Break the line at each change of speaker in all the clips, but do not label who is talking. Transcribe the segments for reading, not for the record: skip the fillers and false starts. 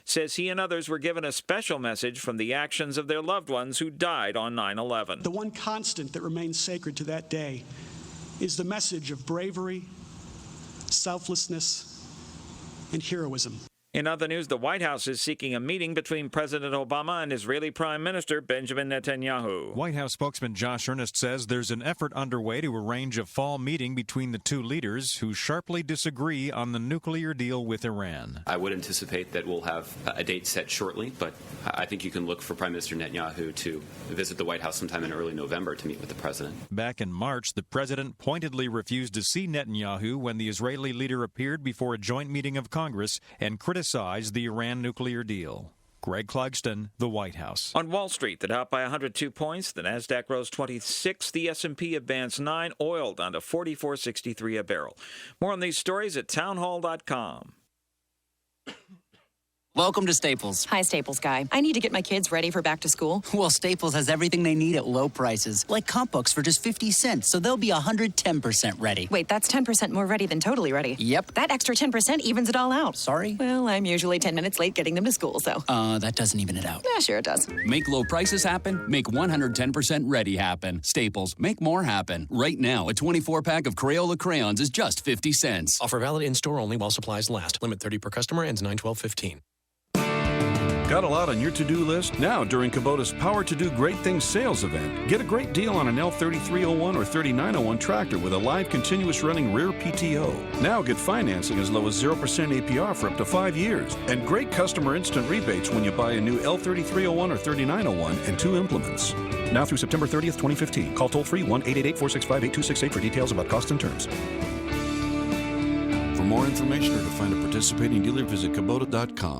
says he and others were given a special message from the actions of their loved ones who died on 9/11.
The one constant that remains sacred to that day is the message of bravery, selflessness, and heroism.
In other news, the White House is seeking a meeting between President Obama and Israeli Prime Minister Benjamin Netanyahu.
White House spokesman Josh Earnest says there's an effort underway to arrange a fall meeting between the two leaders who sharply disagree on the nuclear deal with Iran.
I would anticipate that we'll have a date set shortly, but I think you can look for Prime Minister Netanyahu to visit the White House sometime in early November to meet with the president.
Back in March, the president pointedly refused to see Netanyahu when the Israeli leader appeared before a joint meeting of Congress and criticized the Iran nuclear deal. Greg Clugston, the White House.
On Wall Street, the Dow by 102 points, the Nasdaq rose 26, the S&P advanced 9, oil down to $44.63 a barrel. More on these stories at townhall.com.
Welcome to Staples.
Hi, Staples guy. I need to get my kids ready for back to school.
Well, Staples has everything they need at low prices, like comp books for just 50 cents, so they'll be 110% ready.
Wait, that's 10% more ready than totally ready.
Yep.
That extra 10% evens it all out.
Sorry?
Well, I'm usually 10 minutes late getting them to school, so.
That doesn't even it out.
Yeah, sure it does.
Make low prices happen. Make 110% ready happen. Staples, make more happen. Right now, a 24-pack of Crayola crayons is just 50 cents.
Offer valid in-store only while supplies last. Limit 30 per customer, ends 9/12/15.
Got a lot on your to-do list? Now, during Kubota's Power to Do Great Things sales event, get a great deal on an L3301 or 3901 tractor with a live continuous running rear PTO. Now get financing as low as 0% APR for up to 5 years. And great customer instant rebates when you buy a new L3301 or 3901 and 2 implements. Now through September 30th, 2015. Call toll-free 1-888-465-8268 for details about cost and terms. For more information or to find a participating dealer, visit Kubota.com.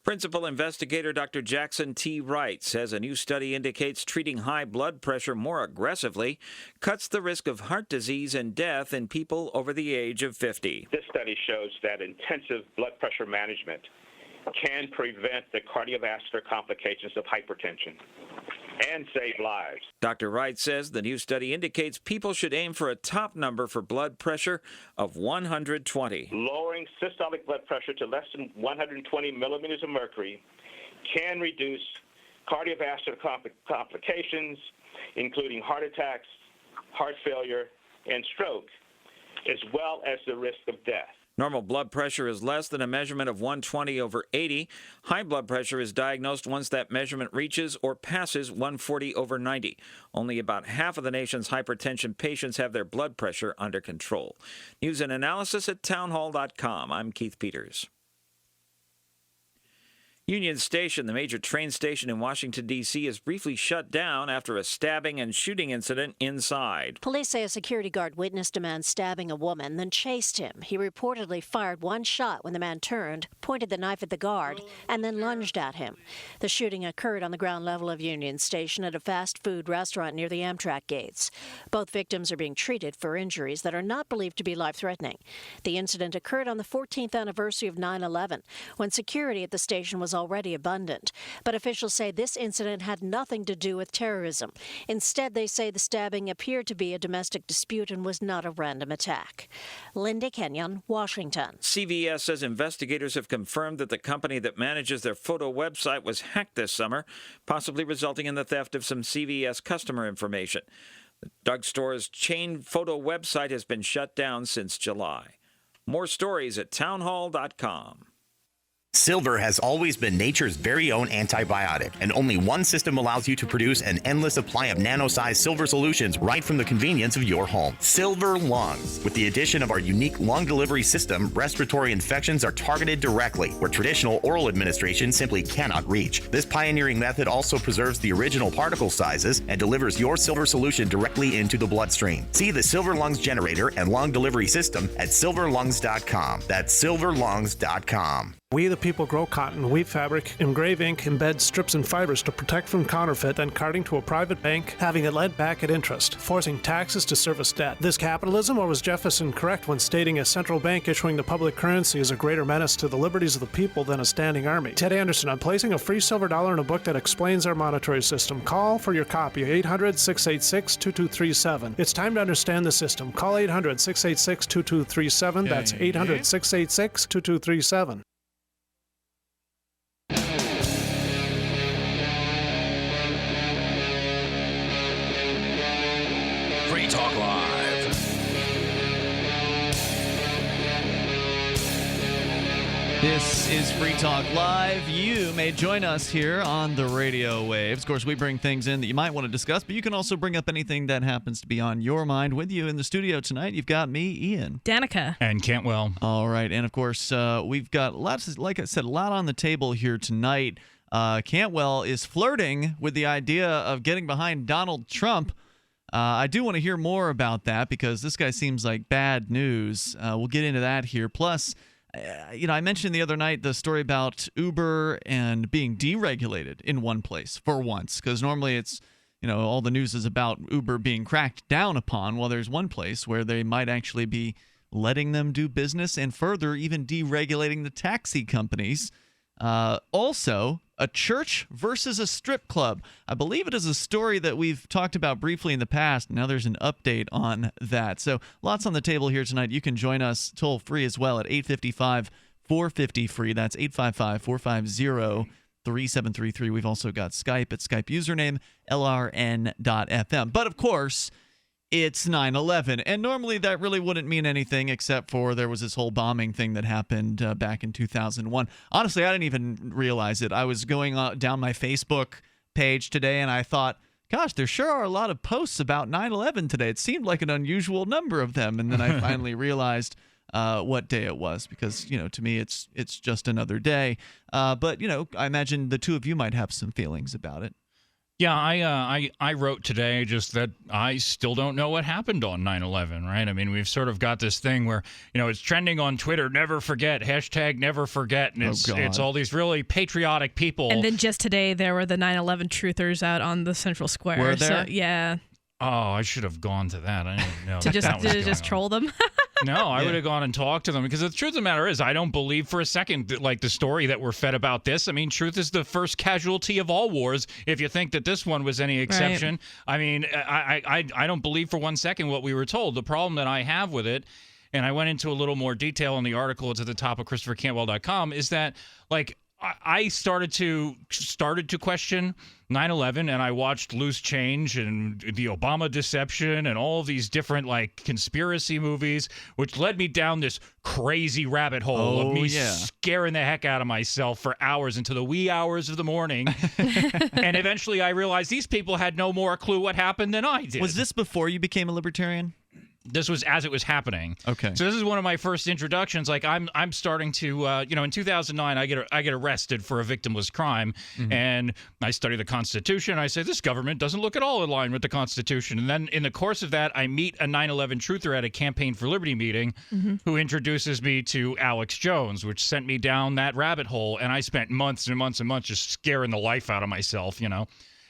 Principal investigator Dr. Jackson T. Wright says a new study indicates treating high blood pressure more aggressively cuts the risk of heart disease and death in people over the age of 50.
This study shows that intensive blood pressure management can prevent the cardiovascular complications of hypertension and save lives.
Dr. Wright says the new study indicates people should aim for a top number for blood pressure of 120.
Lowering systolic blood pressure to less than 120 millimeters of mercury can reduce cardiovascular complications, including heart attacks, heart failure, and stroke, as well as the risk of death.
Normal blood pressure is less than a measurement of 120 over 80. High blood pressure is diagnosed once that measurement reaches or passes 140 over 90. Only about half of the nation's hypertension patients have their blood pressure under control. News and analysis at townhall.com. I'm Keith Peters. Union Station, the major train station in Washington, D.C., is briefly shut down after a stabbing and shooting incident inside.
Police say a security guard witnessed a man stabbing a woman, then chased him. He reportedly fired one shot when the man turned, pointed the knife at the guard, and then lunged at him. The shooting occurred on the ground level of Union Station at a fast food restaurant near the Amtrak gates. Both victims are being treated for injuries that are not believed to be life-threatening. The incident occurred on the 14th anniversary of 9/11, when security at the station was already abundant. But officials say this incident had nothing to do with terrorism. Instead, they say the stabbing appeared to be a domestic dispute and was not a random attack. Linda Kenyon, Washington.
CVS says investigators have confirmed that the company that manages their photo website was hacked this summer, possibly resulting in the theft of some CVS customer information. The drugstore's chain photo website has been shut down since July. More stories at townhall.com.
Silver has always been nature's very own antibiotic, and only one system allows you to produce an endless supply of nano-sized silver solutions right from the convenience of your home. Silver Lungs. With the addition of our unique lung delivery system, respiratory infections are targeted directly, where traditional oral administration simply cannot reach. This pioneering method also preserves the original particle sizes and delivers your silver solution directly into the bloodstream. See the Silver Lungs generator and lung delivery system at silverlungs.com. That's silverlungs.com.
We the people grow cotton, weave fabric, engrave ink, embed strips and fibers to protect from counterfeit, then carting to a private bank, having it lent back at interest, forcing taxes to service debt. This capitalism, or was Jefferson correct when stating a central bank issuing the public currency is a greater menace to the liberties of the people than a standing army? Ted Anderson, I'm placing a free silver dollar in a book that explains our monetary system. Call for your copy, 800-686-2237. It's time to understand the system. Call 800-686-2237. That's 800-686-2237.
This is Free Talk Live. You may join us here on the radio waves. Of course, we bring things in that you might want to discuss, but you can also bring up anything that happens to be on your mind. With you in the studio tonight, you've got me, Ian.
Danica.
And Cantwell.
All right. And, of course, we've got lots, like I said, a lot on the table here tonight. Cantwell is flirting with the idea of getting behind Donald Trump. I do want to hear more about that because this guy seems like bad news. We'll get into that here. Plus, I mentioned the other night the story about Uber and being deregulated in one place for once, because normally it's, all the news is about Uber being cracked down upon. Well, there's one place where they might actually be letting them do business and further even deregulating the taxi companies. Also, a church versus a strip club. I believe it is a story that we've talked about briefly in the past. Now there's an update on that. So lots on the table here tonight. You can join us toll free as well at 855-450-FREE. That's 855-450-3733. We've also got Skype at Skype username LRN.FM. But of course, it's 9/11, and normally that really wouldn't mean anything except for there was this whole bombing thing that happened back in 2001. Honestly, I didn't even realize it. I was going down my Facebook page today, and I thought, gosh, there sure are a lot of posts about 9/11 today. It seemed like an unusual number of them, and then I finally realized what day it was because, to me, it's just another day. But, I imagine the two of you might have some feelings about it.
Yeah, I wrote today just that I still don't know what happened on 9/11, right? I mean, we've sort of got this thing where, it's trending on Twitter, never forget, hashtag never forget, and it's all these really patriotic people.
And then just today, there were the 9/11 truthers out on the Central Square.
Were there?
So, yeah.
Oh, I should have gone to that. I didn't even know
to
that was
just troll them?
No, I would have gone and talked to them because the truth of the matter is I don't believe for a second that, the story that we're fed about this. I mean, truth is the first casualty of all wars. If you think that this one was any exception, right. I mean, I don't believe for one second what we were told. The problem that I have with it, and I went into a little more detail in the article. It's at the top of ChristopherCantwell.com. Is that I started to question 9/11, and I watched Loose Change and the Obama Deception and all of these different conspiracy movies, which led me down this crazy rabbit hole of me scaring the heck out of myself for hours into the wee hours of the morning. And eventually I realized these people had no more clue what happened than I did.
Was this before you became a libertarian?
This was as it was happening.
Okay.
So this is one of my first introductions. I'm starting to, in 2009, I get arrested for a victimless crime, and I study the Constitution. I say, this government doesn't look at all in line with the Constitution. And then in the course of that, I meet a 9/11 truther at a Campaign for Liberty meeting who introduces me to Alex Jones, which sent me down that rabbit hole. And I spent months and months and months just scaring the life out of myself,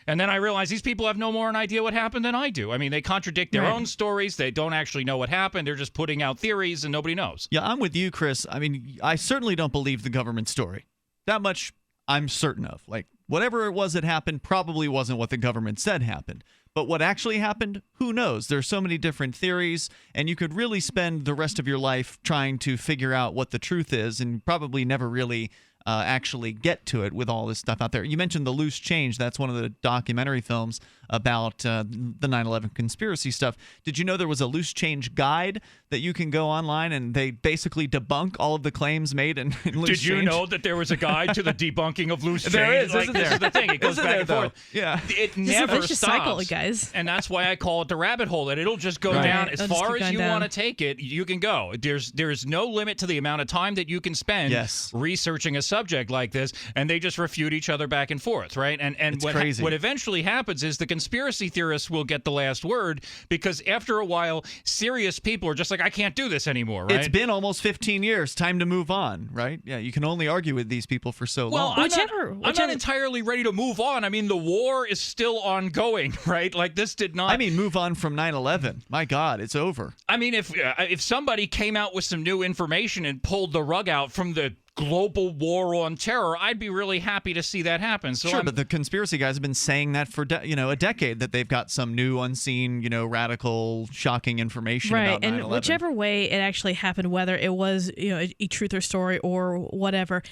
And then I realized these people have no more an idea what happened than I do. I mean, they contradict their own stories. They don't actually know what happened. They're just putting out theories, and nobody knows.
Yeah, I'm with you, Chris. I mean, I certainly don't believe the government story. That much I'm certain of. Whatever it was that happened probably wasn't what the government said happened. But what actually happened, who knows? There's so many different theories, and you could really spend the rest of your life trying to figure out what the truth is and probably never really actually get to it with all this stuff out there. You mentioned The Loose Change. That's one of the documentary films about the 9/11 conspiracy stuff. Did you know there was a Loose Change guide that you can go online and they basically debunk all of the claims made in Loose Change?
Did you know that there was a guide to the debunking of Loose Change?
There is, isn't there?
This is the thing. It goes back and forth.
Yeah.
It never
stops.
Cycle,
guys.
And that's why I call it the rabbit hole, that it'll just go down as far as you want to take it. You can go. There's no limit to the amount of time that you can spend researching a subject like this, and they just refute each other back and forth, right? And what eventually happens is the conspiracy theorists will get the last word, because after a while, serious people are just like, I can't do this anymore, right?
It's been almost 15 years. Time to move on, right? Yeah, you can only argue with these people for so long.
I'm not entirely ready to move on. I mean, the war is still ongoing, right? This did not...
I mean, move on from 9/11. My God, it's over.
I mean, if somebody came out with some new information and pulled the rug out from the global war on terror, I'd be really happy to see that happen. So
sure, but the conspiracy guys have been saying that for a decade, that they've got some new, unseen, radical, shocking information about 9/11.
And whichever way it actually happened, whether it was a truth or story or whatever,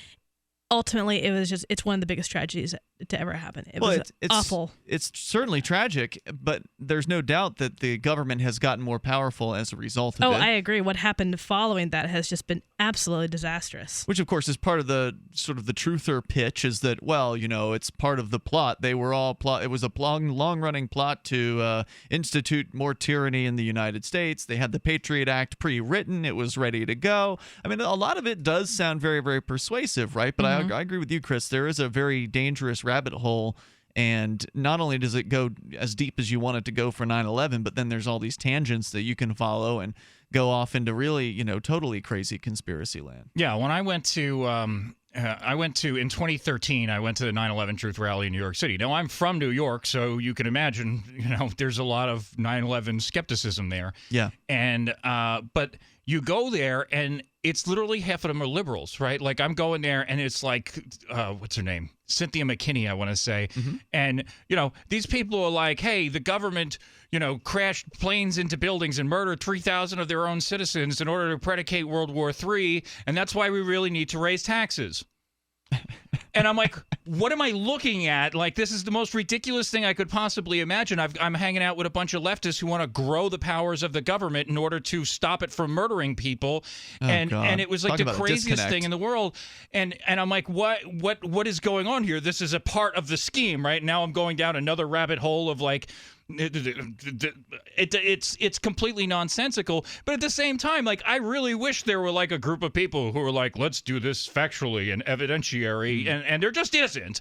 ultimately, it's one of the biggest tragedies to ever happen. It was awful.
It's certainly tragic, but there's no doubt that the government has gotten more powerful as a result of it.
Oh, I agree. What happened following that has just been absolutely disastrous.
Which, of course, is part of the sort of the truther pitch is that, well, it's part of the plot. They were all it was a long-running plot to institute more tyranny in the United States. They had the Patriot Act pre-written. It was ready to go. I mean, a lot of it does sound very, very persuasive, right? But I agree with you, Chris. There is a very dangerous rabbit hole, and not only does it go as deep as you want it to go for 9/11, but then there's all these tangents that you can follow and go off into really, totally crazy conspiracy land.
Yeah, when I went to in 2013, I went to the 9/11 Truth Rally in New York City. Now, I'm from New York, so you can imagine, there's a lot of 9/11 skepticism there.
Yeah.
And but you go there, and it's literally half of them are liberals, right? Like, I'm going there, and it's like, what's her name? Cynthia McKinney, I want to say. And, these people are like, hey, the government, crashed planes into buildings and murdered 3,000 of their own citizens in order to predicate World War III, and that's why we really need to raise taxes. And I'm like, what am I looking at? Like, this is the most ridiculous thing I could possibly imagine. I'm hanging out with a bunch of leftists who want to grow the powers of the government in order to stop it from murdering people. And it was like the craziest thing in the world. And I'm like, what is going on here? This is a part of the scheme, right? Now I'm going down another rabbit hole of like, it's completely nonsensical, but at the same time, like, I really wish there were like a group of people who were like, let's do this factually and evidentiary, and there just isn't.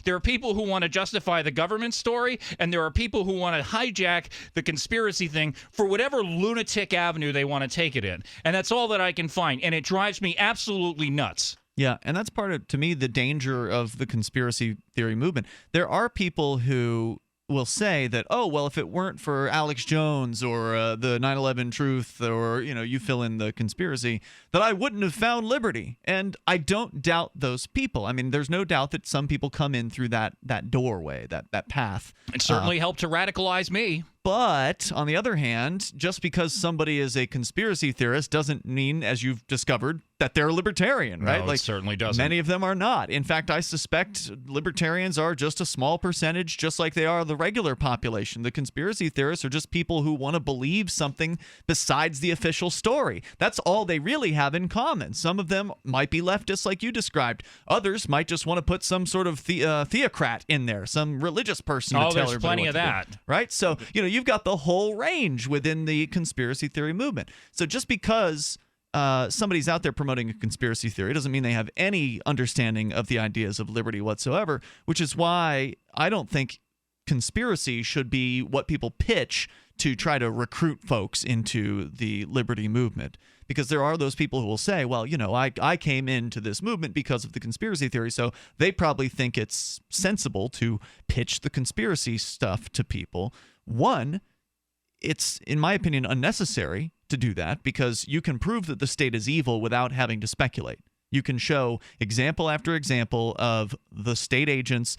There are people who want to justify the government story, and there are people who want to hijack the conspiracy thing for whatever lunatic avenue they want to take it in, and that's all that I can find, and it drives me absolutely nuts.
Yeah, and that's part of, to me, the danger of the conspiracy theory movement. There are people who will say that, oh, well, if it weren't for Alex Jones or the 9/11 Truth, or, you fill in the conspiracy, that I wouldn't have found liberty. And I don't doubt those people. I mean, there's no doubt that some people come in through that doorway, that path.
It certainly helped to radicalize me.
But on the other hand, just because somebody is a conspiracy theorist doesn't mean, as you've discovered, that they're a libertarian, right?
No, it certainly doesn't.
Many of them are not. In fact, I suspect libertarians are just a small percentage, just like they are the regular population. The conspiracy theorists are just people who want to believe something besides the official story. That's all they really have in common. Some of them might be leftists, like you described. Others might just want to put some sort of theocrat in there, some religious person to tell everybody
there's plenty
what
of
to
that.
do, right? So, you've got the whole range within the conspiracy theory movement. So just because somebody's out there promoting a conspiracy theory doesn't mean they have any understanding of the ideas of liberty whatsoever, which is why I don't think conspiracy should be what people pitch to try to recruit folks into the liberty movement. Because there are those people who will say, well, I came into this movement because of the conspiracy theory, so they probably think it's sensible to pitch the conspiracy stuff to people. One, it's, in my opinion, unnecessary to do that because you can prove that the state is evil without having to speculate. You can show example after example of the state agents,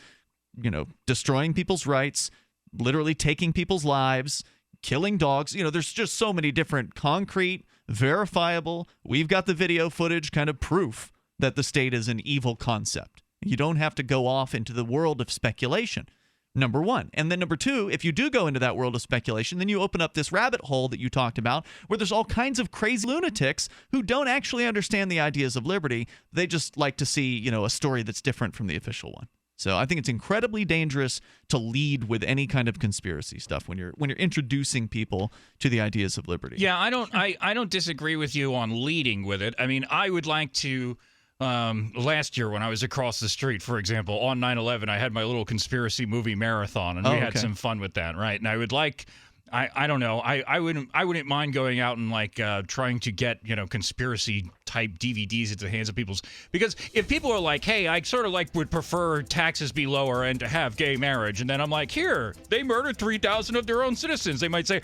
destroying people's rights, literally taking people's lives, killing dogs. There's just so many different concrete, verifiable, we've got the video footage kind of proof that the state is an evil concept. You don't have to go off into the world of speculation. Number one. And then number two, if you do go into that world of speculation, then you open up this rabbit hole that you talked about where there's all kinds of crazy lunatics who don't actually understand the ideas of liberty. They just like to see, a story that's different from the official one. So I think it's incredibly dangerous to lead with any kind of conspiracy stuff when you're introducing people to the ideas of liberty.
Yeah, I don't disagree with you on leading with it. I mean, I would like to last year when I was across the street, for example, on 9/11, I had my little conspiracy movie marathon, and we had some fun with that, right? And I would like, I don't know, I wouldn't mind going out and like trying to get conspiracy type DVDs into the hands of people's, because if people are like, hey, I sort of like would prefer taxes be lower and to have gay marriage, and then I'm like, here, they murdered 3,000 of their own citizens, they might say,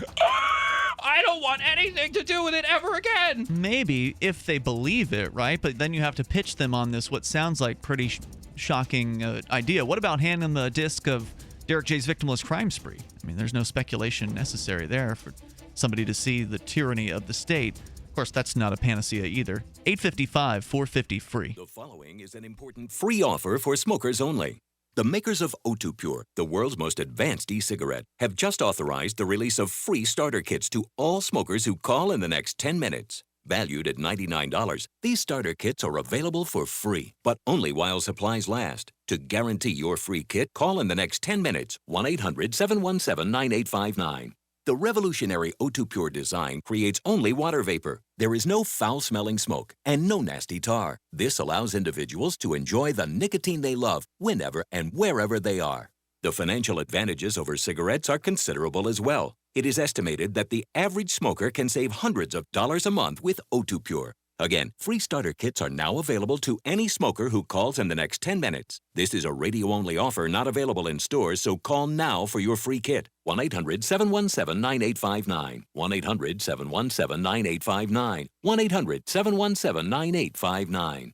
I don't want anything to do with it ever again.
Maybe if they believe it, right? But then you have to pitch them on this what sounds like pretty shocking idea. What about handing the disc of Derek J's Victimless Crime Spree? I mean, there's no speculation necessary there for somebody to see the tyranny of the state. Of course, that's not a panacea either. 855-450-FREE.
The following is an important free offer for smokers only. The makers of O2 Pure, the world's most advanced e-cigarette, have just authorized the release of free starter kits to all smokers who call in the next 10 minutes. Valued at $99, these starter kits are available for free, but only while supplies last. To guarantee your free kit, call in the next 10 minutes, 1-800-717-9859. The revolutionary O2 Pure design creates only water vapor. There is no foul-smelling smoke and no nasty tar. This allows individuals to enjoy the nicotine they love whenever and wherever they are. The financial advantages over cigarettes are considerable as well. It is estimated that the average smoker can save hundreds of dollars a month with O2 Pure. Again, free starter kits are now available to any smoker who calls in the next 10 minutes. This is a radio-only offer not available in stores, so call now for your free kit. 1-800-717-9859. 1-800-717-9859. 1-800-717-9859.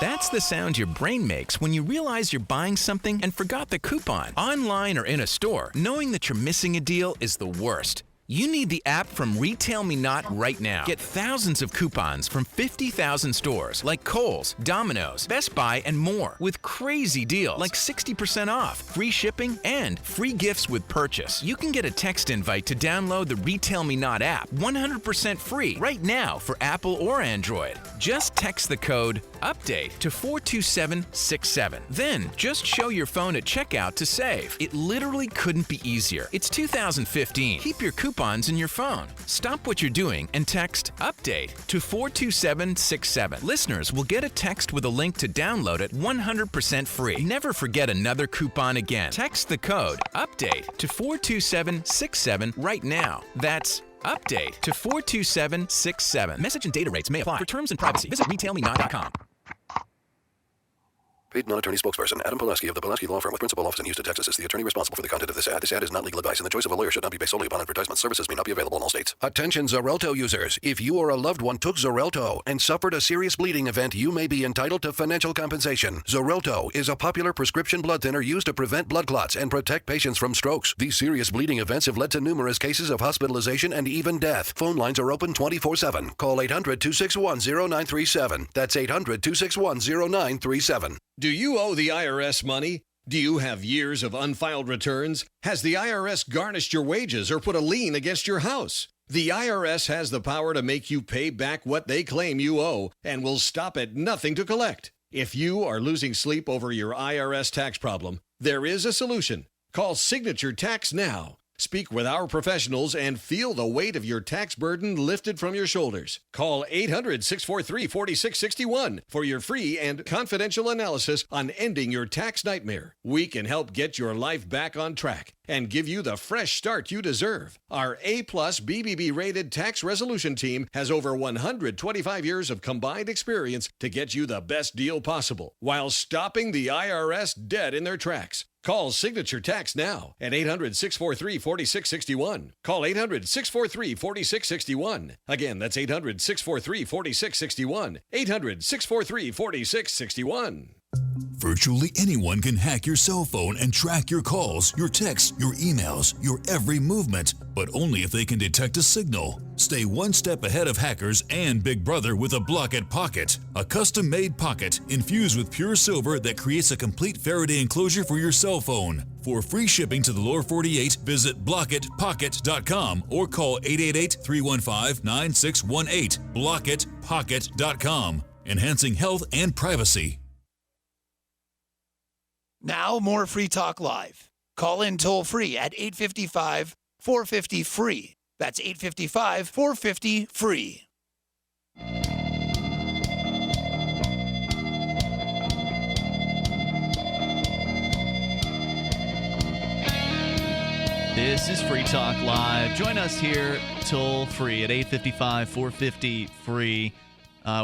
That's the sound your brain makes when you realize you're buying something and forgot the coupon. Online or in a store, knowing that you're missing a deal is the worst. You need the app from Retail Me Not right now. Get thousands of coupons from 50,000 stores like Kohl's, Domino's, Best Buy, and more with crazy deals like 60% off, free shipping, and free gifts with purchase. You can get a text invite to download the Retail Me Not app 100% free right now for Apple or Android. Just text the code UPDATE to 42767. Then just show your phone at checkout to save. It literally couldn't be easier. It's 2015. Keep your coupons in your phone. Stop what you're doing and text UPDATE to 42767. Listeners will get a text with a link to download it 100% free. Never forget another coupon again. Text the code UPDATE to 42767 right now. That's UPDATE to 42767. Message and data rates may apply. For terms and privacy, visit retailmenot.com.
Paid non-attorney spokesperson Adam Pileski of the Pileski Law Firm with principal office in Houston, Texas is the attorney responsible for the content of this ad. This ad is not legal advice, and the choice of a lawyer should not be based solely upon advertisement. Services may not be available in all states.
Attention Xarelto users. If you or a loved one took Xarelto and suffered a serious bleeding event, you may be entitled to financial compensation. Xarelto is a popular prescription blood thinner used to prevent blood clots and protect patients from strokes. These serious bleeding events have led to numerous cases of hospitalization and even death. Phone lines are open 24/7. Call 800-261-0937. That's 800-261-0937.
Do you owe the IRS money? Do you have years of unfiled returns? Has the IRS garnished your wages or put a lien against your house? The IRS has the power to make you pay back what they claim you owe and will stop at nothing to collect. If you are losing sleep over your IRS tax problem, there is a solution. Call Signature Tax now. Speak with our professionals and feel the weight of your tax burden lifted from your shoulders. Call 800-643-4661 for your free and confidential analysis on ending your tax nightmare. We can help get your life back on track and give you the fresh start you deserve. Our A-plus BBB-rated tax resolution team has over 125 years of combined experience to get you the best deal possible while stopping the IRS dead in their tracks. Call Signature Tax now at 800-643-4661. Call 800-643-4661. Again, that's 800-643-4661. 800-643-4661.
Virtually anyone can hack your cell phone and track your calls, your texts, your emails, your every movement, but only if they can detect a signal. Stay one step ahead of hackers and Big Brother with a Block-It Pocket, a custom-made pocket infused with pure silver that creates a complete Faraday enclosure for your cell phone. For free shipping to the lower 48, visit blockitpocket.com or call 888-315-9618. Blockitpocket.com, enhancing health and privacy.
Now, more Free Talk Live. Call in toll-free at 855-450-FREE. That's 855-450-FREE.
This is Free Talk Live. Join us here toll-free at 855-450-FREE.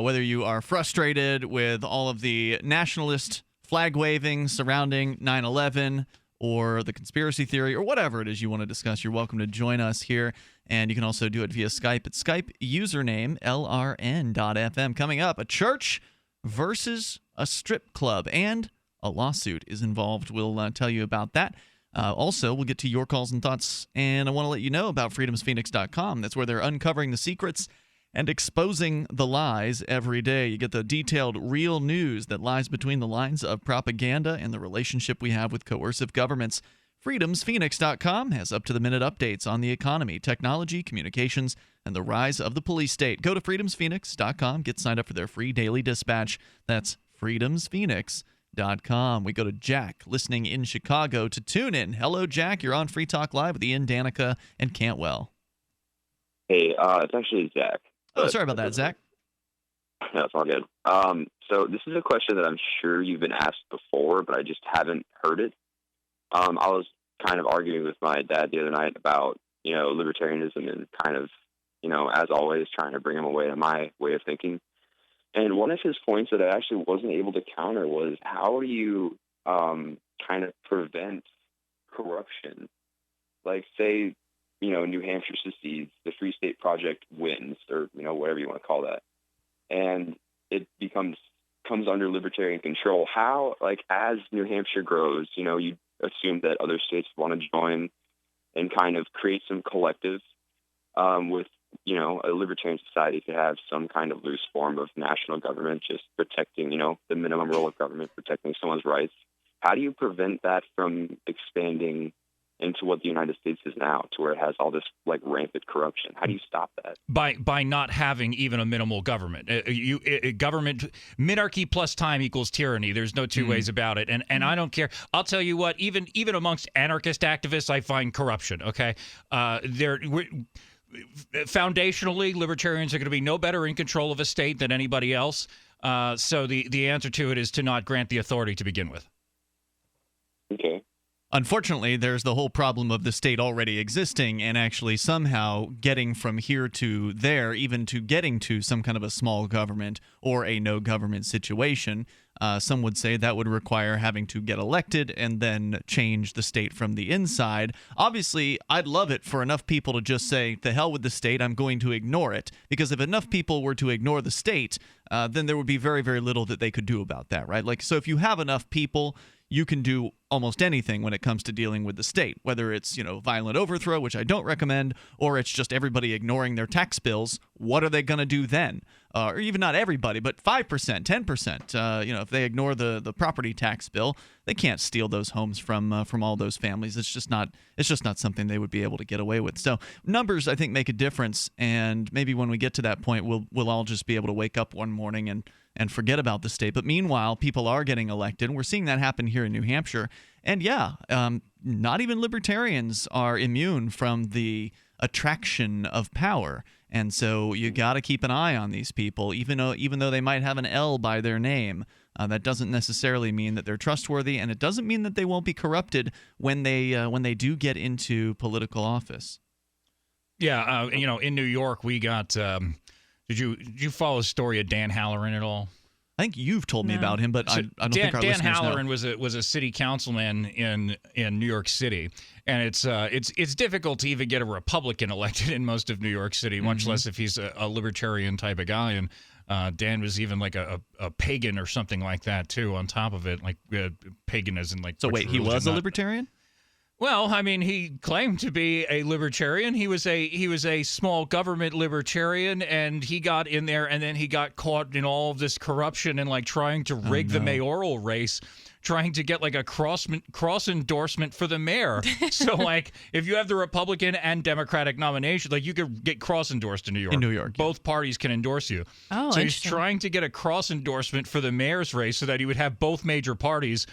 Whether you are frustrated with all of the nationalist flag waving surrounding 9/11 or the conspiracy theory or whatever it is you want to discuss, you're welcome to join us here. And you can also do it via Skype at Skype username LRN.FM. Coming up, a church versus a strip club, and a lawsuit is involved. We'll tell you about that. Also, we'll get to your calls and thoughts, and I want to let you know about freedomsphoenix.com. That's where they're uncovering the secrets and exposing the lies every day. You get the detailed, real news that lies between the lines of propaganda and the relationship we have with coercive governments. FreedomsPhoenix.com has up-to-the-minute updates on the economy, technology, communications, and the rise of the police state. Go to FreedomsPhoenix.com. Get signed up for their free daily dispatch. That's FreedomsPhoenix.com. We go to Jack, listening in Chicago, to tune in. Hello, Jack. You're on Free Talk Live with Ian, Danica, and Cantwell.
Hey, it's actually Zach.
Oh, sorry about that, Zach.
No, it's all good. So this is a question that I'm sure you've been asked before, but I just haven't heard it. I was kind of arguing with my dad the other night about, libertarianism and kind of, as always, trying to bring him away to my way of thinking. And one of his points that I actually wasn't able to counter was, how do you kind of prevent corruption? Like, say, New Hampshire secedes, the Free State Project wins, or, whatever you want to call that, and it comes under libertarian control. How, as New Hampshire grows, you assume that other states want to join and kind of create some collective with, a libertarian society to have some kind of loose form of national government, just protecting, the minimum role of government, protecting someone's rights. How do you prevent that from expanding into what the United States is now, to where it has all this rampant corruption? How do you stop that?
By not having even a minimal government. Government minarchy plus time equals tyranny. There's no two ways about it. And I don't care. I'll tell you what. Even amongst anarchist activists, I find corruption. Okay, foundationally, libertarians are going to be no better in control of a state than anybody else. So the answer to it is to not grant the authority to begin with.
Okay.
Unfortunately, there's the whole problem of the state already existing and actually somehow getting from here to there, even to getting to some kind of a small government or a no government situation. Some would say that would require having to get elected and then change the state from the inside. Obviously, I'd love it for enough people to just say, the hell with the state, I'm going to ignore it. Because if enough people were to ignore the state, then there would be very, very little that they could do about that, right? So if you have enough people, you can do almost anything when it comes to dealing with the state, whether it's, violent overthrow, which I don't recommend, or it's just everybody ignoring their tax bills. What are they going to do then? Or even not everybody, but 5%, 10%. If they ignore the property tax bill, they can't steal those homes from all those families. It's just not something they would be able to get away with. So numbers, I think, make a difference. And maybe when we get to that point, we'll all just be able to wake up one morning and forget about the state. But meanwhile, people are getting elected. We're seeing that happen here in New Hampshire. And not even libertarians are immune from the attraction of power. And so you got to keep an eye on these people, even though they might have an L by their name. That doesn't necessarily mean that they're trustworthy, and it doesn't mean that they won't be corrupted when they do get into political office.
Yeah, in New York, we got. Did you follow the story of Dan Halloran at all?
I think you've told me about him, but I don't think our
Dan
listeners
Halloran
know.
was a city councilman in New York City, and it's difficult to even get a Republican elected in most of New York City, much less if he's a libertarian type of guy. And Dan was even like a pagan or something like that too. On top of it, paganism,
So wait, he was a libertarian?
Well, I mean, he claimed to be a libertarian. He was a small government libertarian, and he got in there, and then he got caught in all of this corruption and trying to rig the mayoral race, trying to get a cross endorsement for the mayor. So if you have the Republican and Democratic nomination, you could get cross endorsed in New York.
In New York,
both parties can endorse you.
Oh,
so he's trying to get a cross endorsement for the mayor's race so that he would have both major parties,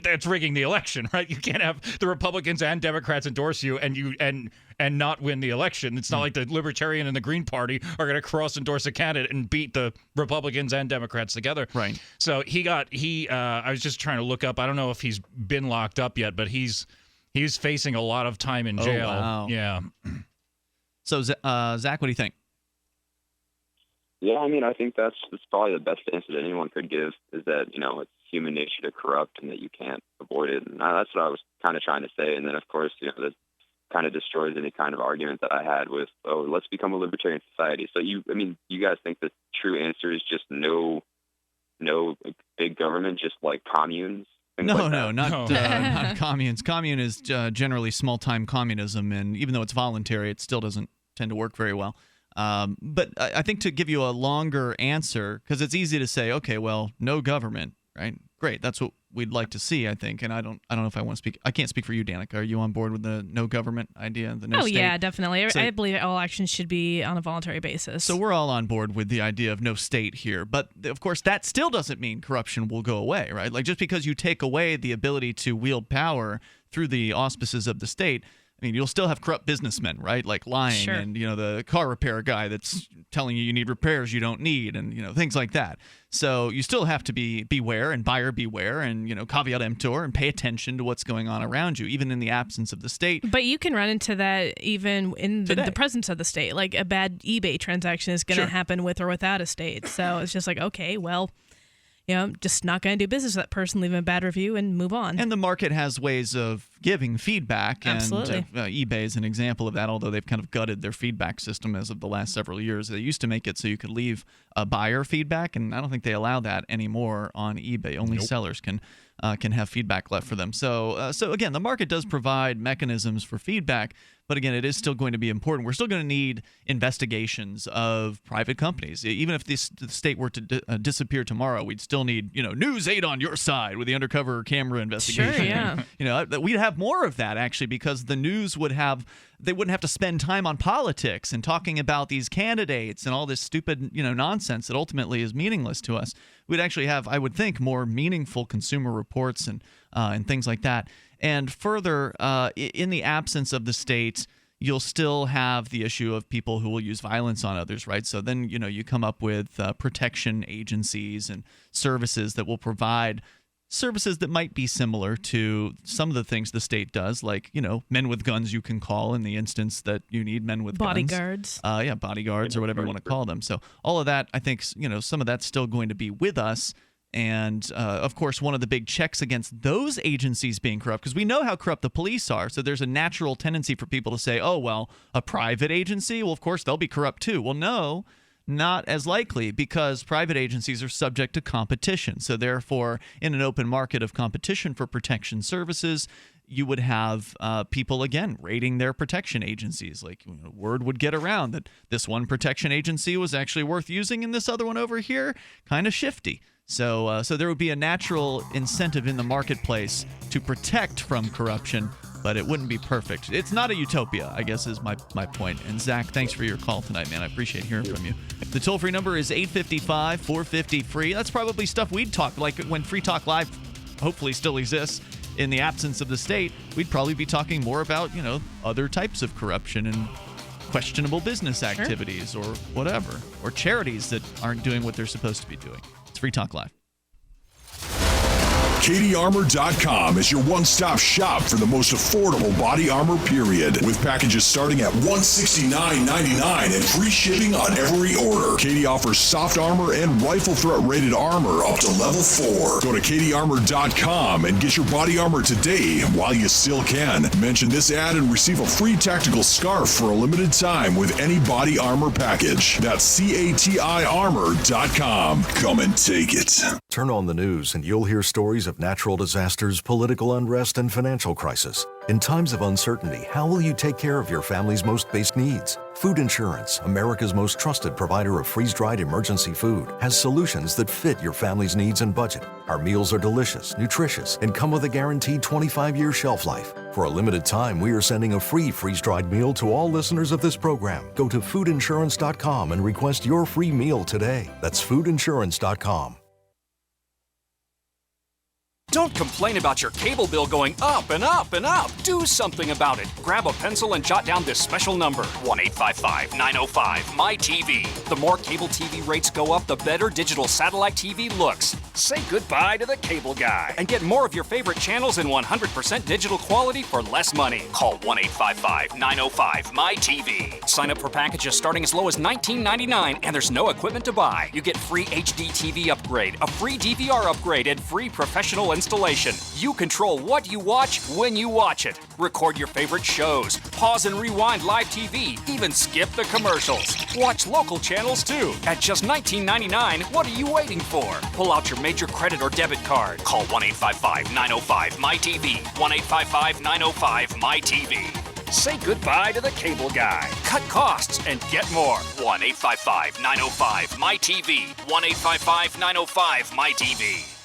that's rigging the election, right? You can't have the Republicans and Democrats endorse you and not win the election. It's not like the Libertarian and the Green Party are going to cross endorse a candidate and beat the Republicans and Democrats together.
Right.
So I was just trying to look up. I don't know if he's been locked up yet, but he's facing a lot of time in jail.
Oh, wow.
Yeah.
So Zach, what do you think?
Yeah, I mean, I think that's probably the best answer that anyone could give, is that, it's human nature to corrupt and that you can't avoid it. And that's what I was kind of trying to say. And then, of course, that kind of destroys any kind of argument that I had with, let's become a libertarian society. So you guys think the true answer is just no big government, just like communes?
Not communes. Commune is generally small-time communism, and even though it's voluntary, it still doesn't tend to work very well. But I think to give you a longer answer, because it's easy to say, okay, well, no government, right? Great, that's what we'd like to see, I think. And I don't know if I want to speak. I can't speak for you, Danica. Are you on board with the no government idea? The no state?
Yeah, definitely.
So,
I believe all actions should be on a voluntary basis.
So we're all on board with the idea of no state here. But of course, that still doesn't mean corruption will go away, right? Like just because you take away the ability to wield power through the auspices of the state, I mean, you'll still have corrupt businessmen, right? Like lying,
Sure.
and the car repair guy that's telling you need repairs you don't need, and things like that. So you still have to beware and buyer beware, and caveat emptor, and pay attention to what's going on around you, even in the absence of the state.
But you can run into that even in the presence of the state. Like a bad eBay transaction is going to happen with or without a state. So it's just like, okay, well, just not going to do business with that person, leave a bad review, and move on.
And the market has ways of giving feedback.
Absolutely.
And eBay is an example of that, although they've kind of gutted their feedback system as of the last several years. They used to make it so you could leave a buyer feedback, and I don't think they allow that anymore on eBay. Only sellers can have feedback left for them. So again, the market does provide mechanisms for feedback, but again, it is still going to be important. We're still going to need investigations of private companies. Even if the state were to disappear tomorrow, we'd still need, News 8 on your side with the undercover camera investigation.
Sure, yeah.
We'd have more of that, actually, because the news they wouldn't have to spend time on politics and talking about these candidates and all this stupid, nonsense that ultimately is meaningless to us. We'd actually have, I would think, more meaningful consumer reports and things like that. And further, in the absence of the state, you'll still have the issue of people who will use violence on others, right? So then, you come up with protection agencies and services that will provide services that might be similar to some of the things the state does, like, men with guns you can call in the instance that you need men with
bodyguards.
guns. Bodyguards or whatever you want to call them. So all of that, I think, some of that's still going to be with us. And, of course, one of the big checks against those agencies being corrupt, because we know how corrupt the police are, so there's a natural tendency for people to say, oh, well, a private agency, well, of course, they'll be corrupt too. Well, no, not as likely, because private agencies are subject to competition. So therefore, in an open market of competition for protection services, you would have people, again, rating their protection agencies. Like, word would get around that this one protection agency was actually worth using and this other one over here, kind of shifty. So there would be a natural incentive in the marketplace to protect from corruption, but it wouldn't be perfect. It's not a utopia, I guess, is my point. And Zach, thanks for your call tonight, man. I appreciate hearing from you. The toll-free number is 855-450-FREE. That's probably stuff we'd talk, like when Free Talk Live hopefully still exists. In the absence of the state, we'd probably be talking more about, other types of corruption and questionable business activities or whatever, or charities that aren't doing what they're supposed to be doing. It's Free Talk Live.
CatieArmor.com is your one-stop shop for the most affordable body armor, period. With packages starting at $169.99 and free shipping on every order. Katie offers soft armor and rifle threat rated armor up to level 4. Go to CatieArmor.com and get your body armor today while you still can. Mention this ad and receive a free tactical scarf for a limited time with any body armor package. That's CatieArmor.com. Come and take it.
Turn on the news and you'll hear stories of natural disasters, political unrest, and financial crisis. In times of uncertainty, how will you take care of your family's most basic needs? Food Insurance, America's most trusted provider of freeze-dried emergency food, has solutions that fit your family's needs and budget. Our meals are delicious, nutritious, and come with a guaranteed 25-year shelf life. For a limited time, we are sending a free freeze-dried meal to all listeners of this program. Go to foodinsurance.com and request your free meal today. That's foodinsurance.com.
Don't complain about your cable bill going up and up and up. Do something about it. Grab a pencil and jot down this special number, 1-855-905-MY-TV. The more cable TV rates go up, the better digital satellite TV looks. Say goodbye to the cable guy and get more of your favorite channels in 100% digital quality for less money. Call 1-855-905-MY-TV. Sign up for packages starting as low as $19.99, and there's no equipment to buy. You get free HD TV upgrade, a free DVR upgrade, and free professional installation. You control what you watch when you watch it. Record your favorite shows, pause and rewind live TV, even skip the commercials. Watch local channels too. At just $19.99, what are you waiting for? Pull out your major credit or debit card. Call 1-855-905-MY-TV. 1-855-905-MY-TV. Say goodbye to the cable guy. Cut costs and get more. 1-855-905-MyTV. 1-855-905-MyTV.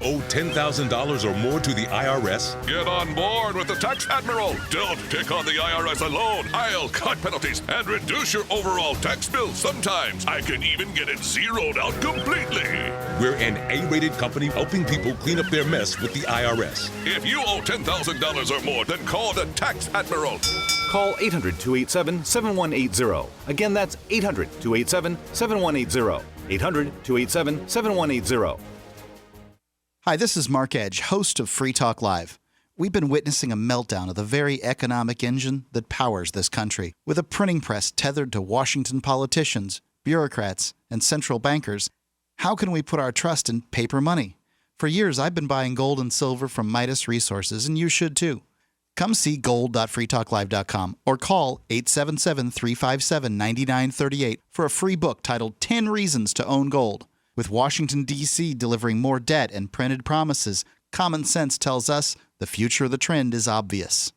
Owe $10,000 or more to the IRS?
Get on board with the Tax Admiral. Don't take on the IRS alone. I'll cut penalties and reduce your overall tax bill. Sometimes I can even get it zeroed out completely.
We're an A-rated company helping people clean up their mess with the IRS.
If you owe $10,000 or more, then call the Tax Admiral.
Call 800-287-7180. Again, that's 800-287-7180. 800-287-7180.
Hi, this is Mark Edge, host of Free Talk Live. We've been witnessing a meltdown of the very economic engine that powers this country. With a printing press tethered to Washington politicians, bureaucrats, and central bankers, how can we put our trust in paper money? For years, I've been buying gold and silver from Midas Resources, and you should too. Come see gold.freetalklive.com or call 877-357-9938 for a free book titled 10 Reasons to Own Gold. With Washington, D.C. delivering more debt and printed promises, common sense tells us the future of the trend is obvious.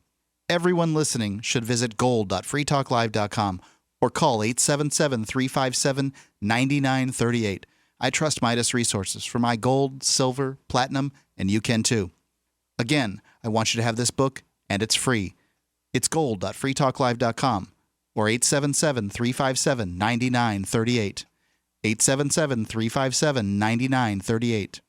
Everyone listening should visit gold.freetalklive.com or call 877-357-9938. I trust Midas Resources for my gold, silver, platinum, and you can too. Again, I want you to have this book, and it's free. It's gold.freetalklive.com or 877-357-9938. 877-357-9938.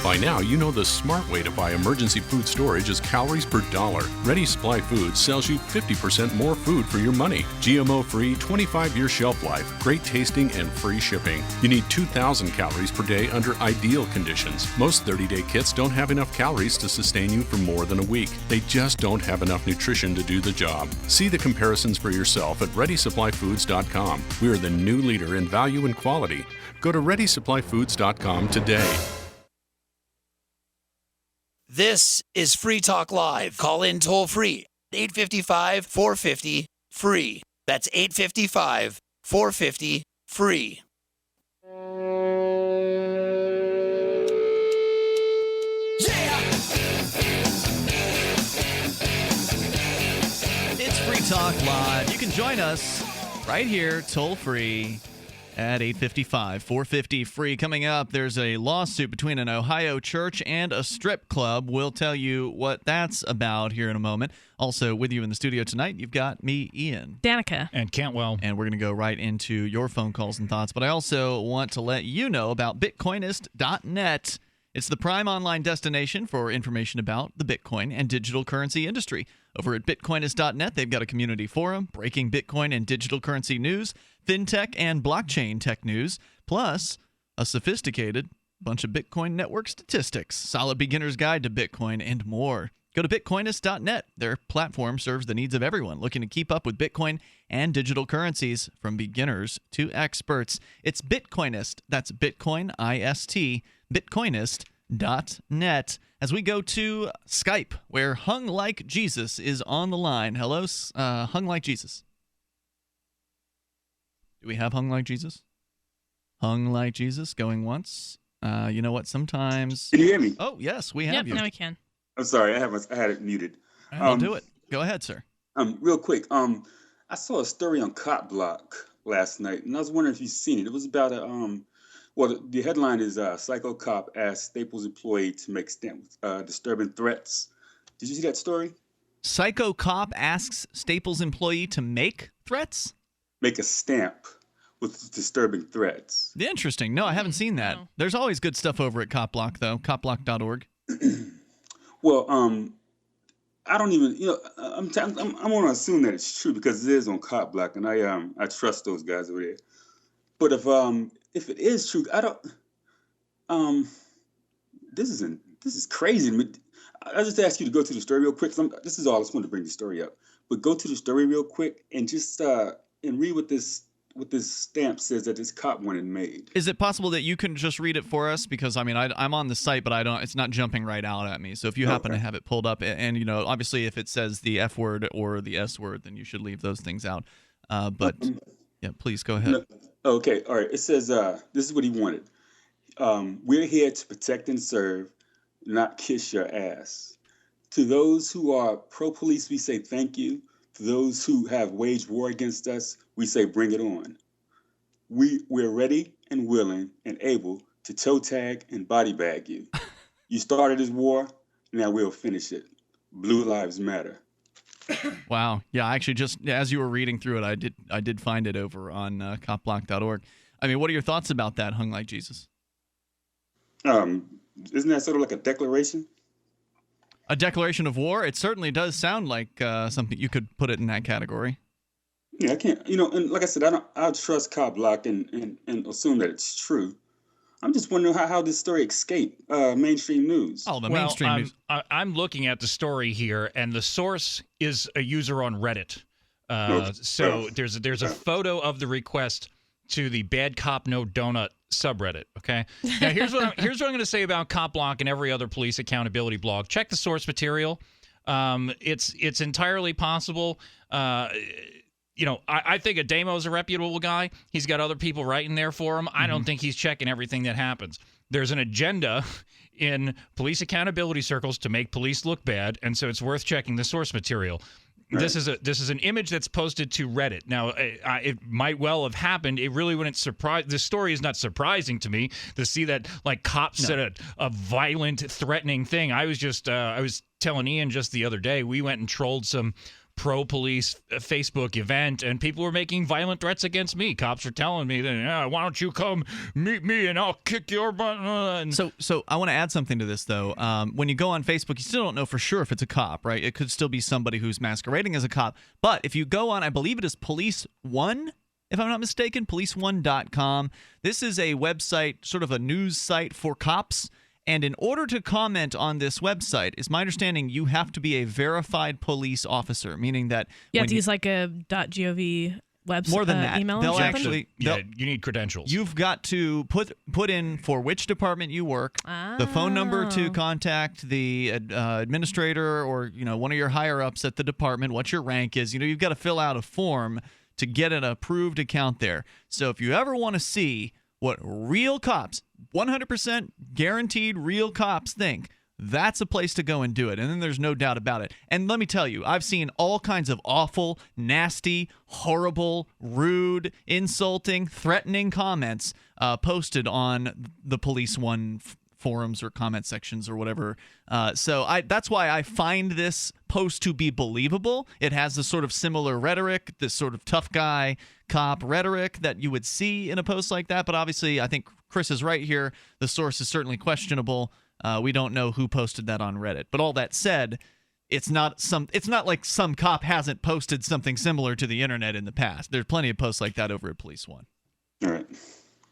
By now, you know the smart way to buy emergency food storage is calories per dollar. Ready Supply Foods sells you 50% more food for your money. GMO-free, 25-year shelf life, great tasting, and free shipping. You need 2,000 calories per day under ideal conditions. Most 30-day kits don't have enough calories to sustain you for more than a week. They just don't have enough nutrition to do the job. See the comparisons for yourself at ReadySupplyFoods.com. We are the new leader in value and quality. Go to ReadySupplyFoods.com today.
This is Free Talk Live. Call in toll free. 855-450-FREE. That's 855-450-FREE.
It's Free Talk Live. You can join us right here, toll free, at 855-450-FREE. Coming up, there's a lawsuit between an Ohio church and a strip club. We'll tell you what that's about here in a moment. Also, with you in the studio tonight, you've got me, Ian.
Danica.
And Cantwell.
And we're going to go right into your phone calls and thoughts. But I also want to let you know about Bitcoinist.net. It's the prime online destination for information about the Bitcoin and digital currency industry. Over at Bitcoinist.net, they've got a community forum, breaking Bitcoin and digital currency news, fintech and blockchain tech news, plus a sophisticated bunch of Bitcoin network statistics, solid beginner's guide to Bitcoin, and more. Go to Bitcoinist.net. Their platform serves the needs of everyone looking to keep up with Bitcoin and digital currencies, from beginners to experts. It's Bitcoinist. That's Bitcoin-I-S-T, Bitcoinist.net. As we go to Skype, where Hung Like Jesus is on the line. Hello, Hung Like Jesus. Do we have Hung Like Jesus? Hung Like Jesus going once. You know what? Sometimes.
Can you hear me?
Oh, yes, we have you.
Now we can.
I'm sorry, I had it muted.
I'll do it. Go ahead, sir.
Real quick. I saw a story on Cop Block last night, and I was wondering if you've seen it. It was about the headline is Psycho Cop asks Staples employee to make disturbing threats. Did you see that story?
Psycho Cop asks Staples employee to make threats?
Make a stamp with disturbing threats.
Interesting. No, I haven't seen that. No. There's always good stuff over at Cop Block, though. Copblock.org.
Well, I don't even, I'm going to assume that it's true because it is on Cop Block, and I trust those guys over there. But if it is true, I don't. This is crazy. I just ask you to go to the story real quick. This is all I just wanted to bring the story up. But go to the story real quick and just and read what this stamp says that this cop wanted made.
Is it possible that you can just read it for us? Because I'm on the site, but it's not jumping right out at me. So if you happen to have it pulled up, and obviously if it says the F word or the S word, then you should leave those things out. But yeah, please go ahead.
No. Okay, all right. It says this is what he wanted. We're here to protect and serve, not kiss your ass. To those who are pro-police, we say thank you. To those who have waged war against us, we say bring it on. We're ready and willing and able to toe tag and body bag you. You started this war, now we'll finish it. Blue Lives Matter.
Wow. Yeah, actually, just as you were reading through it, I did find it over on copblock.org. I mean, what are your thoughts about that, Hung Like Jesus?
Isn't that sort of like a declaration?
A declaration of war? It certainly does sound like something you could put it in that category.
Yeah, I can't, and like I said, I trust Cop Block and assume that it's true. I'm just wondering how this story escaped mainstream news.
Oh, mainstream news. I'm looking at the story here, and the source is a user on Reddit. So there's a photo of the request to the Bad Cop No Donut subreddit. Okay. Now here's what I'm going to say about Cop Block and every other police accountability blog. Check the source material. It's entirely possible. I think Ademo's a reputable guy. He's got other people writing there for him. I don't think he's checking everything that happens. There's an agenda in police accountability circles to make police look bad, and so it's worth checking the source material. Right. This is an image that's posted to Reddit. Now, it might well have happened. It really wouldn't surprise. The story is not surprising to me to see that cops said a violent, threatening thing. I was telling Ian just the other day, we went and trolled some pro-police Facebook event, and people were making violent threats against me. Cops were telling me that, why don't you come meet me and I'll kick your butt.
So I want to add something to this, though. When you go on Facebook, you still don't know for sure if it's a cop, right? It could still be somebody who's masquerading as a cop. But if you go on, I believe it is Police One, if I'm not mistaken, police1.com. This is a website, sort of a news site for cops. And in order to comment on this website, it's my understanding you have to be a verified police officer, meaning that
you have to use like a .gov website,
more than that,
email.
They'll actually,
you need credentials.
You've got to put in for which department you work, the phone number to contact the administrator or one of your higher ups at the department, what your rank is. You've got to fill out a form to get an approved account there. So if you ever want to see what real cops, 100% guaranteed real cops think, that's a place to go and do it. And then there's no doubt about it. And let me tell you, I've seen all kinds of awful, nasty, horrible, rude, insulting, threatening comments posted on the Police One forums or comment sections or whatever. So that's why I find this post to be believable. It has this sort of similar rhetoric, this sort of tough guy cop rhetoric that you would see in a post like that. But obviously, I think Chris is right here. The source is certainly questionable. We don't know who posted that on Reddit. But all that said, it's not like some cop hasn't posted something similar to the internet in the past. There's plenty of posts like that over at Police One.
All right.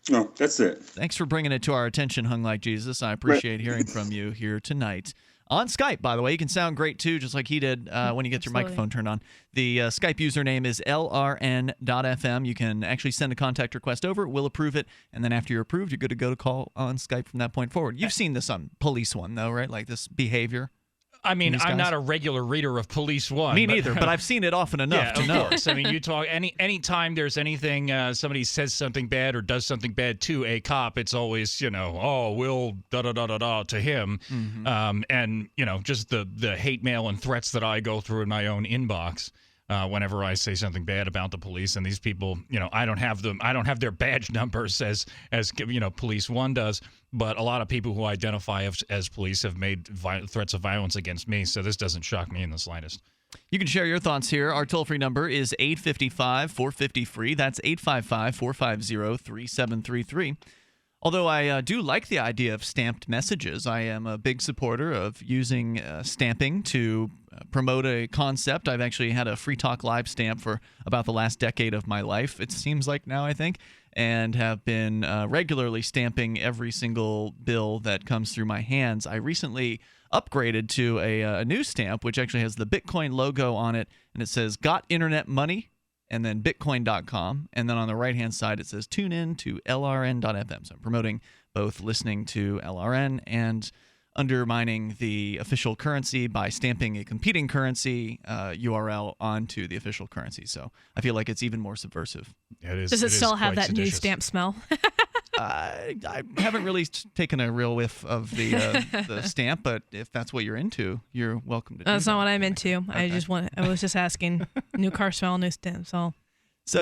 No, that's it.
Thanks for bringing it to our attention, Hung Like Jesus. I appreciate hearing from you here tonight. On Skype, by the way, you can sound great, too, just like he did when you get your microphone turned on. The Skype username is lrn.fm. You can actually send a contact request over. We'll approve it. And then after you're approved, you're good to go to call on Skype from that point forward. You've seen this on Police One, though, right? Like this behavior.
I mean, I'm not a regular reader of Police One.
Me neither, but I've seen it often enough to know.
Of course. I mean, you talk any time there's anything, somebody says something bad or does something bad to a cop, it's always, we'll da-da-da-da-da to him. Mm-hmm. And, just the hate mail and threats that I go through in my own inbox. Whenever I say something bad about the police, and these people, I don't have their badge numbers as Police One does, but a lot of people who identify as police have made threats of violence against me, so this doesn't shock me in the slightest.
You can share your thoughts here. Our toll-free number is 855-450-FREE. That's 855-450-3733. Although I do like the idea of stamped messages, I am a big supporter of using stamping to promote a concept. I've actually had a Free Talk Live stamp for about the last decade of my life, it seems like now, I think, and have been regularly stamping every single bill that comes through my hands. I recently upgraded to a new stamp, which actually has the Bitcoin logo on it, and it says, "Got Internet Money?" and then bitcoin.com, and then on the right-hand side it says tune in to lrn.fm. So I'm promoting both listening to LRN and undermining the official currency by stamping a competing currency URL onto the official currency. So I feel like it's even more subversive.
Does it still have that new stamp smell?
I haven't really taken a real whiff of the stamp, but if that's what you're into, you're welcome to do
That's
that.
not what I'm into.
Okay.
I was just asking. New car smell, new stamp.
So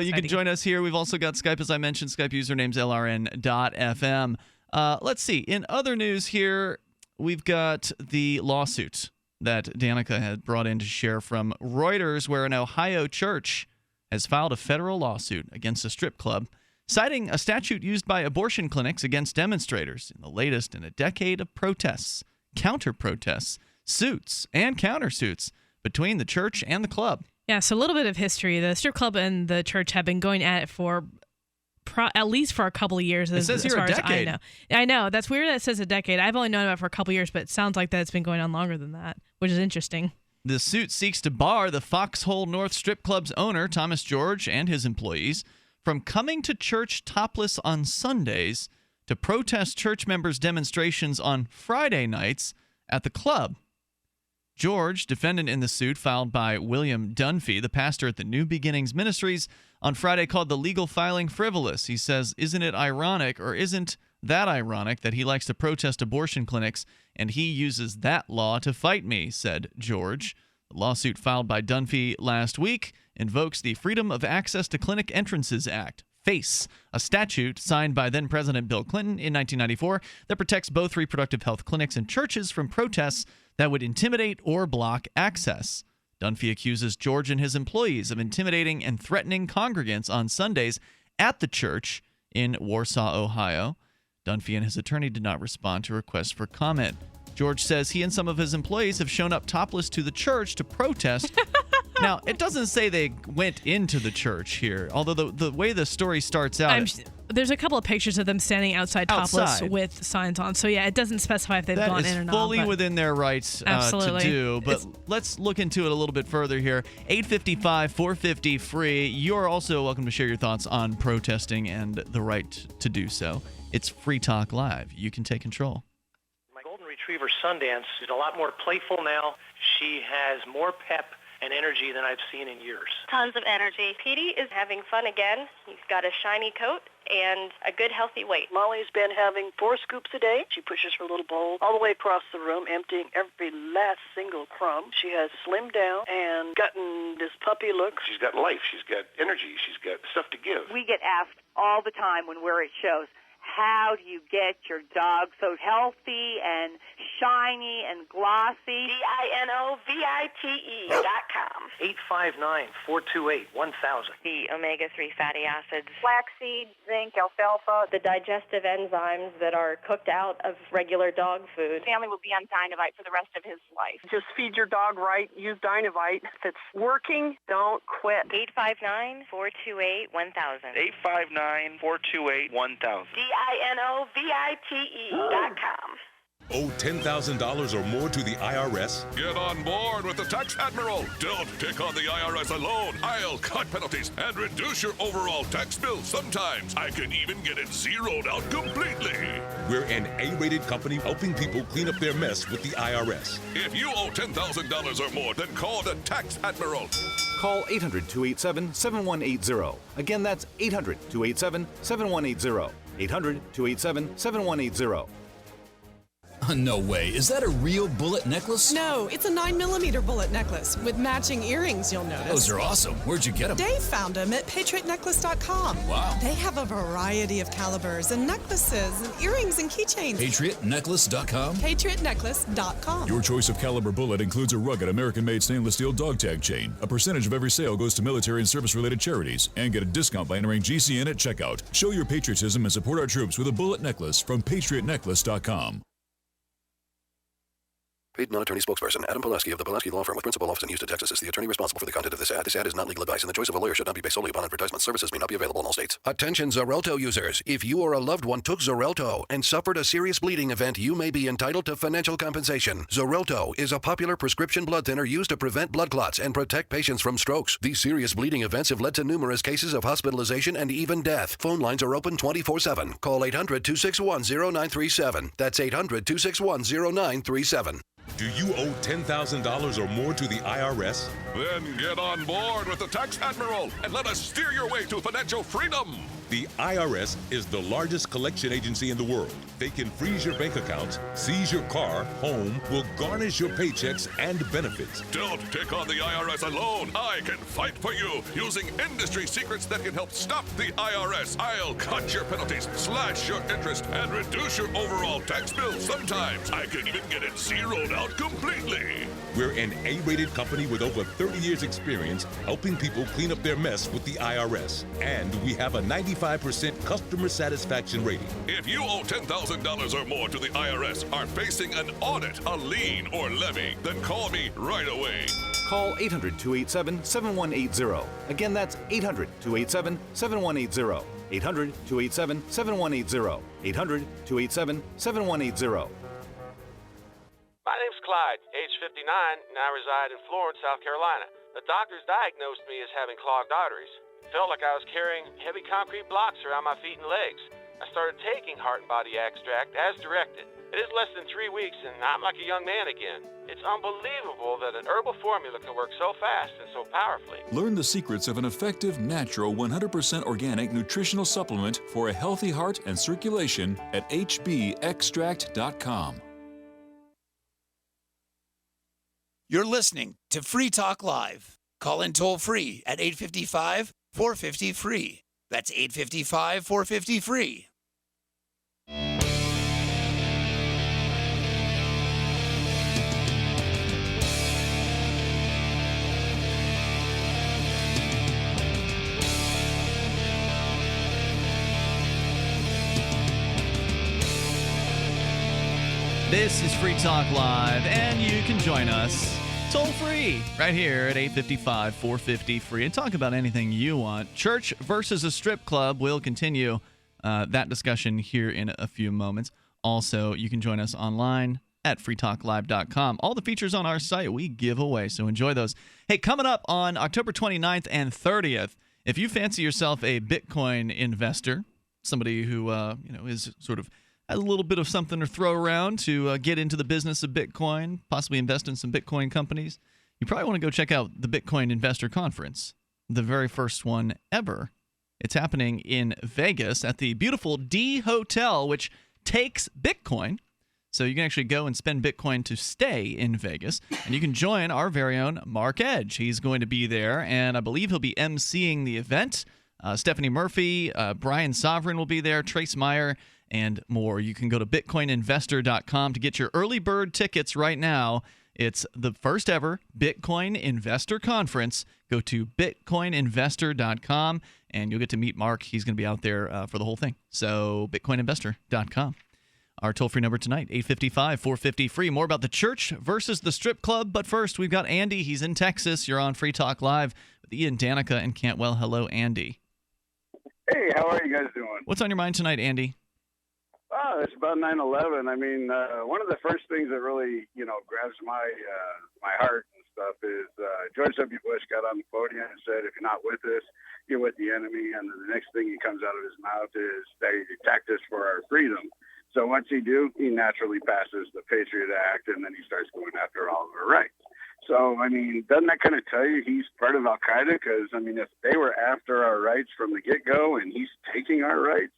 you can join us here. We've also got Skype, as I mentioned. Skype username's LRN.FM. Let's see. In other news here, we've got the lawsuit that Danica had brought in to share from Reuters, where an Ohio church has filed a federal lawsuit against a strip club, citing a statute used by abortion clinics against demonstrators in the latest in a decade of protests, counter-protests, suits, and countersuits between the church and the club.
Yeah, so a little bit of history. The strip club and the church have been going at it for at least for a couple of years.
It says here a decade.
I know. That's weird that it says a decade. I've only known about it for a couple of years, but it sounds like that it's been going on longer than that, which is interesting.
The suit seeks to bar the Foxhole North Strip Club's owner, Thomas George, and his employees from coming to church topless on Sundays to protest church members' demonstrations on Friday nights at the club. George, defendant in the suit filed by William Dunphy, the pastor at the New Beginnings Ministries, on Friday called the legal filing frivolous. He says, "Isn't it ironic, or isn't that ironic, that he likes to protest abortion clinics and he uses that law to fight me," said George. The lawsuit filed by Dunphy last week invokes the Freedom of Access to Clinic Entrances Act, FACE, a statute signed by then-President Bill Clinton in 1994 that protects both reproductive health clinics and churches from protests that would intimidate or block access. Dunphy accuses George and his employees of intimidating and threatening congregants on Sundays at the church in Warsaw, Ohio. Dunphy and his attorney did not respond to requests for comment. George says he and some of his employees have shown up topless to the church to protest. Now, it doesn't say they went into the church here, although the way the story starts out...
There's a couple of pictures of them standing outside topless with signs on. So, yeah, it doesn't specify if they've gone in or not.
That is fully within their rights to do. But let's look into it a little bit further here. 855-450-FREE. You're also welcome to share your thoughts on protesting and the right to do so. It's Free Talk Live. You can take control.
My golden retriever, Sundance, is a lot more playful now. She has more pep and energy than I've seen in years.
Tons of energy. Petey is having fun again. He's got a shiny coat and a good healthy weight.
Molly's been having 4 scoops a day. She pushes her little bowl all the way across the room, emptying every last single crumb. She has slimmed down and gotten this puppy look.
She's got life. She's got energy. She's got stuff to give.
We get asked all the time when we're at shows, how do you get your dog so healthy and shiny and glossy?
DINOVITE.com.
859-428-1000.
The omega-3 fatty acids, flaxseed, zinc, alfalfa, the digestive enzymes that are cooked out of regular dog food.
Family will be on Dinovite for the rest of his life. Just feed your dog right. Use Dinovite. If it's working, don't quit.
859-428-1000.
859-428-1000.
DINOVITE.com.
Owe $10,000 or more to the IRS?
Get on board with the tax admiral. Don't take on the IRS alone. I'll cut penalties and reduce your overall tax bill. Sometimes I can even get it zeroed out completely.
We're an A-rated company helping people clean up their mess with the IRS.
If you owe $10,000 or more, then call the tax admiral.
Call 800-287-7180. Again, that's 800-287-7180. 800-287-7180.
No way. Is that a real bullet necklace?
No, it's a 9mm bullet necklace with matching earrings, you'll notice.
Those are awesome. Where'd you get them?
Dave found them at PatriotNecklace.com.
Wow.
They have a variety of calibers and necklaces and earrings and keychains.
PatriotNecklace.com?
PatriotNecklace.com.
Your choice of caliber bullet includes a rugged American-made stainless steel dog tag chain. A percentage of every sale goes to military and service-related charities. And get a discount by entering GCN at checkout. Show your patriotism and support our troops with a bullet necklace from PatriotNecklace.com.
Paid non-attorney spokesperson Adam Pulaski of the Pulaski Law Firm with principal office in Houston, Texas is the attorney responsible for the content of this ad. This ad is not legal advice, and the choice of a lawyer should not be based solely upon advertisement. Services may not be available in all states. Attention Xarelto users. If you or a loved one took Xarelto and suffered a serious bleeding event, you may be entitled to financial compensation. Xarelto is a popular prescription blood thinner used to prevent blood clots and protect patients from strokes. These serious bleeding events have led to numerous cases of hospitalization and even death. Phone lines are open 24/7. Call 800-261-0937. That's 800-261-0937.
Do you owe $10,000 or more to the IRS?
Then get on board with the tax admiral and let us steer your way to financial freedom.
The The IRS is the largest collection agency in the world. They can freeze your bank accounts, seize your car, home, will garnish your paychecks and benefits.
Don't take on the IRS alone. I can fight for you using industry secrets that can help stop the IRS. I'll cut your penalties, slash your interest, and reduce your overall tax bill. Sometimes I can even get it zeroed out completely.
We're an A-rated company with over 30 years experience helping people clean up their mess with the IRS. And we have a 95% customer satisfaction rating.
If you owe $10,000 or more to the IRS, are facing an audit, a lien, or levy, then call me right away.
Call 800-287-7180. Again, that's 800-287-7180. 800-287-7180. 800-287-7180.
My name's Clyde, age 59, and I reside in Florence, South Carolina. The doctors diagnosed me as having clogged arteries. It felt like I was carrying heavy concrete blocks around my feet and legs. I started taking Heart and Body Extract as directed. It is less than 3 weeks, and I'm like a young man again. It's unbelievable that an herbal formula can work so fast and so powerfully.
Learn the secrets of an effective, natural, 100% organic nutritional supplement for a healthy heart and circulation at hbextract.com.
You're listening to Free Talk Live. Call in toll free at 855-450-FREE. That's 855-450-FREE.
This is Free Talk Live, and you can join us toll-free right here at 855-450-FREE and talk about anything you want. Church versus a strip club. We'll continue that discussion here in a few moments. Also, you can join us online at freetalklive.com. All the features on our site we give away, so enjoy those. Hey, coming up on October 29th and 30th, if you fancy yourself a Bitcoin investor, somebody who is sort of has a little bit of something to throw around to get into the business of Bitcoin, possibly invest in some Bitcoin companies, you probably want to go check out the Bitcoin Investor Conference, the very first one ever. It's happening in Vegas at the beautiful D Hotel, which takes Bitcoin. So you can actually go and spend Bitcoin to stay in Vegas. And you can join our very own Mark Edge. He's going to be there, and I believe he'll be emceeing the event. Stephanie Murphy, Brian Sovereign will be there, Trace Meyer, and more. You can go to bitcoininvestor.com to get your early bird tickets right now. It's the first ever Bitcoin Investor Conference. Go to bitcoininvestor.com, and you'll get to meet Mark. He's going to be out there for the whole thing. So bitcoininvestor.com. Our toll-free number tonight, 855-450-FREE. More about the church versus the strip club. But first, we've got Andy. He's in Texas. You're on Free Talk Live with Ian, Danica, and Cantwell. Hello, Andy.
Hey, how are you guys doing?
What's on your mind tonight, Andy?
Oh, it's about 9/11. I mean, one of the first things that really, grabs my heart and stuff is George W. Bush got on the podium and said, "If you're not with us, you're with the enemy." And then the next thing he comes out of his mouth is, "They attacked us for our freedom." So what's he do? He naturally passes the Patriot Act, and then he starts going after all of our rights. So, I mean, doesn't that kind of tell you he's part of Al-Qaeda? Because, I mean, if they were after our rights from the get-go and he's taking our rights,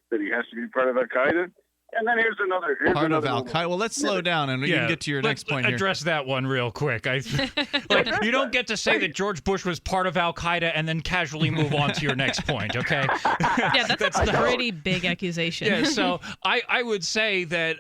that he has to be part of Al-Qaeda. And then here's another
part of Al-Qaeda. Well, let's slow down and you can get to your next point here.
Address that one real quick. You don't get to say that George Bush was part of Al-Qaeda and then casually move on to your next point, okay?
Yeah, that's a pretty big accusation.
Yeah, so I would say that,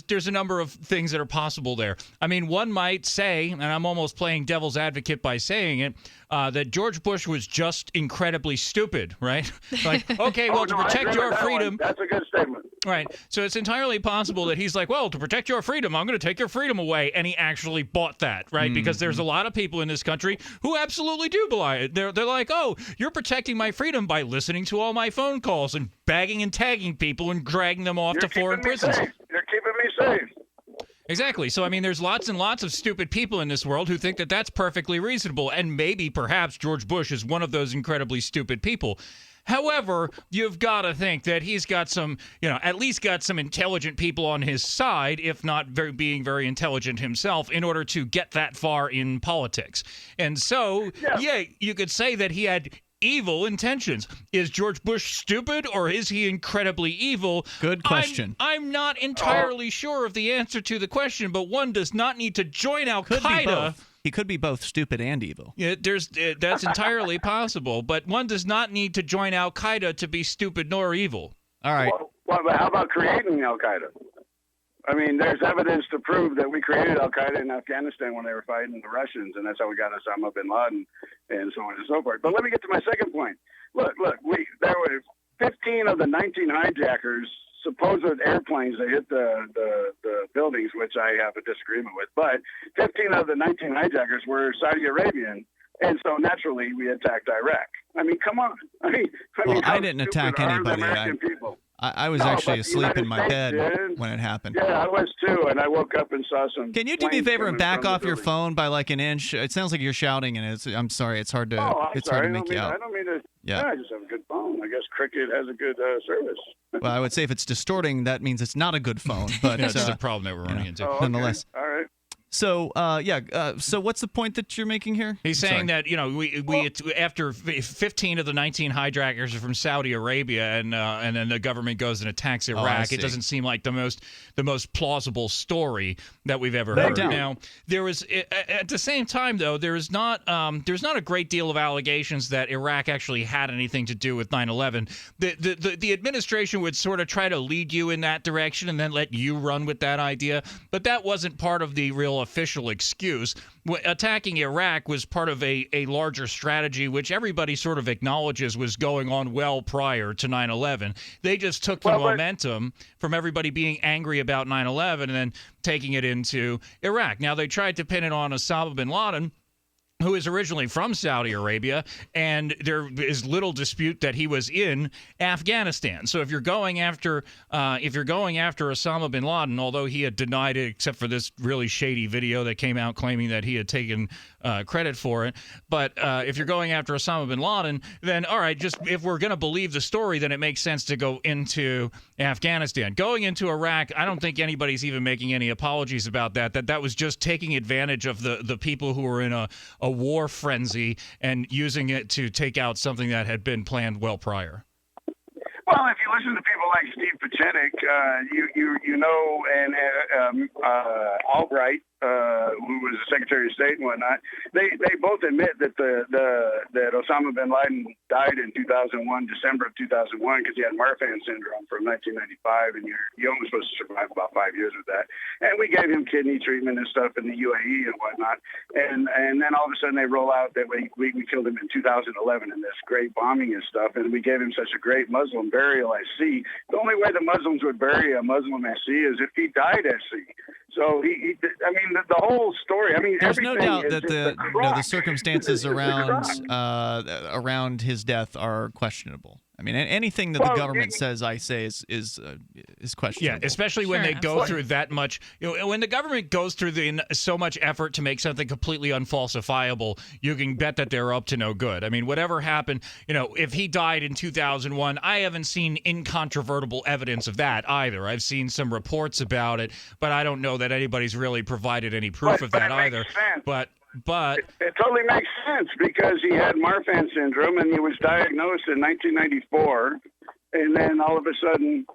there's a number of things that are possible there. I mean, one might say, and I'm almost playing devil's advocate by saying it, that George Bush was just incredibly stupid, right? Like, okay, well, to protect your freedom.
That's a good statement.
Right. So it's entirely possible that he's like, well, to protect your freedom, I'm going to take your freedom away. And he actually bought that, right? Mm-hmm. Because there's a lot of people in this country who absolutely do believe it. They're like, oh, you're protecting my freedom by listening to all my phone calls and bagging and tagging people and dragging them off to foreign prisons.
You're keeping me safe.
Exactly. So, I mean, there's lots and lots of stupid people in this world who think that that's perfectly reasonable. And maybe, perhaps, George Bush is one of those incredibly stupid people. However, you've got to think that he's got some, at least got some intelligent people on his side, if not being very intelligent himself, in order to get that far in politics. And so, yeah, you could say that he had evil intentions. Is George Bush stupid or is he incredibly evil?
Good question.
I'm not entirely sure of the answer to the question, but one does not need to join Al-Qaeda.
He could be both stupid and evil.
Yeah, that's entirely possible, but one does not need to join Al-Qaeda to be stupid nor evil.
All right.
Well, but how about creating Al-Qaeda? I mean, there's evidence to prove that we created Al-Qaeda in Afghanistan when they were fighting the Russians, and that's how we got Osama bin Laden and so on and so forth. But let me get to my second point. Look, there were 15 of the 19 hijackers, supposed airplanes that hit the buildings, which I have a disagreement with, but 15 of the 19 hijackers were Saudi Arabian, and so naturally we attacked Iraq. I mean, come on.
I didn't attack anybody. I was actually asleep in my bed when it happened.
Yeah, I was too, and I woke up and saw some.
Can you do me a favor and back off your phone by like an inch? It sounds like you're shouting, and I'm sorry, it's hard to hard to make you out.
I don't mean to.
Yeah.
I just have a good phone. I guess Cricket has a good service.
Well, I would say if it's distorting, that means it's not a good phone. But
that's the problem that we're running into.
Nonetheless.
All right.
So, so what's the point that you're making here?
He's saying that, we after 15 of the 19 hijackers are from Saudi Arabia, and then the government goes and attacks Iraq. It doesn't seem like the most plausible story that we've ever heard. Now, there was at the same time though, there's not a great deal of allegations that Iraq actually had anything to do with 9/11. The administration would sort of try to lead you in that direction and then let you run with that idea, but that wasn't part of the real official excuse. Attacking Iraq was part of a larger strategy, which everybody sort of acknowledges was going on well prior to 9/11. They just took the momentum from everybody being angry about 9/11 and then taking it into Iraq. Now, they tried to pin it on Osama bin Laden, who is originally from Saudi Arabia, and there is little dispute that he was in Afghanistan. So if you're going after Osama bin Laden, although he had denied it except for this really shady video that came out claiming that he had taken credit for it, but if you're going after Osama bin Laden, then all right, just if we're going to believe the story, then it makes sense to go into Afghanistan. Going into Iraq, I don't think anybody's even making any apologies about that. That was just taking advantage of the people who were in a war frenzy and using it to take out something that had been planned well prior.
Well, if you listen to people like Steve Pachenik, and Albright, who was the Secretary of State and whatnot, they both admit that that Osama bin Laden died in 2001, December of 2001, because he had Marfan syndrome from 1995, and you're only supposed to survive about 5 years with that. And we gave him kidney treatment and stuff in the UAE and whatnot, and then all of a sudden they roll out that we killed him in 2011 in this great bombing and stuff, and we gave him such a great Muslim burial at sea. The only way the Muslims would bury a Muslim at sea is if he died at sea. So the whole story. I mean,
there's no doubt that the circumstances around his death are questionable. I mean, anything that the government says, I say, is questionable.
Yeah, especially when they go through that much. When the government goes through so much effort to make something completely unfalsifiable, you can bet that they're up to no good. I mean, whatever happened, if he died in 2001, I haven't seen incontrovertible evidence of that either. I've seen some reports about it, but I don't know that anybody's really provided any proof of that either. But
it totally makes sense because he had Marfan syndrome and he was diagnosed in 1994, and then all of a sudden.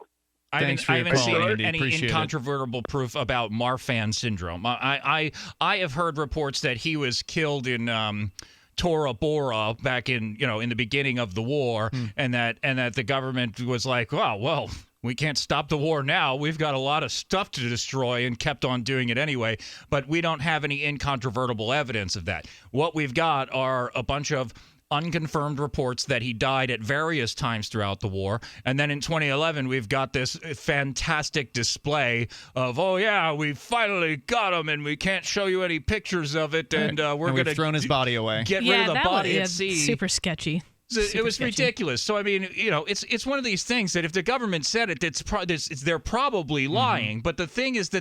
I haven't seen any incontrovertible proof about Marfan syndrome. I have heard reports that he was killed in Tora Bora back in the beginning of the war, and that the government was like, well, we can't stop the war now. We've got a lot of stuff to destroy, and kept on doing it anyway. But we don't have any incontrovertible evidence of that. What we've got are a bunch of unconfirmed reports that he died at various times throughout the war. And then in 2011, we've got this fantastic display of, oh, yeah, we finally got him, and we can't show you any pictures of it, and we're going to
thrown his body away.
Get rid of the body at sea.
Super sketchy.
It was ridiculous. So I mean, it's one of these things that if the government said it, they're probably lying. But the thing is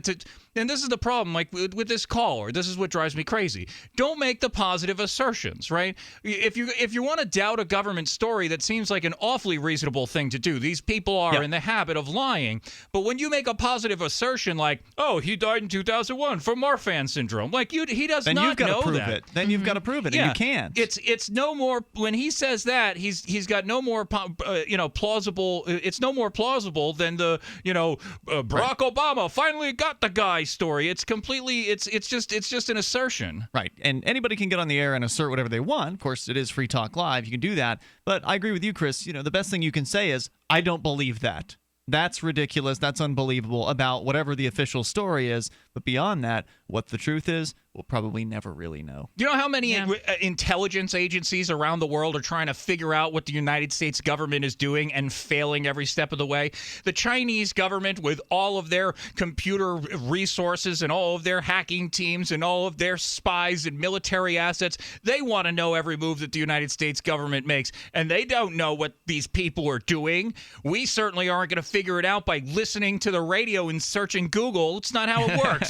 and this is the problem, like with this caller, this is what drives me crazy. Don't make the positive assertions, right? If you want to doubt a government story, that seems like an awfully reasonable thing to do. These people are in the habit of lying. But when you make a positive assertion like, oh, he died in 2001 from Marfan syndrome, like he does not know that.
Then you've got to prove it. Then you've got to prove it, and you can't.
It's no more when he says that. that, he's got no more plausible. It's no more plausible than the Barack Obama finally got the guy story. It's completely. It's just an assertion.
Right. And anybody can get on the air and assert whatever they want. Of course, it is Free Talk Live. You can do that. But I agree with you, Chris. The best thing you can say is, I don't believe that. That's ridiculous. That's unbelievable about whatever the official story is. But beyond that, what the truth is, we'll probably never really know.
Do you know how many intelligence agencies around the world are trying to figure out what the United States government is doing and failing every step of the way? The Chinese government, with all of their computer resources and all of their hacking teams and all of their spies and military assets, they want to know every move that the United States government makes. And they don't know what these people are doing. We certainly aren't going to figure it out by listening to the radio and searching Google. It's not how it works.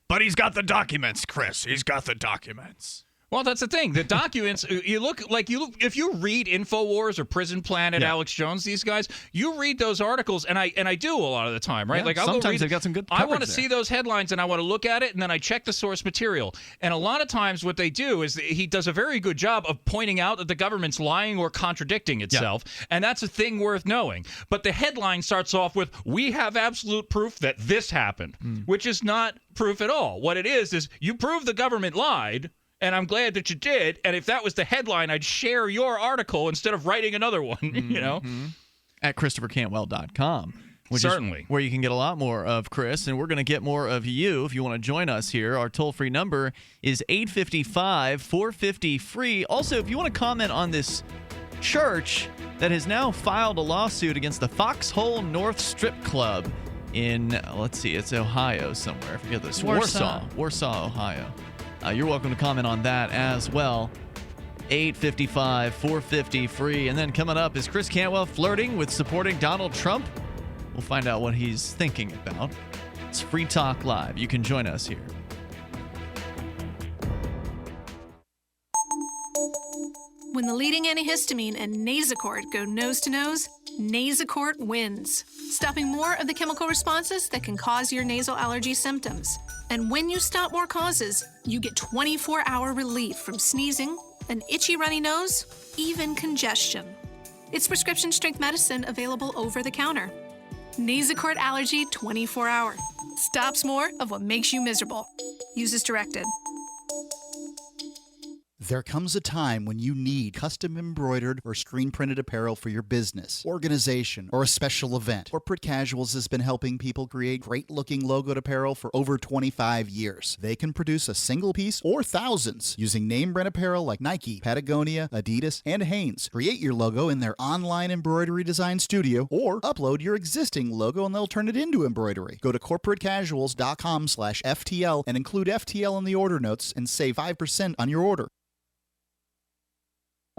But he's got the documents, Chris. He's got the documents.
Well, that's the thing. The documents, if you read InfoWars or Prison Planet, Alex Jones, these guys, you read those articles, and I do a lot of the time, right?
Yeah, sometimes they've got some good coverage.
I want to see those headlines, and I want to look at it, and then I check the source material. And a lot of times what they do is he does a very good job of pointing out that the government's lying or contradicting itself, and that's a thing worth knowing. But the headline starts off with, we have absolute proof that this happened, which is not proof at all. What it is you prove the government lied, and I'm glad that you did. And if that was the headline, I'd share your article instead of writing another one,
At ChristopherCantwell.com.
Certainly.
Is where you can get a lot more of Chris, and we're going to get more of you if you want to join us here. Our toll-free number is 855-450-FREE. Also, if you want to comment on this church that has now filed a lawsuit against the Foxhole North Strip Club in, it's Ohio somewhere. I forget this. Warsaw, Ohio. You're welcome to comment on that as well. 855-450-FREE. And then coming up, is Chris Cantwell flirting with supporting Donald Trump? We'll find out what he's thinking about. It's Free Talk Live. You can join us here.
When the leading antihistamine and Nasacort go nose-to-nose, Nasacort wins, stopping more of the chemical responses that can cause your nasal allergy symptoms. And when you stop more causes, you get 24-hour relief from sneezing, an itchy runny nose, even congestion. It's prescription-strength medicine available over the counter. Nasacort Allergy 24-hour. Stops more of what makes you miserable. Use as directed.
There comes a time when you need custom embroidered or screen printed apparel for your business, organization, or a special event. Corporate Casuals has been helping people create great looking logoed apparel for over 25 years. They can produce a single piece or thousands using name brand apparel like Nike, Patagonia, Adidas, and Hanes. Create your logo in their online embroidery design studio or upload your existing logo and they'll turn it into embroidery. Go to corporatecasuals.com/FTL and include FTL in the order notes and save 5% on your order.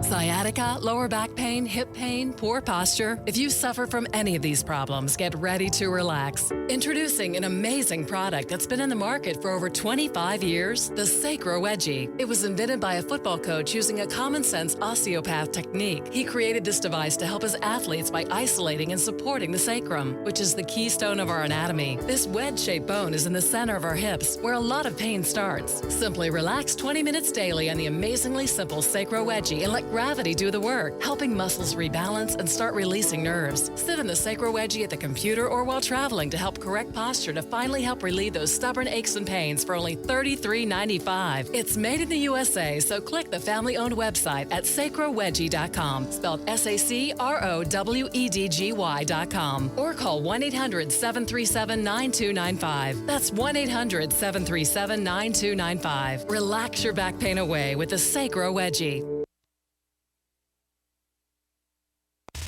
Sciatica, lower back pain, hip pain, poor posture. If you suffer from any of these problems, get ready to relax. Introducing an amazing product that's been in the market for over 25 years, the Sacro Wedgie. It was invented by a football coach using a common-sense osteopath technique. He created this device to help his athletes by isolating and supporting the sacrum, which is the keystone of our anatomy. This wedge-shaped bone is in the center of our hips, where a lot of pain starts. Simply relax 20 minutes daily on the amazingly simple Sacro Wedgie and let gravity do the work, helping muscles rebalance and start releasing nerves. Sit in the Sacro Wedgie at the computer or while traveling to help correct posture to finally help relieve those stubborn aches and pains for only $33.95. It's made in the USA, so click the family-owned website at sacrowedgie.com, spelled SACROWEDGY.com, or call 1-800-737-9295. That's 1-800-737-9295. Relax your back pain away with the Sacro Wedgie.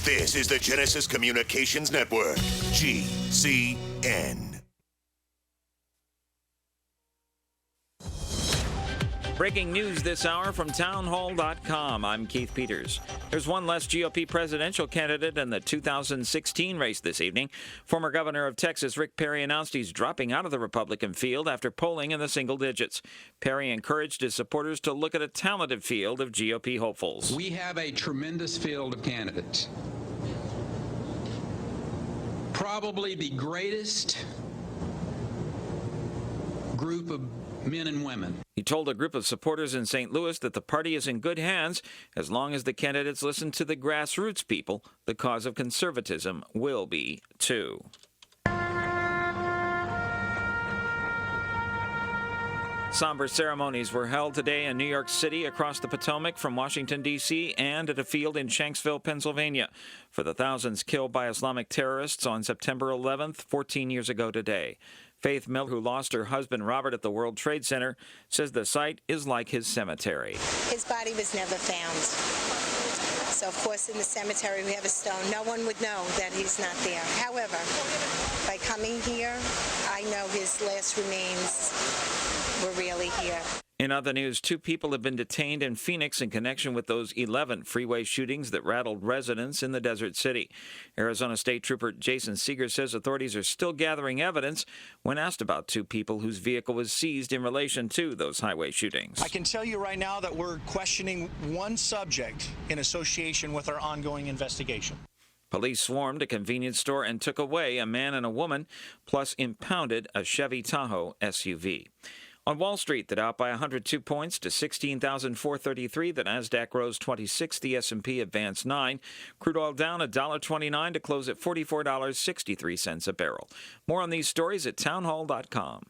This is the Genesis Communications Network, GCN.
Breaking news this hour from townhall.com. I'm Keith Peters. There's one less GOP presidential candidate in the 2016 race this evening. Former Governor of Texas Rick Perry announced he's dropping out of the Republican field after polling in the single digits. Perry encouraged his supporters to look at a talented field of GOP hopefuls.
We have a tremendous field of candidates. Probably the greatest group of men and women.
He told a group of supporters in St. Louis that the party is in good hands as long as the candidates listen to the grassroots people. The cause of conservatism will be too. Somber ceremonies were held today in New York City, across the Potomac from Washington, D.C., and at a field in Shanksville, Pennsylvania, for the thousands killed by Islamic terrorists on September 11th, 14 years ago today. Faith Miller, who lost her husband Robert at the World Trade Center, says the site is like his cemetery.
His body was never found. So, of course, in the cemetery we have a stone. No one would know that he's not there. However, by coming here, I know his last remains were really here.
In other news, 2 people have been detained in Phoenix in connection with those 11 freeway shootings that rattled residents in the Desert City. Arizona State Trooper Jason Seeger says authorities are still gathering evidence when asked about 2 people whose vehicle was seized in relation to those highway shootings.
I can tell you right now that we're questioning one subject in association with our ongoing investigation.
Police swarmed a convenience store and took away a man and a woman, plus impounded a Chevy Tahoe SUV. On Wall Street, the Dow up by 102 points to 16,433. The Nasdaq rose 26. The S&P advanced 9. Crude oil down $1.29 to close at $44.63 a barrel. More on these stories at townhall.com.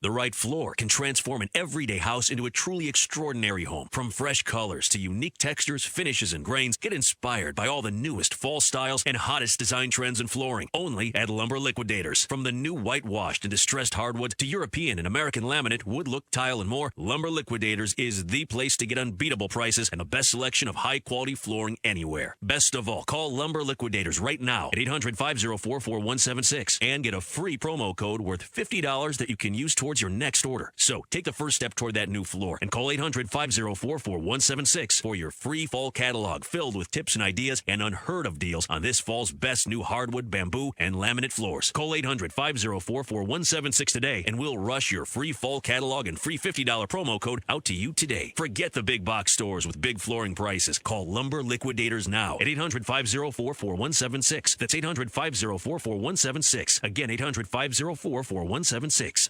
The right floor can transform an everyday house into a truly extraordinary home. From fresh colors to unique textures, finishes, and grains, get inspired by all the newest fall styles and hottest design trends in flooring. Only at Lumber Liquidators. From the new whitewashed and distressed hardwood to European and American laminate, wood look, tile, and more, Lumber Liquidators is the place to get unbeatable prices and the best selection of high-quality flooring anywhere. Best of all, call Lumber Liquidators right now at 800-504-4176 and get a free promo code worth $50 that you can use towards your next order. So take the first step toward that new floor and call 800-504-4176 for your free fall catalog filled with tips and ideas and unheard of deals on this fall's best new hardwood, bamboo, and laminate floors. Call 800-504-4176 today and we'll rush your free fall catalog and free $50 promo code out to you today. Forget the big box stores with big flooring prices. Call Lumber Liquidators now at 800-504-4176. That's 800-504-4176. Again, 800-504-4176.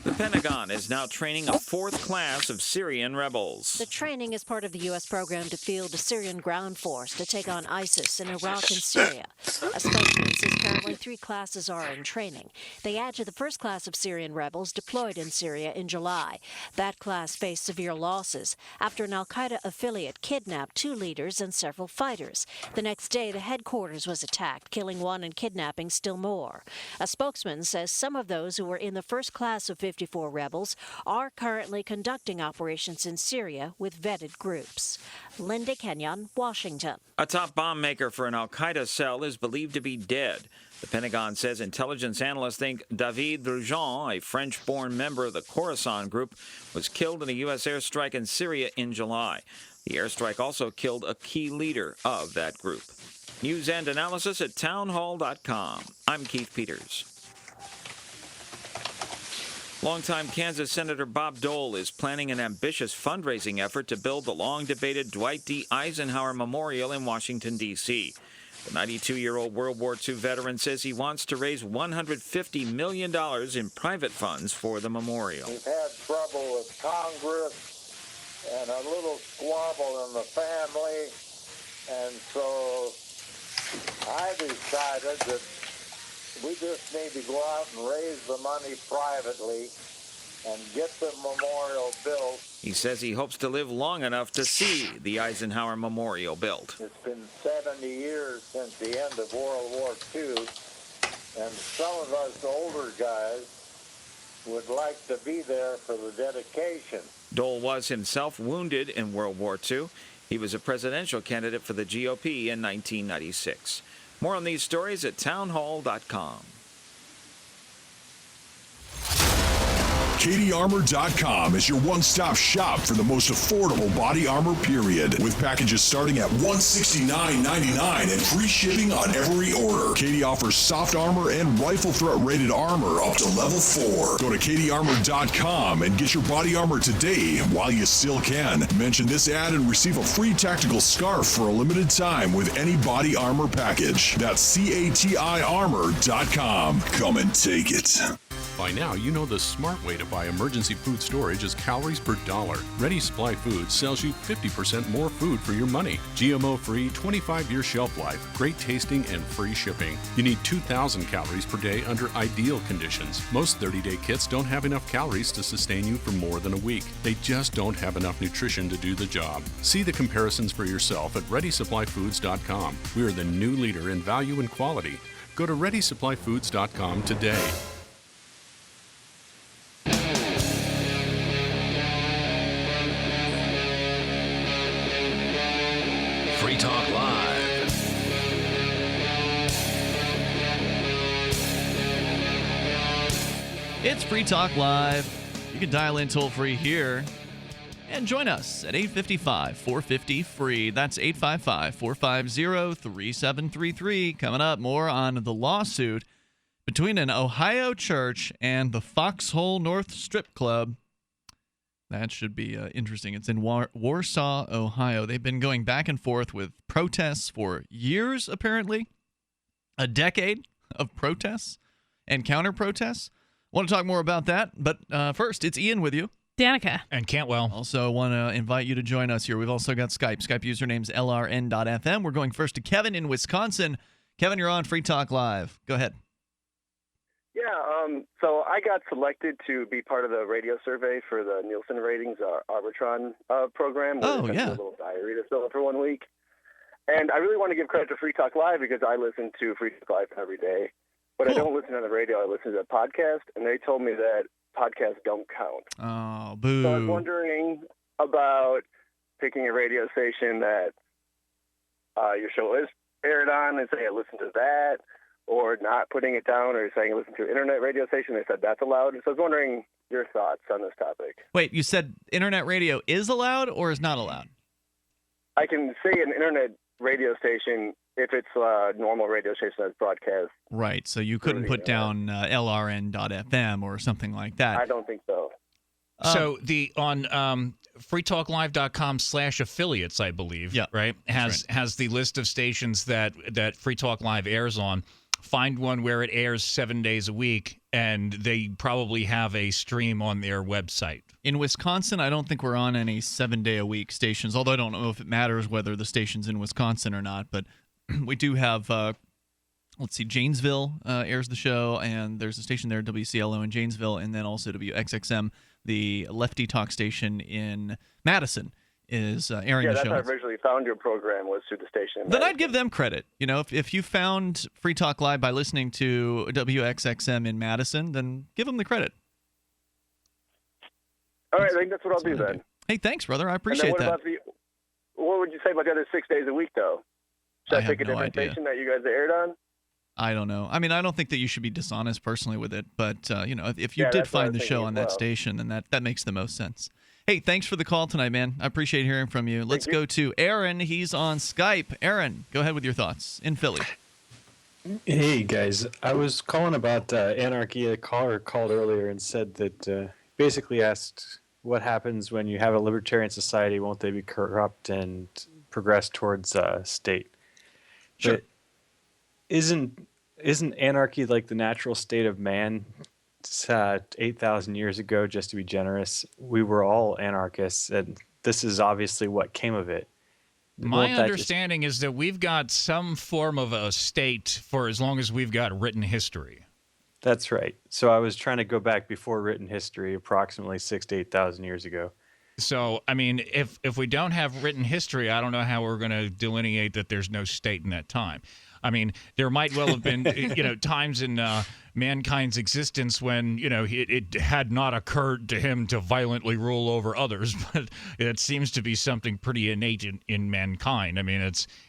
The Pentagon is now training a 4th class of Syrian rebels.
The training is part of the U.S. program to field a Syrian ground force to take on ISIS in Iraq and Syria. A spokesman says currently 3 classes are in training. They add to the first class of Syrian rebels deployed in Syria in July. That class faced severe losses after an al-Qaeda affiliate kidnapped 2 leaders and several fighters. The next day, the headquarters was attacked, killing 1 and kidnapping still more. A spokesman says some of those who were in the first class of 54 rebels are currently conducting operations in Syria with vetted groups. Linda Kenyon, Washington.
A top bomb maker for an al-Qaeda cell is believed to be dead. The Pentagon says intelligence analysts think David Drujon, a French-born member of the Khorasan group, was killed in a U.S. airstrike in Syria in July. The airstrike also killed a key leader of that group. News and analysis at townhall.com. I'm Keith Peters. Longtime Kansas Senator Bob Dole is planning an ambitious fundraising effort to build the long-debated Dwight D. Eisenhower Memorial in Washington, D.C. The 92-year-old World War II veteran says he wants to raise $150 million in private funds for the memorial.
We've had trouble with Congress and a little squabble in the family, and so I decided that we just need to go out and raise the money privately and get the memorial built.
He says he hopes to live long enough to see the Eisenhower Memorial built.
It's been 70 years since the end of World War II, and some of us older guys would like to be there for the dedication.
Dole was himself wounded in World War II. He was a presidential candidate for the GOP in 1996. More on these stories at townhall.com.
KDArmor.com is your one-stop shop for the most affordable body armor, period. With packages starting at $169.99 and free shipping on every order. KD offers soft armor and rifle threat rated armor up to level 4. Go to KDArmor.com and get your body armor today while you still can. Mention this ad and receive a free tactical scarf for a limited time with any body armor package. That's CATIarmor.com. Come and take it.
By now, you know the smart way to buy emergency food storage is calories per dollar. Ready Supply Foods sells you 50% more food for your money. GMO-free, 25-year shelf life, great tasting, and free shipping. You need 2,000 calories per day under ideal conditions. Most 30-day kits don't have enough calories to sustain you for more than a week. They just don't have enough nutrition to do the job. See the comparisons for yourself at ReadySupplyFoods.com. We are the new leader in value and quality. Go to ReadySupplyFoods.com today.
Free Talk Live.
It's Free Talk Live. You can dial in toll-free here and join us at 855-450-FREE. That's 855-450-3733. Coming up, more on the lawsuit between an Ohio church and the Foxhole North Strip Club. That should be interesting. It's in Warsaw, Ohio. They've been going back and forth with protests for years, apparently. A decade of protests and counter-protests. Want to talk more about that, but first, it's Ian with you.
Danica.
And Cantwell.
Also want to invite you to join us here. We've also got Skype. Skype username's LRN.FM. We're going first to Kevin in Wisconsin. Kevin, you're on Free Talk Live. Go ahead.
Yeah, so I got selected to be part of the radio survey for the Nielsen ratings Arbitron program.
Oh, yeah.
A little diary to fill in for 1 week. And I really want to give credit to Free Talk Live because I listen to Free Talk Live every day. But cool. I don't listen on the radio. I listen to a podcast, and they told me that podcasts don't count.
Oh, boo.
So I was wondering about picking a radio station that your show is aired on and say I listen to that, or not putting it down, or saying listen to an internet radio station. They said that's allowed. So I was wondering your thoughts on this topic.
Wait, you said internet radio is allowed or is not allowed?
I can say an internet radio station if it's a normal radio station that's broadcast.
Right, so you couldn't put down LRN.FM or something like that.
I don't think so.
So on freetalklive.com/affiliates, I believe, right, has the list of stations that Free Talk Live airs on. Find one where it airs 7 days a week, and they probably have a stream on their website.
In Wisconsin, I don't think we're on any 7-day-a-week stations, although I don't know if it matters whether the station's in Wisconsin or not. But we do have, let's see, Janesville airs the show, and there's a station there, WCLO in Janesville, and then also WXXM, the Lefty Talk station in Madison, is airing the show.
Yeah, that's how I originally found your program, was through the station.
Then I'd give them credit. You know, if you found Free Talk Live by listening to WXXM in Madison, then give them the credit.
All right, I think that's what I'll do then.
Hey, thanks, brother. I appreciate that.
What would you say about the other 6 days a week, though? Should I pick a different station that you guys aired on?
I don't know. I mean, I don't think that you should be dishonest personally with it, but you know, if you did find the show on that station, then that makes the most sense. Hey, thanks for the call tonight, man. I appreciate hearing from you. Let's go to Aaron. He's on Skype. Aaron, go ahead with your thoughts in Philly.
Hey, guys. I was calling about anarchy. A caller called earlier and said that basically asked what happens when you have a libertarian society. Won't they be corrupt and progress towards state?
Sure.
But isn't anarchy like the natural state of man? 8,000 years ago, just to be generous, we were all anarchists, and this is obviously what came of it.
My understanding is that we've got some form of a state for as long as we've got written history.
That's right. So I was trying to go back before written history, approximately 6,000 to 8,000 years ago.
So, I mean, if we don't have written history, I don't know how we're going to delineate that there's no state in that time. I mean, there might well have been, times in mankind's existence when, it had not occurred to him to violently rule over others, but it seems to be something pretty innate in mankind. I mean,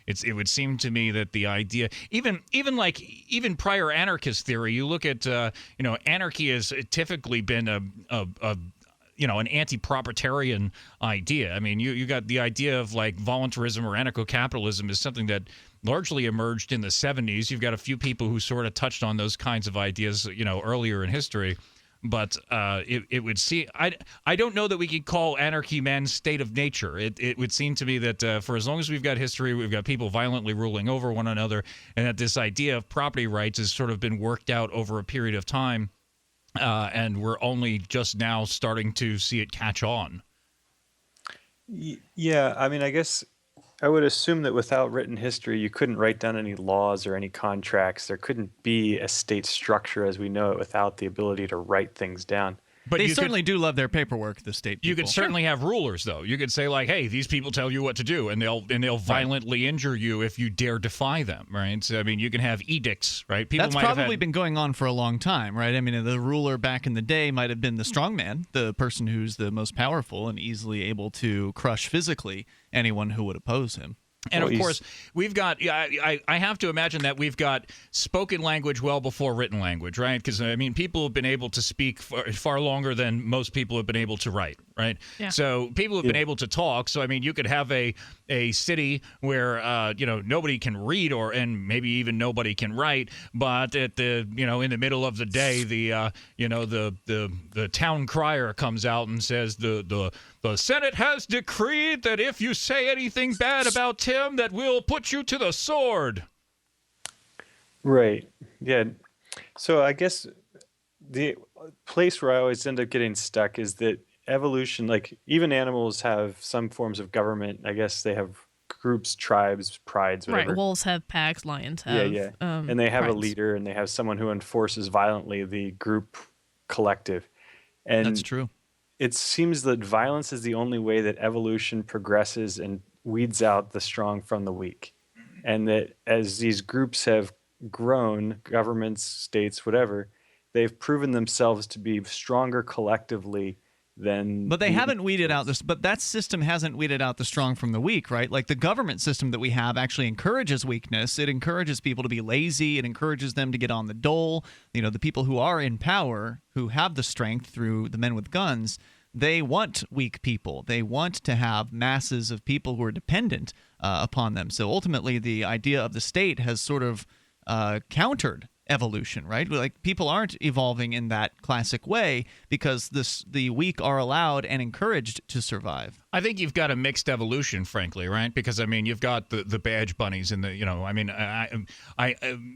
it would seem to me that the idea, even prior anarchist theory, you look at, anarchy has typically been an anti-proprietarian idea. I mean, you got the idea of like voluntarism or anarcho-capitalism is something that largely emerged in the 70s. You've got a few people who sort of touched on those kinds of ideas, earlier in history. But it would seem I don't know that we could call anarchy man's state of nature. It would seem to me that for as long as we've got history, we've got people violently ruling over one another, and that this idea of property rights has sort of been worked out over a period of time. and we're only just now starting to see it catch on.
Yeah, I mean, I guess I would assume that without written history, you couldn't write down any laws or any contracts. There couldn't be a state structure as we know it without the ability to write things down.
But
they certainly do love their paperwork, the state people.
You could certainly have rulers, though. You could say, like, hey, these people tell you what to do, and they'll violently injure you if you dare defy them, right? So, I mean, you can have edicts, right?
That's probably been going on for a long time, right? I mean, the ruler back in the day might have been the strongman, the person who's the most powerful and easily able to crush physically anyone who would oppose him.
And of course, we've got, I have to imagine that we've got spoken language well before written language, right? Because, I mean, people have been able to speak far longer than most people have been able to write, right?
Yeah.
So people have been able to talk. So, I mean, you could have a city where, nobody can read and maybe even nobody can write. But in the middle of the day, the town crier comes out and says the Senate has decreed that if you say anything bad about Tim, that we'll put you to the sword.
Right. Yeah. So I guess the place where I always end up getting stuck is that evolution, like even animals have some forms of government. I guess they have groups, tribes, prides, whatever.
Right. Wolves have packs, lions have.
Yeah. And they have
prides.
a leader and they have someone who enforces violently the group collective. And
that's true.
It seems that violence is the only way that evolution progresses and weeds out the strong from the weak. And that as these groups have grown, governments, states, whatever, they've proven themselves to be stronger collectively than...
But they haven't weeded out this, but that system hasn't weeded out the strong from the weak, right? Like the government system that we have actually encourages weakness. It encourages people to be lazy. It encourages them to get on the dole. The people who are in power, who have the strength through the men with guns, they want weak people. They want to have masses of people who are dependent upon them. So ultimately, the idea of the state has sort of countered evolution, right? Like people aren't evolving in that classic way because the weak are allowed and encouraged to survive.
I think you've got a mixed evolution, frankly, right? Because I mean, you've got the badge bunnies and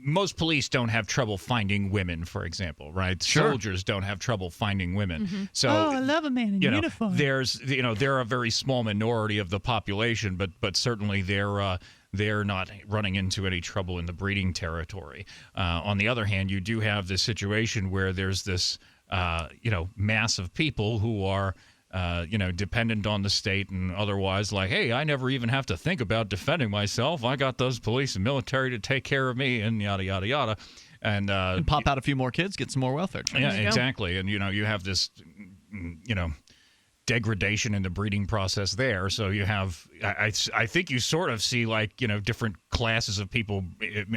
most police don't have trouble finding women, for example, right?
Sure.
Soldiers don't have trouble finding women.
Mm-hmm.
So
I love a man in uniform.
They're a very small minority of the population, but certainly they're not running into any trouble in the breeding territory. On the other hand, you do have this situation where there's this, mass of people who are, dependent on the state and otherwise like, hey, I never even have to think about defending myself. I got those police and military to take care of me and yada, yada, yada. And
pop out a few more kids, get some more welfare checks.
Yeah, exactly. And, you have this, degradation in the breeding process there. So you have, I think you sort of see like, different classes of people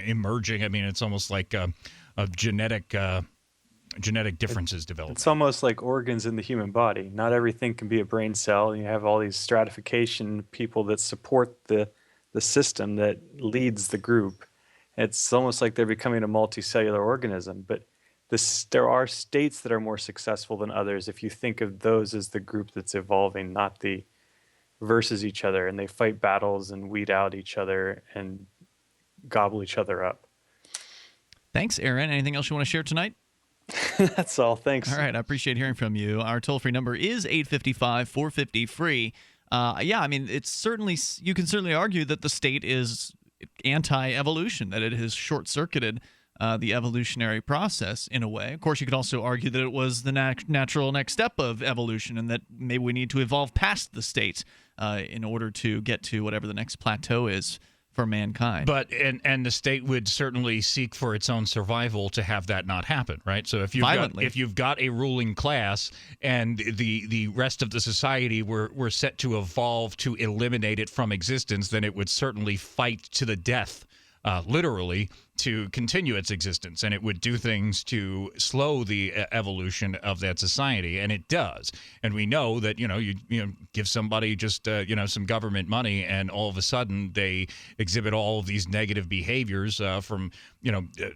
emerging. I mean, it's almost like a genetic differences develop.
It's almost like organs in the human body. Not everything can be a brain cell. You have all these stratification people that support the system that leads the group. It's almost like they're becoming a multicellular organism. But there are states that are more successful than others if you think of those as the group that's evolving, not the versus each other. And they fight battles and weed out each other and gobble each other up.
Thanks, Aaron. Anything else you want to share tonight?
That's all. Thanks.
All right. I appreciate hearing from you. Our toll-free number is 855-450-FREE. I mean, you can certainly argue that the state is anti-evolution, that it has short-circuited the evolutionary process in a way. Of course, you could also argue that it was the natural next step of evolution and that maybe we need to evolve past the state in order to get to whatever the next plateau is for mankind.
But and the state would certainly seek for its own survival to have that not happen, right? So if you've got a ruling class and the rest of the society were set to evolve to eliminate it from existence, then it would certainly fight to the death, literally, to continue its existence, and it would do things to slow the evolution of that society, and it does. And we know that you give somebody just some government money, and all of a sudden they exhibit all of these negative behaviors from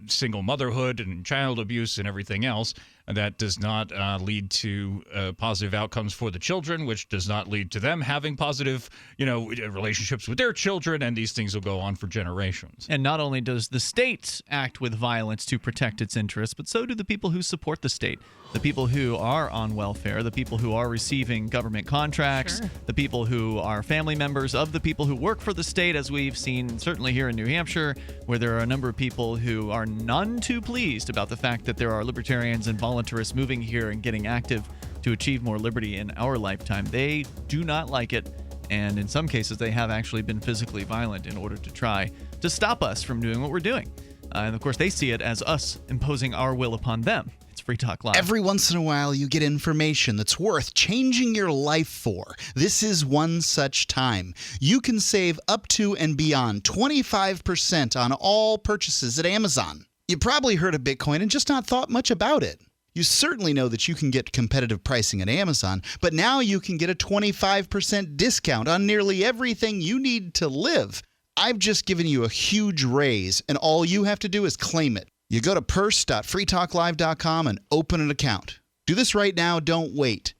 single motherhood and child abuse and everything else. And that does not lead to positive outcomes for the children, which does not lead to them having positive relationships with their children, and these things will go on for generations.
And not only does the state state act with violence to protect its interests, but so do the people who support the state. The people who are on welfare, the people who are receiving government contracts, the people who are family members of the people who work for the state, as we've seen certainly here in New Hampshire, where there are a number of people who are none too pleased about the fact that there are libertarians and voluntarists moving here and getting active to achieve more liberty in our lifetime. They do not like it, and in some cases they have actually been physically violent in order to try to stop us from doing what we're doing. And of course they see it as us imposing our will upon them. It's Free Talk Live.
Every once in a while you get information that's worth changing your life for. This is one such time. You can save up to and beyond 25% on all purchases at Amazon. You probably heard of Bitcoin and just not thought much about it. You certainly know that you can get competitive pricing at Amazon, but now you can get a 25% discount on nearly everything you need to live. I've just given you a huge raise, and all you have to do is claim it. You go to purse.freetalklive.com and open an account. Do this right now, don't wait.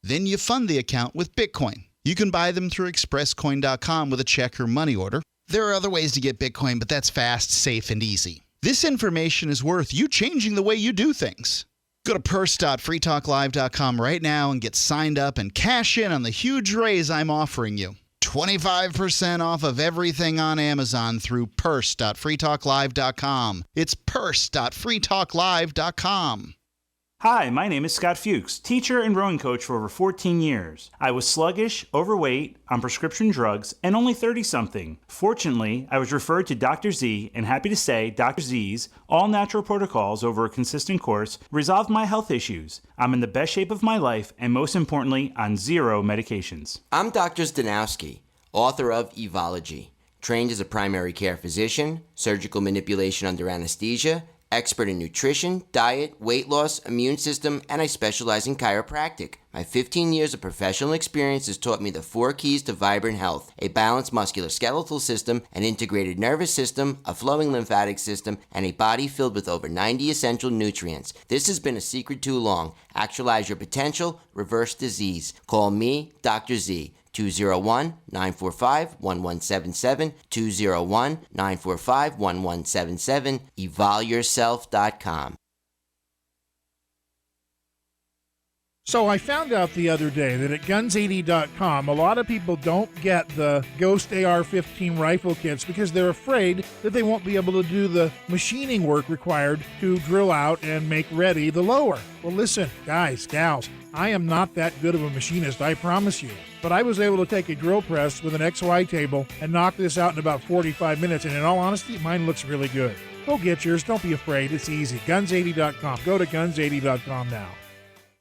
Then you fund the account with Bitcoin. You can buy them through expresscoin.com with a check or money order. There are other ways to get Bitcoin, but that's fast, safe, and easy. This information is worth you changing the way you do things. Go to purse.freetalklive.com right now and get signed up and cash in on the huge raise I'm offering you. 25% off of everything on Amazon through purse.freetalklive.com. It's purse.freetalklive.com.
Hi, my name is Scott Fuchs, teacher and rowing coach for over 14 years. I was sluggish, overweight, on prescription drugs, and only 30-something. Fortunately, I was referred to Dr. Z, and happy to say Dr. Z's all-natural protocols over a consistent course resolved my health issues. I'm in the best shape of my life, and most importantly, on 0 medications.
I'm Dr. Zdanowski, author of Evology, trained as a primary care physician, surgical manipulation under anesthesia, expert in nutrition, diet, weight loss, immune system, and I specialize in chiropractic. My 15 years of professional experience has taught me the 4 keys to vibrant health: a balanced musculoskeletal system, an integrated nervous system, a flowing lymphatic system, and a body filled with over 90 essential nutrients. This has been a secret too long. Actualize your potential, reverse disease. Call me, Dr. Z. 201-945-1177, 201-945-1177, evolyourself.com.
So I found out the other day that at guns80.com, a lot of people don't get the Ghost AR-15 rifle kits because they're afraid that they won't be able to do the machining work required to drill out and make ready the lower. Well, listen, guys, gals, I am not that good of a machinist, I promise you. But I was able to take a drill press with an XY table and knock this out in about 45 minutes, and in all honesty, mine looks really good. Go get yours. Don't be afraid. It's easy. Guns80.com. Go to guns80.com now.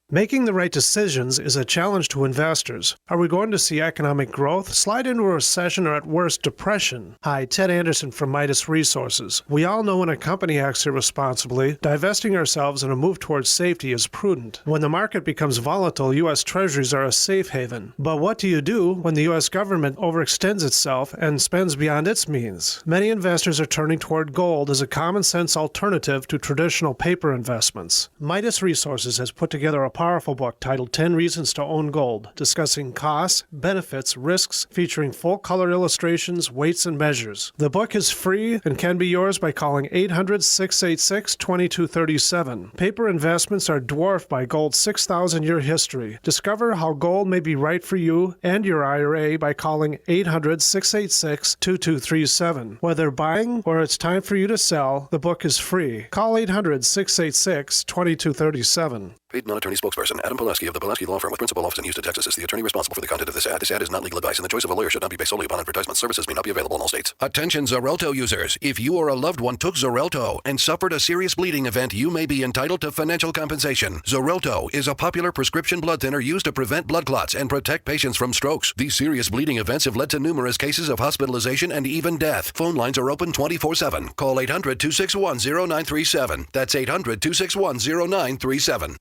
Making the right decisions is a challenge to investors. Are we going to see economic growth, slide into a recession, or at worst, depression? Hi, Ted Anderson from Midas Resources. We all know when a company acts irresponsibly, divesting ourselves in a move towards safety is prudent. When the market becomes volatile, U.S. Treasuries are a safe haven. But what do you do when the U.S. government overextends itself and spends beyond its means? Many investors are turning toward gold as a common-sense alternative to traditional paper investments. Midas Resources has put together a powerful book titled 10 Reasons to Own Gold, discussing costs, benefits, risks, featuring full-color illustrations, weights, and measures. The book is free and can be yours by calling 800-686-2237. Paper investments are dwarfed by gold's 6,000-year history. Discover how gold may be right for you and your IRA by calling 800-686-2237. Whether buying or it's time for you to sell, the book is free. Call 800-686-2237.
Paid non-attorney spokesperson Adam Pulaski of the Pulaski Law Firm with principal office in Houston, Texas is the attorney responsible for the content of this ad. This ad is not legal advice, and the choice of a lawyer should not be based solely upon advertisement. Services may not be available in all states.
Attention Xarelto users. If you or a loved one took Xarelto and suffered a serious bleeding event, you may be entitled to financial compensation. Xarelto is a popular prescription blood thinner used to prevent blood clots and protect patients from strokes. These serious bleeding events have led to numerous cases of hospitalization and even death. Phone lines are open 24/7. Call 800-261-0937. That's 800-261-0937.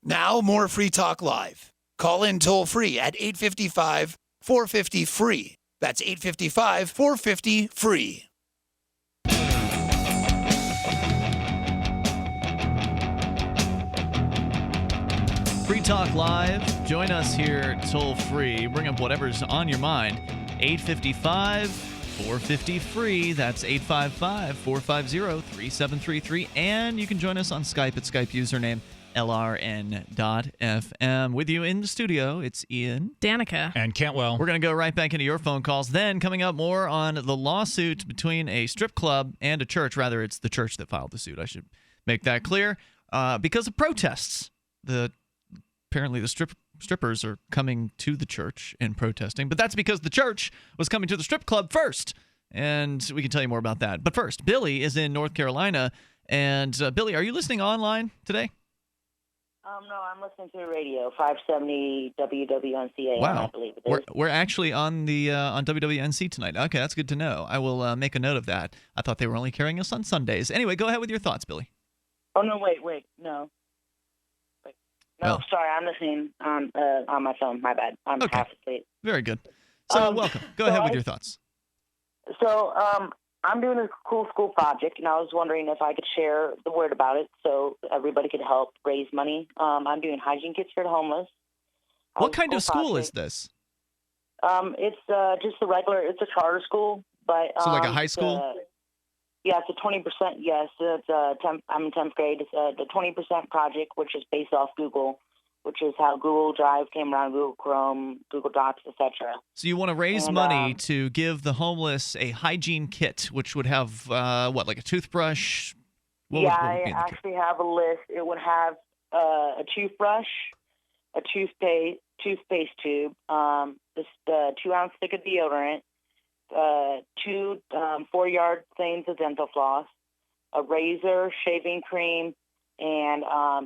Now, more Free Talk Live. Call in toll-free at 855-450-FREE. That's 855-450-FREE.
Free Talk Live. Join us here toll-free. Bring up whatever's on your mind. 855 855-450-FREE. That's 855-450-3733. And you can join us on Skype at Skype username LRN.FM. With you in the studio, it's Ian,
Danica,
and Cantwell.
We're going to go right back into your phone calls. Then, coming up, more on the lawsuit between a strip club and a church. Rather, it's the church that filed the suit. I should make that clear. Because of protests. Apparently, the strippers are coming to the church and protesting. But that's because the church was coming to the strip club first. And we can tell you more about that. But first, Billy is in North Carolina. And Billy, are you listening online today?
No, I'm listening to the radio, 570 WWNCA.
Wow.
I believe it is.
We're actually on the on WWNC tonight. Okay, that's good to know. I will make a note of that. I thought they were only carrying us on Sundays. Anyway, go ahead with your thoughts, Billy.
Oh, no, wait, no. Wait. No, sorry, I'm listening on my phone. My bad. I'm half asleep.
Very good. So welcome. Go ahead with your thoughts.
So I'm doing a cool school project, and I was wondering if I could share the word about it so everybody could help raise money. I'm doing hygiene kits for the homeless.
What kind of school is this?
It's just a regular. It's a charter school, but
so like a high school.
Yeah, it's a 20%. Yes, it's I'm in 10th grade. It's the 20% project, which is based off Google, which is how Google Drive came around, Google Chrome, Google Docs, etc.
So you want to raise money to give the homeless a hygiene kit, which would have like a toothbrush?
I actually have a list. It would have a toothbrush, a toothpaste tube, the 2-ounce stick of deodorant, 2 4-yard things of dental floss, a razor, shaving cream, and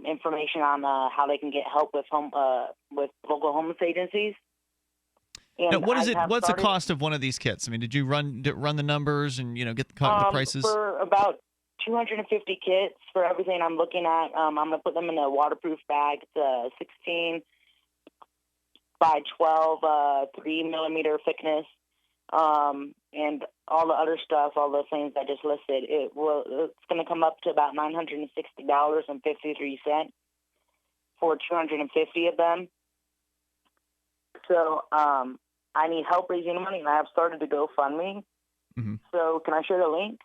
information on how they can get help with local homeless agencies. And
now, what's the cost of one of these kits? I mean, did you run the numbers and get the prices?
For about 250 kits for everything I'm looking at. I'm going to put them in a waterproof bag. It's 16 by 12, 3-millimeter thickness. And all the other stuff, all the things I just listed, it's going to come up to about $960.53 for 250 of them. So I need help raising money, and I have started to GoFundMe. Mm-hmm. So can I share the link?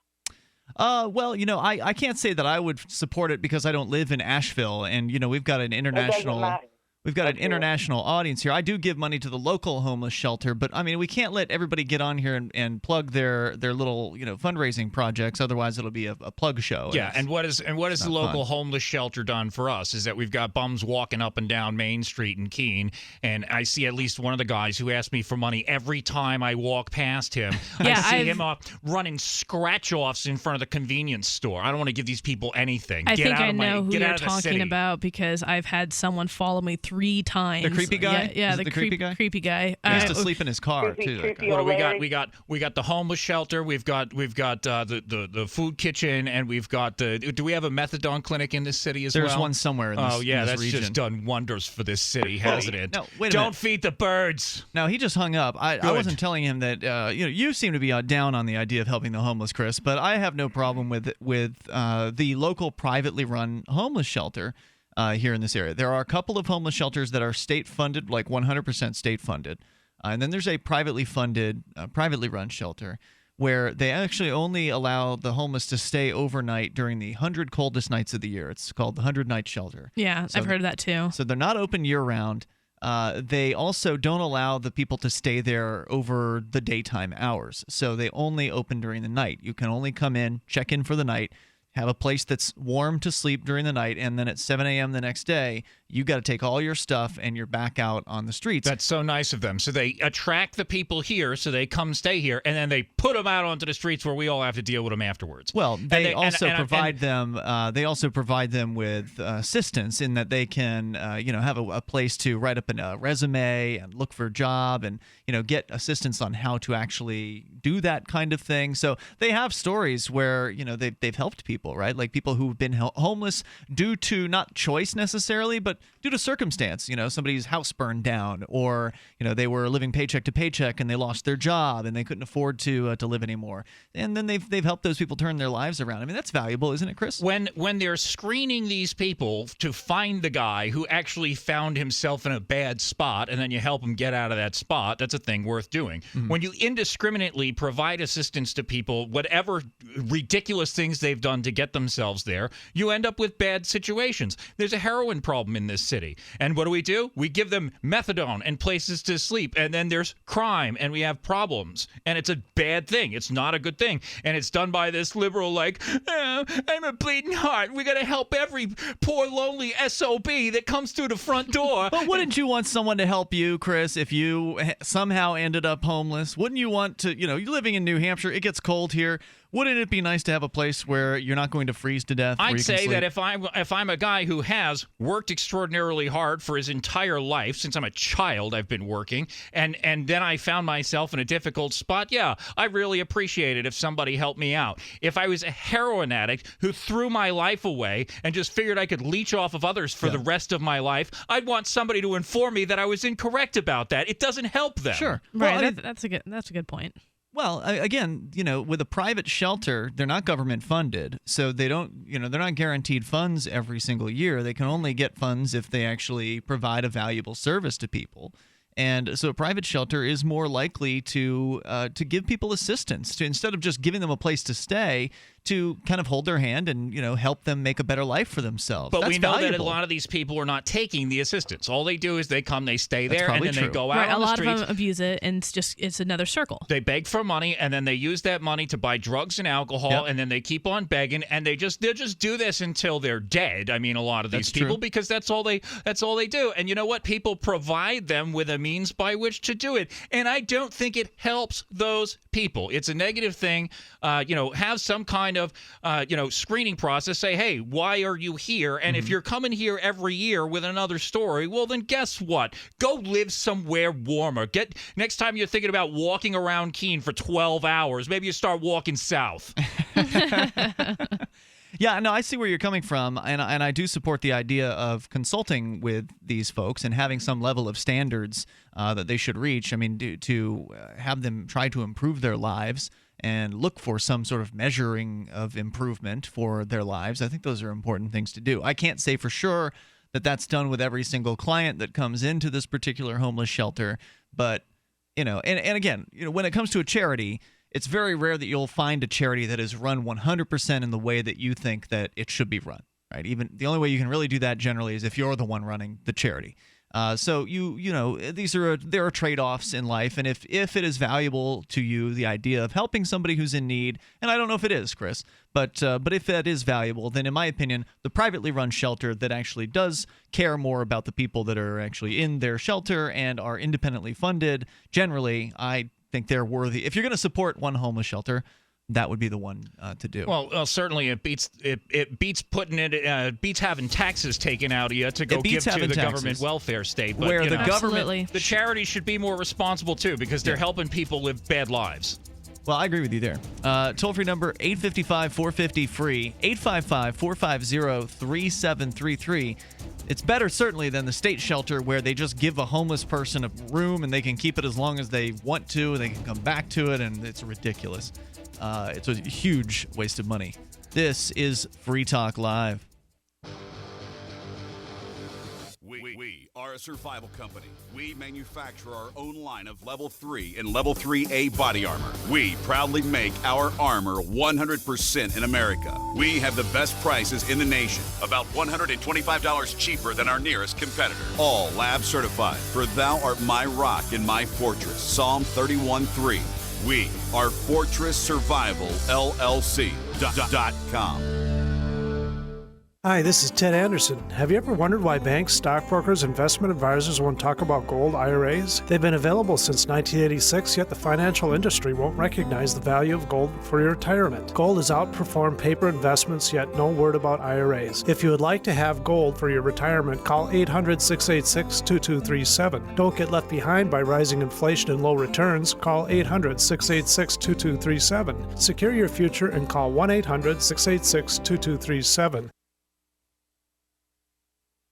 Well, I can't say that I would support it because I don't live in Asheville, and we've got an international. We've got an international audience here. I do give money to the local homeless shelter, but I mean, we can't let everybody get on here and plug their little fundraising projects. Otherwise, it'll be a plug show.
Yeah, and what is the local homeless shelter done for us? Is that we've got bums walking up and down Main Street in Keene, and I see at least one of the guys who asks me for money every time I walk past him. I see him running scratch-offs in front of the convenience store. I don't want to give these people anything.
I think I know who you're talking about because I've had someone follow me 3 times.
The creepy guy?
Yeah,
the creepy guy.
Creepy guy.
He used to sleep in his car too.
What do we got? We got the homeless shelter. We've got the food kitchen, and we've got do we have a methadone clinic in this city as well?
There's one somewhere in this
Oh yeah,
in this
that's
region.
Just done wonders for this city, hasn't it?
No, wait a
Don't
minute.
feed the birds.
No, he just hung up. I wasn't telling him that. You seem to be down on the idea of helping the homeless, Chris, but I have no problem with the local privately run homeless shelter. Here in this area. There are a couple of homeless shelters that are state-funded, like 100% state-funded. And then there's a privately funded, privately run shelter where they actually only allow the homeless to stay overnight during the 100 coldest nights of the year. It's called the 100-night shelter.
Yeah, I've heard of that too.
So they're not open year-round. They also don't allow the people to stay there over the daytime hours. So they only open during the night. You can only come in, check in for the night, have a place that's warm to sleep during the night, and then at 7 a.m. the next day, you got to take all your stuff and you're back out on the streets.
That's so nice of them. So they attract the people here, so they come stay here, and then they put them out onto the streets where we all have to deal with them afterwards.
Well, they also provide them. They also provide them with assistance in that they can, have a place to write up a resume and look for a job, and get assistance on how to actually do that kind of thing. So they have stories where they've helped people. people, right? Like people who've been homeless due to not choice necessarily, but due to circumstance. Somebody's house burned down, or they were living paycheck to paycheck and they lost their job and they couldn't afford to live anymore. And then they've helped those people turn their lives around. I mean, that's valuable, isn't it, Chris?
When they're screening these people to find the guy who actually found himself in a bad spot, and then you help him get out of that spot, that's a thing worth doing.
Mm-hmm.
When you indiscriminately provide assistance to people, whatever ridiculous things they've done to get themselves there, you end up with bad situations. There's a heroin problem in this city. And what do? We give them methadone and places to sleep, and then there's crime, and we have problems. And it's a bad thing. It's not a good thing. And it's done by this liberal, I'm a bleeding heart. We got to help every poor, lonely SOB that comes through the front door.
But wouldn't you want someone to help you, Chris, if you somehow ended up homeless? Wouldn't you want to, you're living in New Hampshire, it gets cold here. Wouldn't it be nice to have a place where you're not going to freeze to death?
I'd say that if I'm a guy who has worked extraordinarily hard for his entire life, since I'm a child I've been working, and then I found myself in a difficult spot, yeah, I really appreciate it if somebody helped me out. If I was a heroin addict who threw my life away and just figured I could leech off of others for the rest of my life, I'd want somebody to inform me that I was incorrect about that. It doesn't help them.
Sure.
Right,
Well,
that's a good point.
Well, again, with a private shelter, they're not government funded, so they don't, they're not guaranteed funds every single year. They can only get funds if they actually provide a valuable service to people. And so a private shelter is more likely to give people assistance, to instead of just giving them a place to stay, to kind of hold their hand and help them make a better life for themselves.
But
That's
we know
valuable.
that a lot of these people are not taking the assistance. All they do is they come, they stay there, and then they go out
Right,
on the
a lot
streets.
of them abuse it, and it's another circle.
They beg for money, and then they use that money to buy drugs and alcohol, and then they keep on begging, and they'll just do this until they're dead. I mean, a lot of these people, because that's all they do. And you know what? People provide them with a means by which to do it, and I don't think it helps those people. It's a negative thing. Have some kind of screening process. Say, hey, why are you here? And if you're coming here every year with another story, well, then guess what? Go live somewhere warmer. Next time you're thinking about walking around Keene for 12 hours, maybe you start walking south.
Yeah, no, I see where you're coming from, and I do support the idea of consulting with these folks and having some level of standards that they should reach. I mean, to have them try to improve their lives and look for some sort of measuring of improvement for their lives. I think those are important things to do. I can't say for sure that that's done with every single client that comes into this particular homeless shelter, but and again, when it comes to a charity, it's very rare that you'll find a charity that is run 100% in the way that you think that it should be run, right? Even the only way you can really do that generally is if you're the one running the charity. So there are trade-offs in life, and if it is valuable to you, the idea of helping somebody who's in need, and I don't know if it is, Chris, but if that is valuable, then in my opinion, the privately run shelter that actually does care more about the people that are actually in their shelter and are independently funded, generally, I think they're worthy. If you're going to support one homeless shelter, that would be the one to do.
Well, certainly it beats beats having taxes taken out of you to go give to the government welfare state. But,
where the government,
the charities should be more responsible too, because they're helping people live bad lives.
Well, I agree with you there. Toll-free number 855-450-FREE, 855-450-3733. It's better, certainly, than the state shelter where they just give a homeless person a room and they can keep it as long as they want to, and they can come back to it, and it's ridiculous. It's a huge waste of money. This is Free Talk Live.
We are a survival company. We manufacture our own line of Level 3 and Level 3A body armor. We proudly make our armor 100% in America. We have the best prices in the nation, about $125 cheaper than our nearest competitor. All lab certified, for thou art my rock and my fortress. Psalm 31:3. We are Fortress Survival LLC.com.
Hi, this is Ted Anderson. Have you ever wondered why banks, stockbrokers, investment advisors won't talk about gold IRAs? They've been available since 1986, yet the financial industry won't recognize the value of gold for your retirement. Gold has outperformed paper investments, yet no word about IRAs. If you would like to have gold for your retirement, call 800-686-2237. Don't get left behind by rising inflation and low returns. Call 800-686-2237. Secure your future and call 1-800-686-2237.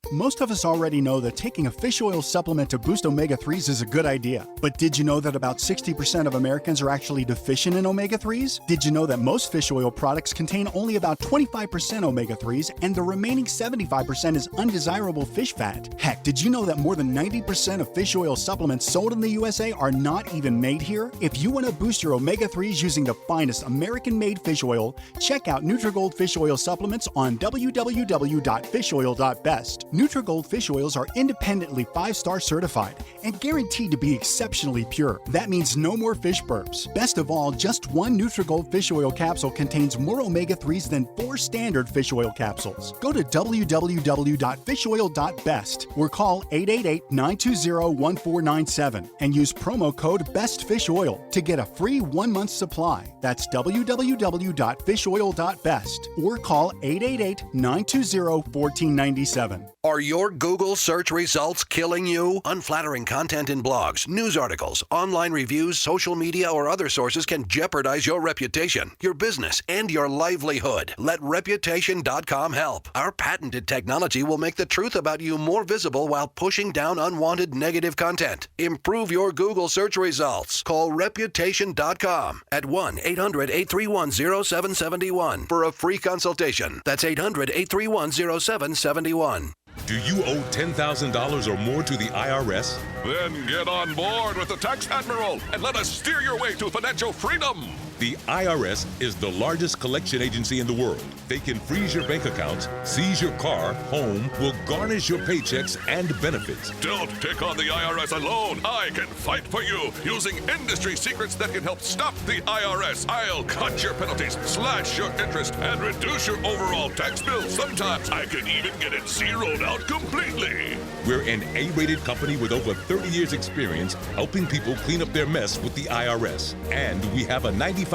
Most of us already know that taking a fish oil supplement to boost omega-3s is a good idea. But did you know that about 60% of Americans are actually deficient in omega-3s? Did you know that most fish oil products contain only about 25% omega-3s and the remaining 75% is undesirable fish fat? Heck, did you know that more than 90% of fish oil supplements sold in the USA are not even made here? If you want to boost your omega-3s using the finest American-made fish oil, check out Nutrigold Fish Oil Supplements on www.fishoil.best. Nutrigold fish oils are independently 5-star certified and guaranteed to be exceptionally pure. That means no more fish burps. Best of all, just one Nutrigold fish oil capsule contains more omega-3s than 4 standard fish oil capsules. Go to www.fishoil.best or call 888-920-1497 and use promo code BESTFISHOIL to get a free 1-month supply. That's www.fishoil.best or call 888-920-1497.
Are your Google search results killing you? Unflattering content in blogs, news articles, online reviews, social media, or other sources can jeopardize your reputation, your business, and your livelihood. Let Reputation.com help. Our patented technology will make the truth about you more visible while pushing down unwanted negative content. Improve your Google search results. Call Reputation.com at 1-800-831-0771 for a free consultation. That's 800-831-0771.
Do you owe $10,000 or more to the IRS?
Then get on board with the Tax Admiral and let us steer your way to financial freedom.
The IRS is the largest collection agency in the world. They can freeze your bank accounts, seize your car, home, will garnish your paychecks and benefits.
Don't take on the IRS alone. I can fight for you using industry secrets that can help stop the IRS. I'll cut your penalties, slash your interest, and reduce your overall tax bill. Sometimes I can even get it zeroed out completely.
We're an A-rated company with over 30 years experience helping people clean up their mess with the IRS. And we have a 95%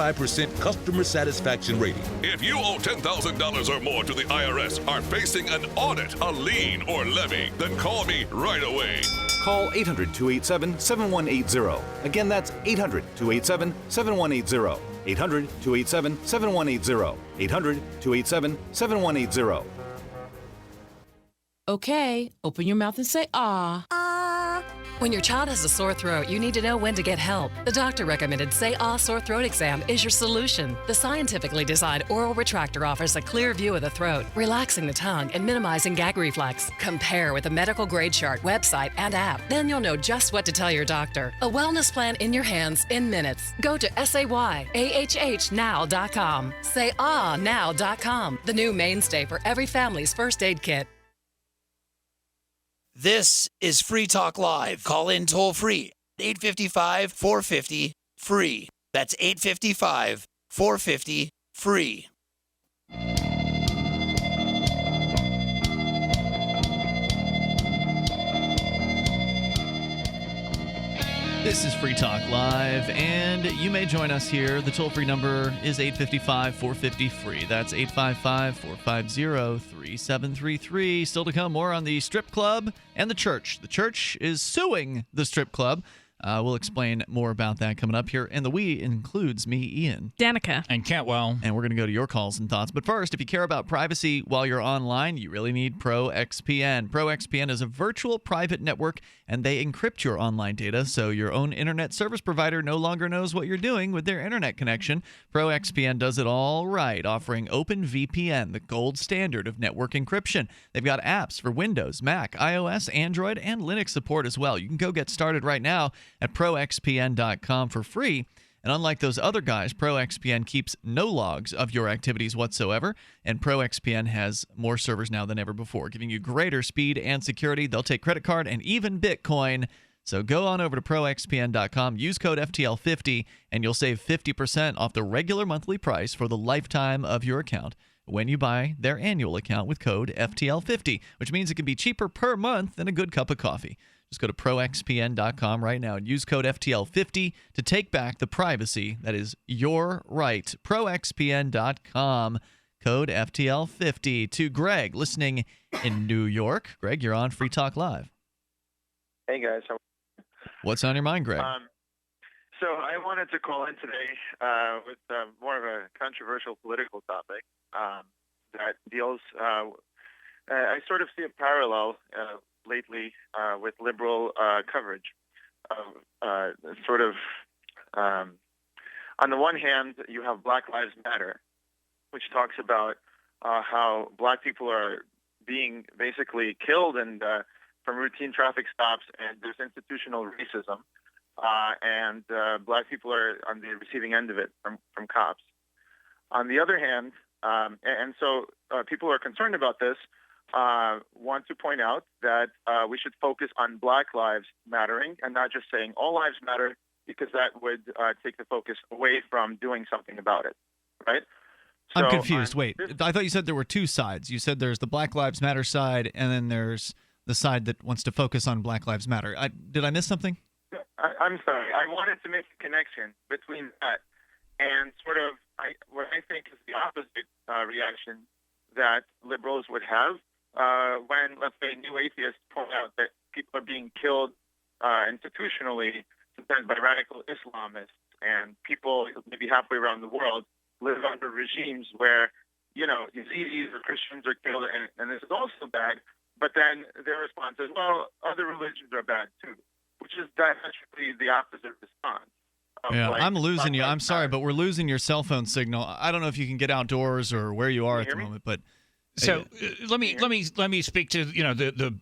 customer satisfaction rating.
If you owe $10,000 or more to the IRS, are facing an audit, a lien, or levy, then call me right away.
Call 800-287-7180. Again, that's 800-287-7180. 800-287-7180. 800-287-7180.
Okay, open your mouth and say ah.
Ah. When your child has a sore throat, you need to know when to get help. The doctor recommended Say Ah Sore Throat Exam is your solution. The scientifically designed oral retractor offers a clear view of the throat, relaxing the tongue and minimizing gag reflex. Compare with a medical grade chart, website, and app. Then you'll know just what to tell your doctor. A wellness plan in your hands in minutes. Go to SayAHHnow.com. SayAhNow.com, the new mainstay for every family's first aid kit.
This is Free Talk Live. Call in toll free, 855-450-FREE. That's 855-450-FREE.
This is Free Talk Live, and you may join us here. The toll-free number is 855-450-FREE. That's 855-450-3733. Still to come, more on the strip club and the church. The church is suing the strip club. We'll explain more about that coming up here. And the we includes me, Ian.
Danica.
And Cantwell.
And we're going to go to your calls and thoughts. But first, if you care about privacy while you're online, you really need ProXPN. ProXPN is a virtual private network, and they encrypt your online data so your own internet service provider no longer knows what you're doing with their internet connection. ProXPN does it all right, offering OpenVPN, the gold standard of network encryption. They've got apps for Windows, Mac, iOS, Android, and Linux support as well. You can go get started right now at ProXPN.com for free. And unlike those other guys, ProXPN keeps no logs of your activities whatsoever. And ProXPN has more servers now than ever before, giving you greater speed and security. They'll take credit card and even Bitcoin. So go on over to ProXPN.com, use code FTL50, and you'll save 50% off the regular monthly price for the lifetime of your account. when you buy their annual account with code FTL50, which means it can be cheaper per month than a good cup of coffee. Just go to proxpn.com right now and use code FTL50 to take back the privacy that is your right. proxpn.com, code FTL50. To Greg, listening in New York. Greg, you're on Free Talk Live.
Hey, guys.
What's on your mind, Greg?
So I wanted to call in today with more of a controversial political topic that deals. I sort of see a parallel lately with liberal coverage of sort of. On the one hand, you have Black Lives Matter, which talks about how Black people are being basically killed and from routine traffic stops, and there's institutional racism. And Black people are on the receiving end of it from cops. On the other hand, and so people who are concerned about this want to point out that we should focus on Black lives mattering and not just saying all lives matter, because that would take the focus away from doing something about it, right?
I'm confused. Wait, I thought you said there were two sides. You said there's the Black Lives Matter side, and then there's the side that wants to focus on Black Lives Matter. Did I miss something?
I'm sorry. I wanted to make a connection between that and sort of what I think is the opposite reaction that liberals would have when, let's say, new atheists point out that people are being killed institutionally, sometimes by radical Islamists, and people maybe halfway around the world live under regimes where, Yazidis or Christians are killed, and this is also bad. But then their response is, well, other religions are bad too, which is diametrically the opposite response.
Yeah, I'm losing you. I'm sorry, but we're losing your cell phone signal. I don't know if you can get outdoors or where you are at the moment, but
so let me speak to the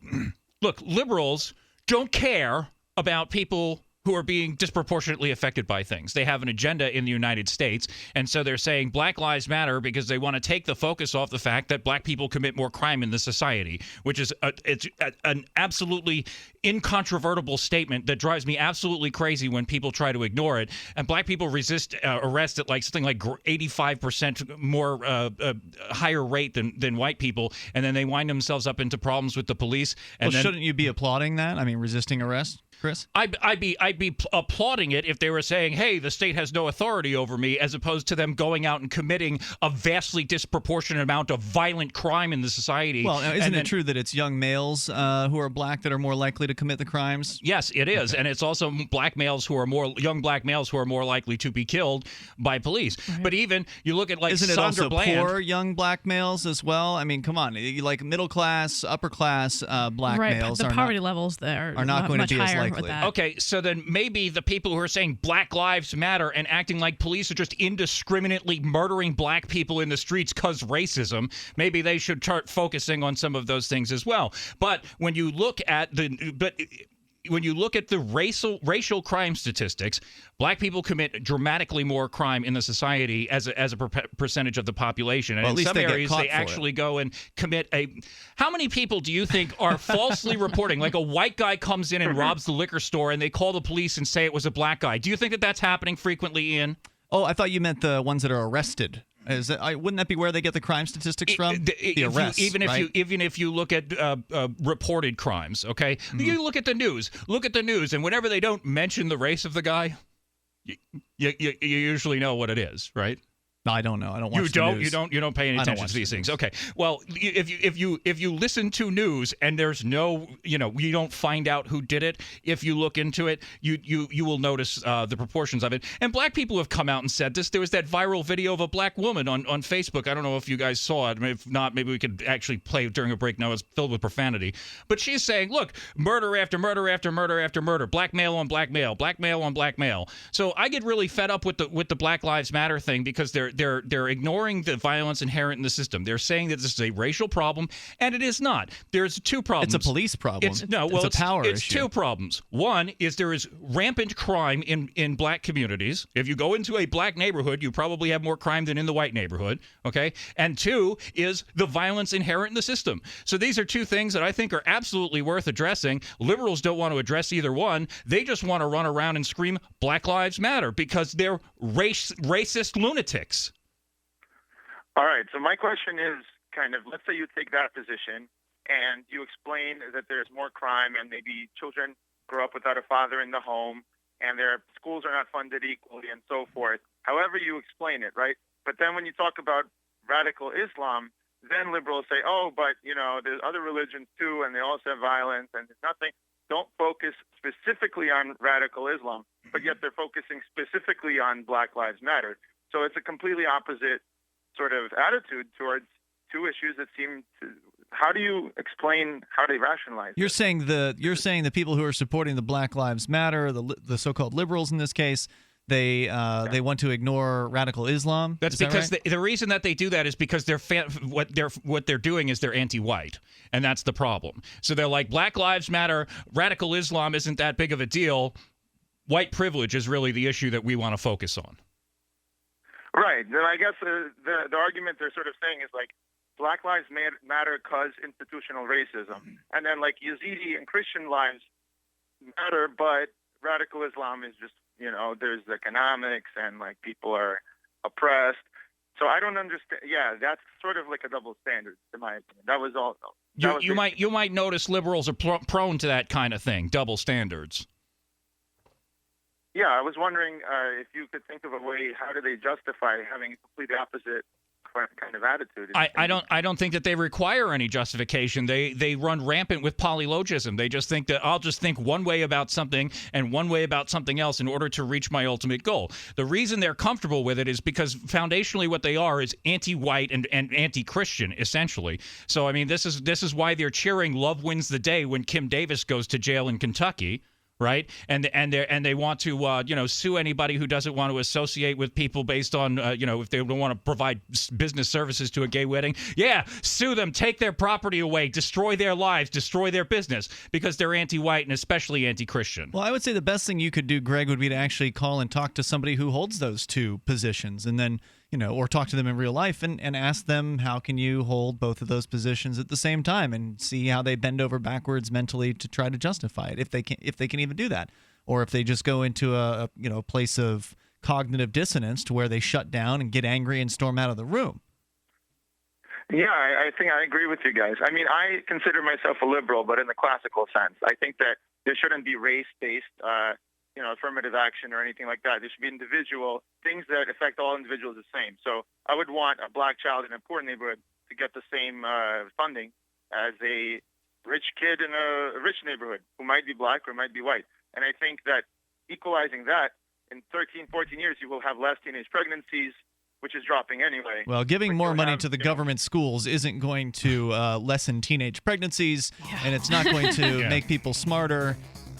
look. Liberals don't care about people who are being disproportionately affected by things. They have an agenda in the United States, and so they're saying Black Lives Matter because they want to take the focus off the fact that Black people commit more crime in the society, which is an absolutely incontrovertible statement that drives me absolutely crazy when people try to ignore it. And Black people resist arrest at something like 85% more higher rate than white people, and then they wind themselves up into problems with the police. And
shouldn't you be applauding that? I mean, resisting arrest, Chris?
I'd be applauding it if they were saying, hey, the state has no authority over me, as opposed to them going out and committing a vastly disproportionate amount of violent crime in the society.
Well, isn't it true that it's young males who are Black that are more likely to commit the crimes?
Yes, it is. Okay. And it's also young black males who are more likely to be killed by police. Mm-hmm. But even you look at
isn't
Sandra
it also
Bland,
poor young Black males as well? I mean, come on, like middle class, upper class Black males
the poverty levels there
are not going to be as likely.
Okay, so then maybe the people who are saying Black Lives Matter and acting like police are just indiscriminately murdering Black people in the streets because racism, maybe they should start focusing on some of those things as well. But when you look at the racial crime statistics, Black people commit dramatically more crime in the society as a percentage of the population. And in some areas, they actually go and commit How many people do you think are falsely reporting? Like a white guy comes in and robs the liquor store, and they call the police and say it was a Black guy. Do you think that that's happening frequently, Ian?
Oh, I thought you meant the ones that are arrested. Wouldn't that be where they get the crime statistics from? The arrests,
even if you look at reported crimes, okay? Mm-hmm. You look at the news. And whenever they don't mention the race of the guy, you usually know what it is, right?
No, I don't know. I don't watch the news.
You don't pay any attention to these things. Okay. Well, if you listen to news and there's no, you don't find out who did it. If you look into it, you will notice the proportions of it. And Black people have come out and said this. There was that viral video of a Black woman on Facebook. I don't know if you guys saw it. If not, maybe we could actually play it during a break. Now it's filled with profanity. But she's saying, look, murder after murder after murder after murder, black male on black male, black male on black male. So I get really fed up with the Black Lives Matter thing, because they're ignoring the violence inherent in the system. They're saying that this is a racial problem, and it is not. There's two problems.
It's a police problem.
It's a power issue. It's two problems. One is there is rampant crime in Black communities. If you go into a Black neighborhood, you probably have more crime than in the white neighborhood, okay? And two is the violence inherent in the system. So these are two things that I think are absolutely worth addressing. Liberals don't want to address either one. They just want to run around and scream Black Lives Matter because they're racist lunatics.
All right. So my question is kind of, let's say you take that position and you explain that there's more crime and maybe children grow up without a father in the home and their schools are not funded equally and so forth. However you explain it, right? But then when you talk about radical Islam, then liberals say, oh, but, there's other religions too, and they also have violence, and there's nothing. Don't focus specifically on radical Islam, but yet they're focusing specifically on Black Lives Matter. So it's a completely opposite sort of attitude towards two issues that seem to. How do you explain how they rationalize?
You're saying the people who are supporting the Black Lives Matter, the so-called liberals in this case, they want to ignore radical Islam.
That's because the reason that they do that is because what they're doing is they're anti-white, and that's the problem. So they're like, Black Lives Matter, radical Islam isn't that big of a deal. White privilege is really the issue that we want to focus on.
Right. Then I guess the argument they're sort of saying is like, Black Lives Matter cause institutional racism. And then like Yazidi and Christian lives matter, but radical Islam is just, there's economics and like people are oppressed. So I don't understand. Yeah, that's sort of like a double standard in my opinion. That was all.
You might notice liberals are prone to that kind of thing, double standards.
Yeah, I was wondering if you could think of a way, how do they justify having a completely opposite kind of attitude?
I don't think that they require any justification. They run rampant with polylogism. They just think that I'll just think one way about something and one way about something else in order to reach my ultimate goal. The reason they're comfortable with it is because foundationally what they are is anti-white and anti-Christian, essentially. So I mean, this is why they're cheering "Love Wins the Day" when Kim Davis goes to jail in Kentucky. Right, and they want to sue anybody who doesn't want to associate with people based on if they don't want to provide business services to a gay wedding. Yeah, sue them, take their property away, destroy their lives, destroy their business because they're anti-white and especially anti-Christian.
Well, I would say the best thing you could do, Greg, would be to actually call and talk to somebody who holds those two positions, and then or talk to them in real life and ask them, how can you hold both of those positions at the same time, and see how they bend over backwards mentally to try to justify it, if they can even do that, or if they just go into a place of cognitive dissonance to where they shut down and get angry and storm out of the room.
Yeah, I think I agree with you guys. I mean, I consider myself a liberal, but in the classical sense. I think that there shouldn't be race-based affirmative action or anything like that. There should be individual things that affect all individuals the same. So I would want a black child in a poor neighborhood to get the same funding as a rich kid in a rich neighborhood who might be black or might be white. And I think that equalizing that, in 13, 14 years, you will have less teenage pregnancies, which is dropping anyway.
Well, giving more money to the government schools isn't going to lessen teenage pregnancies, and it's not going to make people smarter.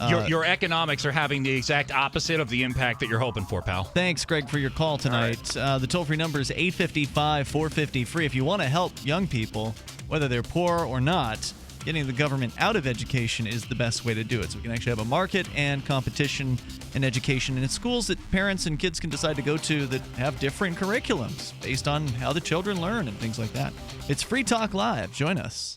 Your economics are having the exact opposite of the impact that you're hoping for, pal.
Thanks, Greg, for your call tonight. Right. The toll-free number is 855-450-FREE. If you want to help young people, whether they're poor or not, getting the government out of education is the best way to do it. So we can actually have a market and competition in education, and it's schools that parents and kids can decide to go to that have different curriculums based on how the children learn and things like that. It's Free Talk Live. Join us.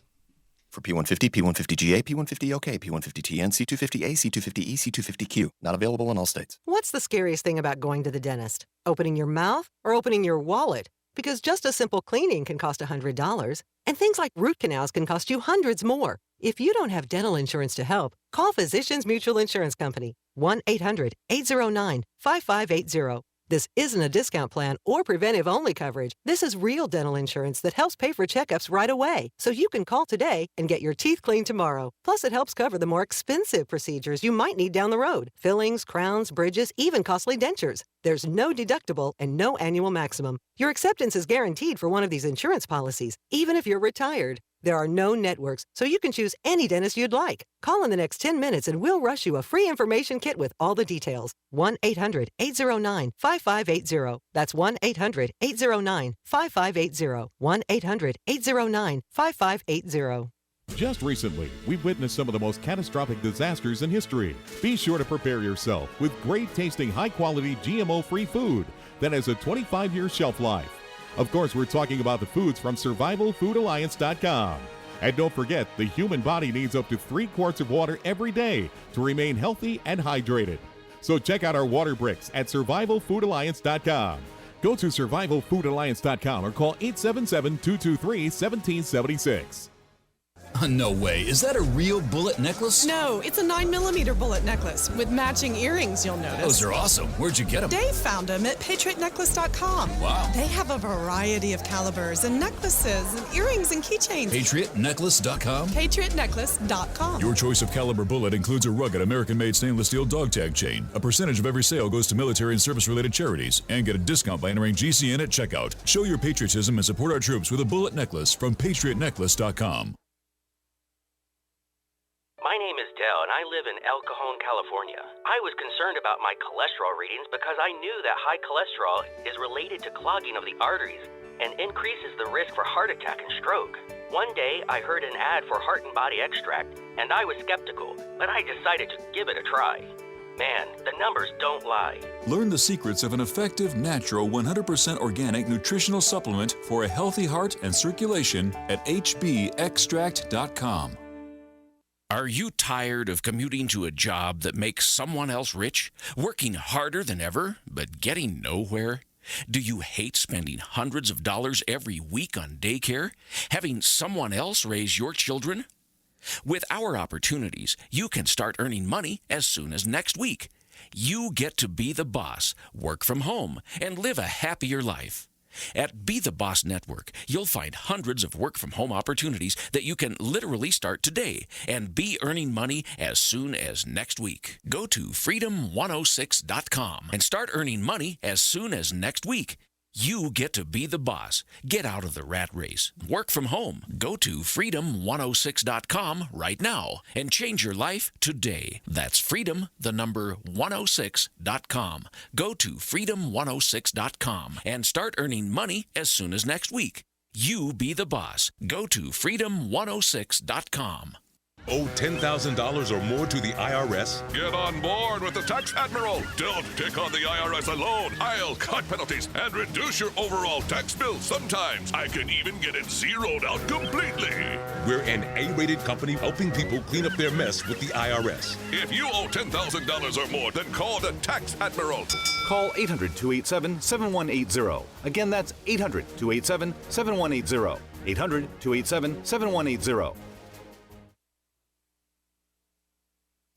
For P150, P150GA, P150OK, P150TN, C250A, C250E, C250Q. Not available in all states.
What's the scariest thing about going to the dentist? Opening your mouth or opening your wallet? Because just a simple cleaning can cost $100, and things like root canals can cost you hundreds more. If you don't have dental insurance to help, call Physicians Mutual Insurance Company, 1-800-809-5580. This isn't a discount plan or preventive-only coverage. This is real dental insurance that helps pay for checkups right away, so you can call today and get your teeth cleaned tomorrow. Plus, it helps cover the more expensive procedures you might need down the road. Fillings, crowns, bridges, even costly dentures. There's no deductible and no annual maximum. Your acceptance is guaranteed for one of these insurance policies, even if you're retired. There are no networks, so you can choose any dentist you'd like. Call in the next 10 minutes and we'll rush you a free information kit with all the details. 1-800-809-5580. That's 1-800-809-5580. 1-800-809-5580.
Just recently, we've witnessed some of the most catastrophic disasters in history. Be sure to prepare yourself with great-tasting, high-quality, GMO-free food that has a 25-year shelf life. Of course, we're talking about the foods from SurvivalFoodAlliance.com. And don't forget, the human body needs up to 3 quarts of water every day to remain healthy and hydrated. So check out our water bricks at SurvivalFoodAlliance.com. Go to survivalfoodalliance.com or call 877-223-1776.
No way. Is that a real bullet necklace?
No, it's a 9mm bullet necklace with matching earrings, you'll notice.
Those are awesome. Where'd you get them?
Dave found them at patriotnecklace.com.
Wow.
They have a variety of calibers and necklaces and earrings and keychains.
Patriotnecklace.com?
Patriotnecklace.com.
Your choice of caliber bullet includes a rugged American-made stainless steel dog tag chain. A percentage of every sale goes to military and service-related charities. And get a discount by entering GCN at checkout. Show your patriotism and support our troops with a bullet necklace from patriotnecklace.com.
My name is Dell, and I live in El Cajon, California. I was concerned about my cholesterol readings because I knew that high cholesterol is related to clogging of the arteries and increases the risk for heart attack and stroke. One day, I heard an ad for Heart and Body Extract, and I was skeptical, but I decided to give it a try. Man, the numbers don't lie.
Learn the secrets of an effective, natural, 100% organic nutritional supplement for a healthy heart and circulation at hbextract.com.
Are you tired of commuting to a job that makes someone else rich, working harder than ever, but getting nowhere? Do you hate spending hundreds of dollars every week on daycare, having someone else raise your children? With our opportunities, you can start earning money as soon as next week. You get to be the boss, work from home, and live a happier life. At Be the Boss Network, you'll find hundreds of work-from-home opportunities that you can literally start today and be earning money as soon as next week. Go to freedom106.com and start earning money as soon as next week. You get to be the boss. Get out of the rat race. Work from home. Go to freedom106.com right now and change your life today. That's freedom106.com. Go to freedom106.com and start earning money as soon as next week. You be the boss. Go to freedom106.com.
Owe $10,000 or more to the IRS?
Get on board with the Tax Admiral. Don't take on the IRS alone. I'll cut penalties and reduce your overall tax bill. Sometimes I can even get it zeroed out completely.
We're an A-rated company helping people clean up their mess with the IRS.
If you owe $10,000 or more, then call the Tax Admiral.
Call 800-287-7180. Again, that's 800-287-7180. 800-287-7180.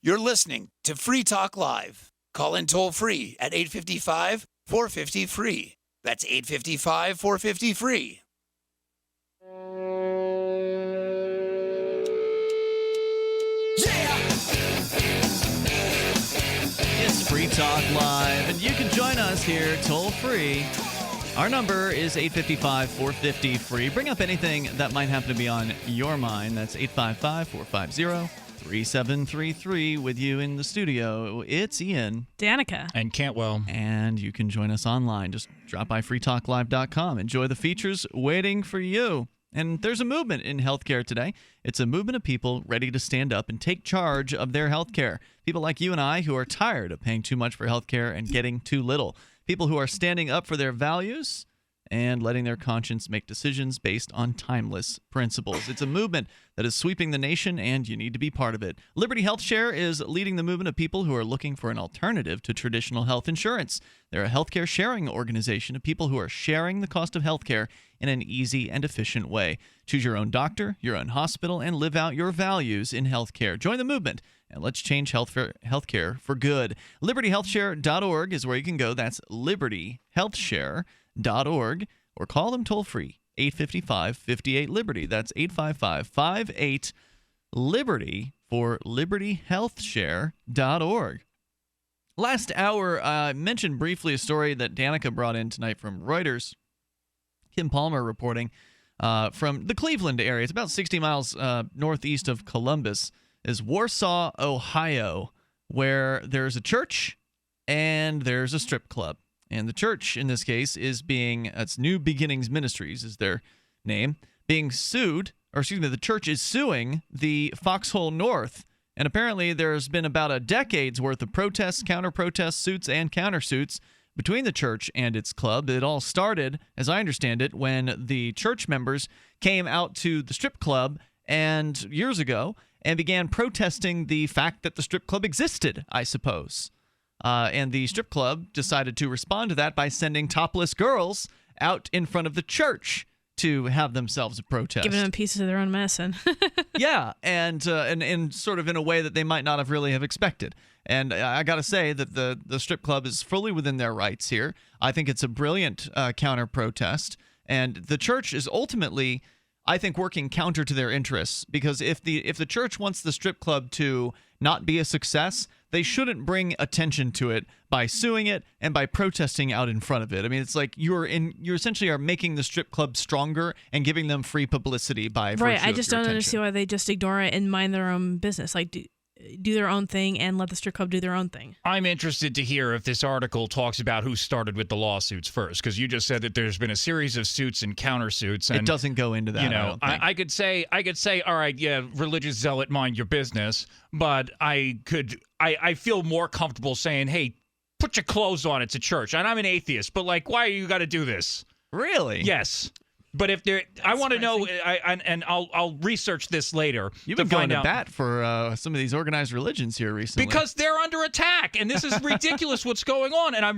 You're listening to Free Talk Live. Call in toll free at 855-450-FREE. That's 855-450-FREE.
It's Free Talk Live, and you can join us here toll free. Our number is 855-450-FREE. Bring up anything that might happen to be on your mind. That's 855-450-3733 with you in the studio. It's Ian.
Danica.
And Cantwell.
And you can join us online. Just drop by freetalklive.com. Enjoy the features waiting for you. And there's a movement in healthcare today. It's a movement of people ready to stand up and take charge of their healthcare. People like you and I who are tired of paying too much for healthcare and getting too little. People who are standing up for their values and letting their conscience make decisions based on timeless principles. It's a movement that is sweeping the nation, and you need to be part of it. Liberty Health Share is leading the movement of people who are looking for an alternative to traditional health insurance. They're a healthcare sharing organization of people who are sharing the cost of healthcare in an easy and efficient way. Choose your own doctor, your own hospital, and live out your values in healthcare. Join the movement, and let's change healthcare for good. LibertyHealthShare.org is where you can go. That's LibertyHealthShare.org, or call them toll free, 855-58-LIBERTY. That's 855-58-LIBERTY for LibertyHealthShare.org. Last hour, I mentioned briefly a story that Danica brought in tonight from Reuters. Kim Palmer reporting from the Cleveland area. It's about 60 miles northeast of Columbus, is Warsaw, Ohio, where there's a church and there's a strip club. And the church, in this case, is it's New Beginnings Ministries is their name, being sued, or excuse me, the church is suing the Foxhole North. And apparently there's been about a decade's worth of protests, counter-protests, suits, and countersuits between the church and its club. It all started, as I understand it, when the church members came out to the strip club years ago and began protesting the fact that the strip club existed, I suppose. And the strip club decided to respond to that by sending topless girls out in front of the church to have themselves a protest.
Giving them pieces of their own medicine.
Yeah, and sort of in a way that they might not have really have expected. And I got to say that the strip club is fully within their rights here. I think it's a brilliant counter-protest. And the church is ultimately, I think, working counter to their interests. Because if the church wants the strip club to not be a success, they shouldn't bring attention to it by suing it and by protesting out in front of it. I mean, it's like you essentially are making the strip club stronger and giving them free publicity by virtue
Right. I
of
just
your
don't
attention.
understand why they just ignore it and mind their own business. Like, do their own thing and let the strip club do their own thing.
I'm interested to hear if this article talks about who started with the lawsuits first, because you just said that there's been a series of suits and countersuits. And
It doesn't go into that.
You
I
know,
don't think.
I could say, all right, yeah, religious zealot, mind your business. But I feel more comfortable saying, hey, put your clothes on. It's a church, and I'm an atheist. But like, why you got to do this?
Really?
Yes. But if there, I want to know, and I'll research this later.
You've been going to bat for some of these organized religions here recently.
Because they're under attack, and this is ridiculous what's going on, and I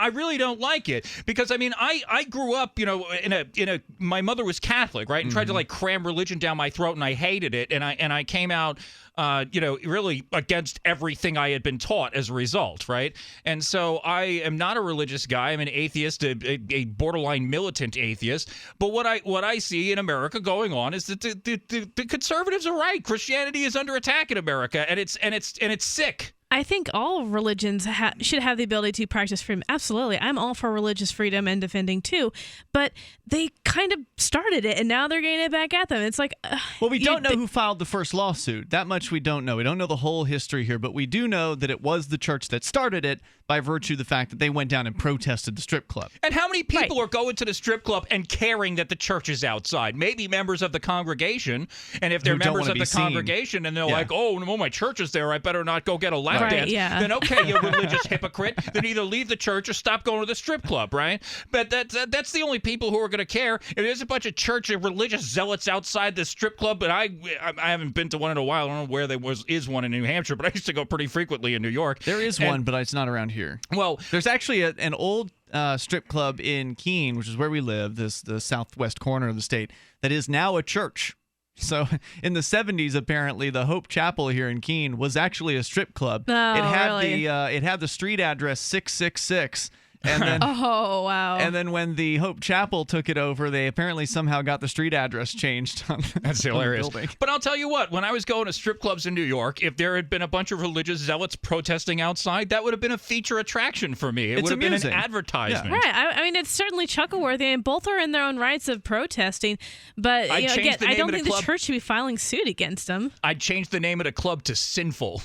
really don't like it. Because I mean, I grew up, you know, in a my mother was Catholic, right, and tried to like cram religion down my throat, and I hated it, and I came out, you know, really against everything I had been taught as a result, right? And so I am not a religious guy. I'm an atheist, a borderline militant atheist. But what I see in America going on is that the conservatives are right. Christianity is under attack in America, and it's sick.
I think all religions should have the ability to practice freedom. Absolutely. I'm all for religious freedom and defending too. But they kind of started it, and now they're getting it back at them. It's like...
well, we don't know who filed the first lawsuit. That much we don't know. We don't know the whole history here, but we do know that it was the church that started it by virtue of the fact that they went down and protested the strip club.
And how many people are going to the strip club and caring that the church is outside? Maybe members of the congregation, and if they're members of the congregation and they're like, oh, no, my church is there, I better not go get a lap dance.
Yeah.
Then okay, you religious hypocrite. Then either leave the church or stop going to the strip club, right? But that's the only people who are going to care. If there's a bunch of church and religious zealots outside the strip club, but I haven't been to one in a while. I don't know where there is one in New Hampshire, but I used to go pretty frequently in New York.
There is one, but it's not around here.
Well,
there's actually an old strip club in Keene, which is where we live, the southwest corner of the state, that is now a church. So in the 70s, apparently, the Hope Chapel here in Keene was actually a strip club.
Oh,
it had
really?
It had the street address 666. And then,
oh, wow.
And then when the Hope Chapel took it over, they apparently somehow got the street address changed.
That's hilarious. But I'll tell you what, when I was going to strip clubs in New York, if there had been a bunch of religious zealots protesting outside, that would have been a feature attraction for me. It would have been an advertisement.
Yeah. Right. I mean, it's certainly chuckle-worthy, and both are in their own rights of protesting. But I don't think the church should be filing suit against them.
I'd change the name of the club to Sinful.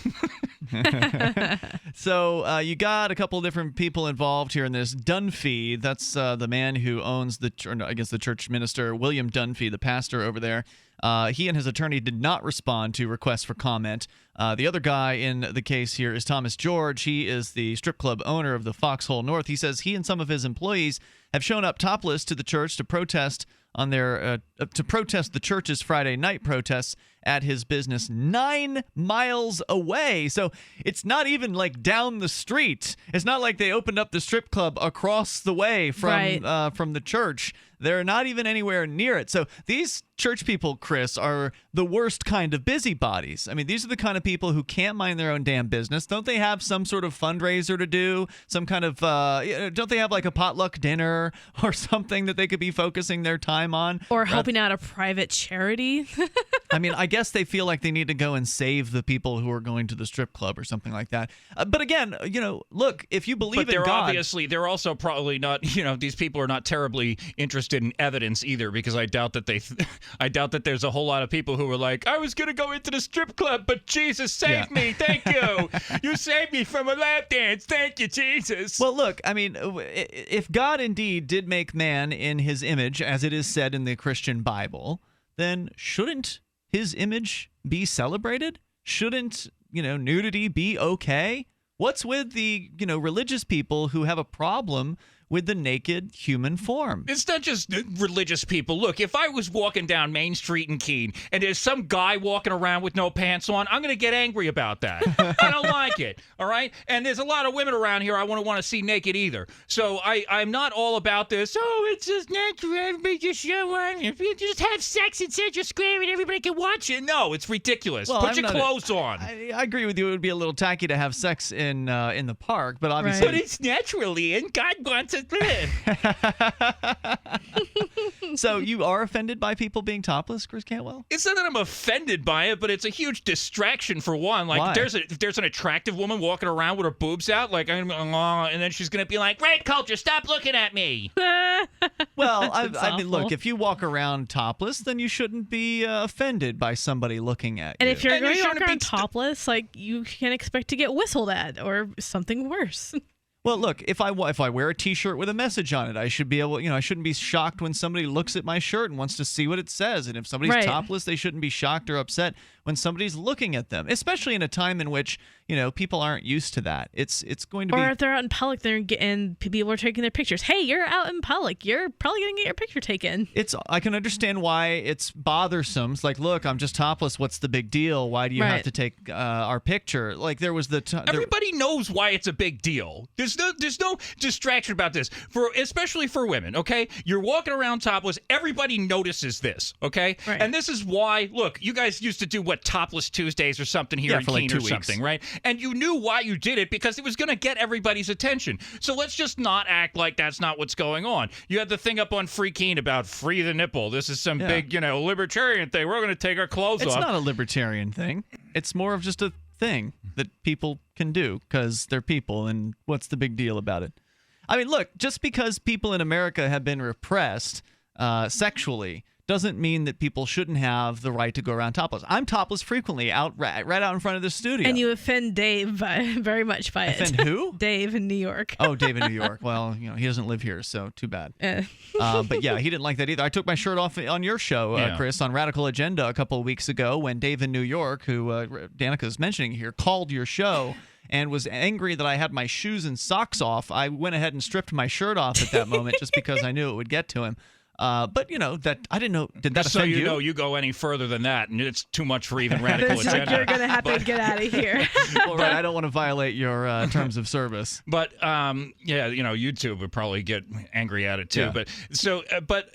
So you got a couple different people involved here in this. Dunphy, that's the man who owns the church minister, William Dunphy, the pastor over there. He and his attorney did not respond to requests for comment. The other guy in the case here is Thomas George. He is the strip club owner of the Foxhole North. He says he and some of his employees have shown up topless to the church to protest the church's Friday night protests at his business 9 miles away. So it's not even like down the street. It's not like they opened up the strip club across the way from the church. They're not even anywhere near it. So these church people, Chris, are the worst kind of busybodies. I mean, these are the kind of people who can't mind their own damn business. Don't they have some sort of fundraiser to do? Some kind of, don't they have like a potluck dinner or something that they could be focusing their time on?
Or helping out a private charity?
I mean, I guess they feel like they need to go and save the people who are going to the strip club or something like that. But again, look, if you believe in God...
They're also probably not, these people are not terribly interested in evidence either, because I doubt that there's a whole lot of people who are like, I was going to go into the strip club, but Jesus saved me. Thank you. You saved me from a lap dance. Thank you, Jesus.
Well, look, I mean, if God indeed did make man in his image, as it is said in the Christian Bible, then shouldn't his image be celebrated? Shouldn't, nudity be okay? What's with the, religious people who have a problem with the naked human form.
It's not just religious people. Look, if I was walking down Main Street in Keene and there's some guy walking around with no pants on, I'm going to get angry about that. I don't like it, all right? And there's a lot of women around here I wouldn't want to see naked either. So I'm not all about this, it's just natural, everybody just show up. If you just have sex in Central Square and everybody can watch it. No, it's ridiculous.
Well,
Put your clothes on.
I agree with you. It would be a little tacky to have sex in the park, but obviously...
But it's naturally, and God wants us to live.
So you are offended by people being topless, Chris Cantwell?
It's not that I'm offended by it, but it's a huge distraction for one. Like,
Why?
if there's an attractive woman walking around with her boobs out, like, and then she's going to be like, rape culture, stop looking at me.
Well, I mean, look, if you walk around topless, then you shouldn't be offended by somebody looking at you.
And if you're going to walk around topless, like, you can expect to get whistled at or something worse.
Well, look, if I wear a T-shirt with a message on it, I should be able, I shouldn't be shocked when somebody looks at my shirt and wants to see what it says. And if somebody's topless, they shouldn't be shocked or upset when somebody's looking at them, especially in a time in which, people aren't used to that. It's going to be...
Or if they're out in public and people are taking their pictures. Hey, you're out in public. You're probably going to get your picture taken.
I can understand why it's bothersome. It's like, look, I'm just topless. What's the big deal? Why do you have to take our picture? Like, there was
Everybody knows why it's a big deal. There's no distraction about this, especially for women, okay? You're walking around topless. Everybody notices this, okay?
Right.
And this is why, look, you guys used to do, Topless Tuesdays or something here in
for like
Keene
2
or
weeks.
something, right? And you knew why you did it because it was going to get everybody's attention. So let's just not act like that's not what's going on. You had the thing up on Free Keene about free the nipple. This is some big, libertarian thing. We're going to take our clothes off.
It's not a libertarian thing. It's more of just a thing that people can do because they're people, and what's the big deal about it? I mean, look, just because people in America have been repressed sexually doesn't mean that people shouldn't have the right to go around topless. I'm topless frequently, right out in front of the studio.
And you offend Dave very much by it.
Offend who?
Dave in New York.
Oh, Dave in New York. Well, he doesn't live here, so too bad. But yeah, he didn't like that either. I took my shirt off on your show, Chris, on Radical Agenda a couple of weeks ago when Dave in New York, who Danica is mentioning here, called your show and was angry that I had my shoes and socks off. I went ahead and stripped my shirt off at that moment just because I knew it would get to him. But that I didn't know. Did that
Just so
offend
you
you?
know, you go any further than that, and it's too much for even Radical Agenda.
You're going to have to get out of here.
Well, right, I don't want to violate your terms of service.
But YouTube would probably get angry at it too.
Yeah.
But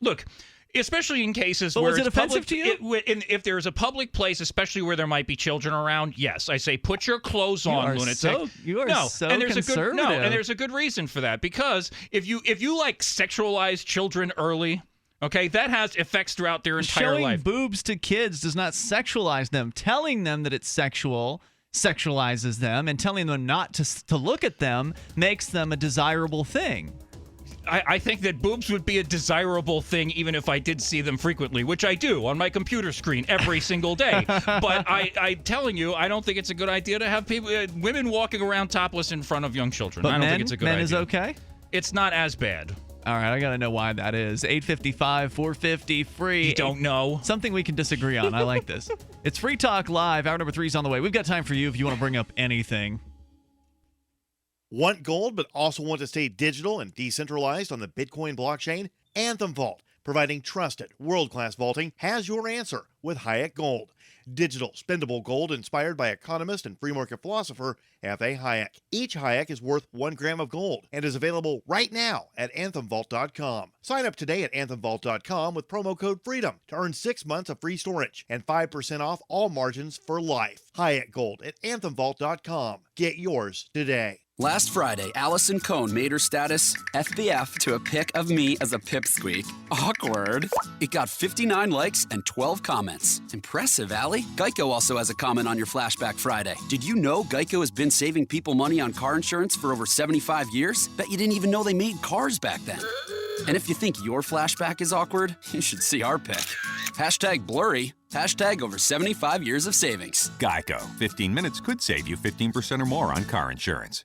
look. Especially in cases
but
where
was it
it's
offensive
public,
to you?
If there's a public place, especially where there might be children around, yes, I say put your clothes on, lunatic.
You are so
and there's
conservative.
and there's a good reason for that because if you sexualize children early, okay, that has effects throughout their entire
Showing
life.
boobs to kids does not sexualize them. Telling them that it's sexual sexualizes them, and telling them not to look at them makes them a desirable thing.
I think that boobs would be a desirable thing even if I did see them frequently, which I do on my computer screen every single day. But I'm telling you, I don't think it's a good idea to have women walking around topless in front of young children.
But
I don't think it's a good idea.
Men is okay?
It's not as bad.
All right, I got to know why that is. 855-450 free.
You don't know.
Something we can disagree on. I like this. It's Free Talk Live. Hour number 3 is on the way. We've got time for you if you want to bring up anything.
Want gold but also want to stay digital and decentralized on the Bitcoin blockchain? Anthem Vault, providing trusted, world-class vaulting, has your answer with Hayek Gold. Digital, spendable gold inspired by economist and free market philosopher F.A. Hayek. Each Hayek is worth 1 gram of gold and is available right now at AnthemVault.com. Sign up today at AnthemVault.com with promo code FREEDOM to earn 6 months of free storage and 5% off all margins for life. Hayek Gold at AnthemVault.com. Get yours today.
Last Friday, Allison Cohn made her status FBF to a pic of me as a pipsqueak. Awkward. It got 59 likes and 12 comments. Impressive, Allie. Geico also has a comment on your Flashback Friday. Did you know Geico has been saving people money on car insurance for over 75 years? Bet you didn't even know they made cars back then. And if you think your flashback is awkward, you should see our pic. Hashtag blurry. Hashtag over 75 years of savings.
Geico. 15 minutes could save you 15% or more on car insurance.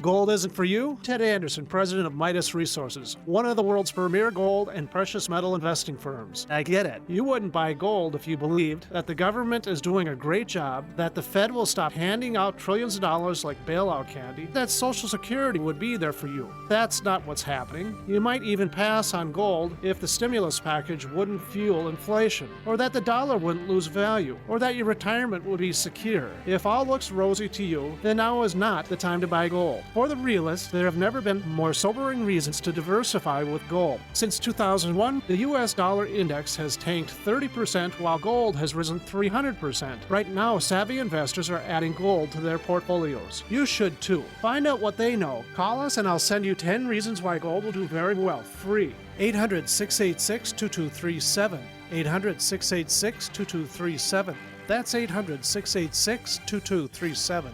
Gold isn't for you? Ted Anderson, president of Midas Resources, one of the world's premier gold and precious metal investing firms. I get it. You wouldn't buy gold if you believed that the government is doing a great job, that the Fed will stop handing out trillions of dollars like bailout candy, that Social Security would be there for you. That's not what's happening. You might even pass on gold if the stimulus package wouldn't fuel inflation, or that the dollar wouldn't lose value, or that your retirement would be secure. If all looks rosy to you, then now is not the time to buy gold. For the realist, there have never been more sobering reasons to diversify with gold. Since 2001, the U.S. dollar index has tanked 30% while gold has risen 300%. Right now, savvy investors are adding gold to their portfolios. You should too. Find out what they know. Call us and I'll send you 10 reasons why gold will do very well, free. 800-686-2237. 800-686-2237. That's 800-686-2237.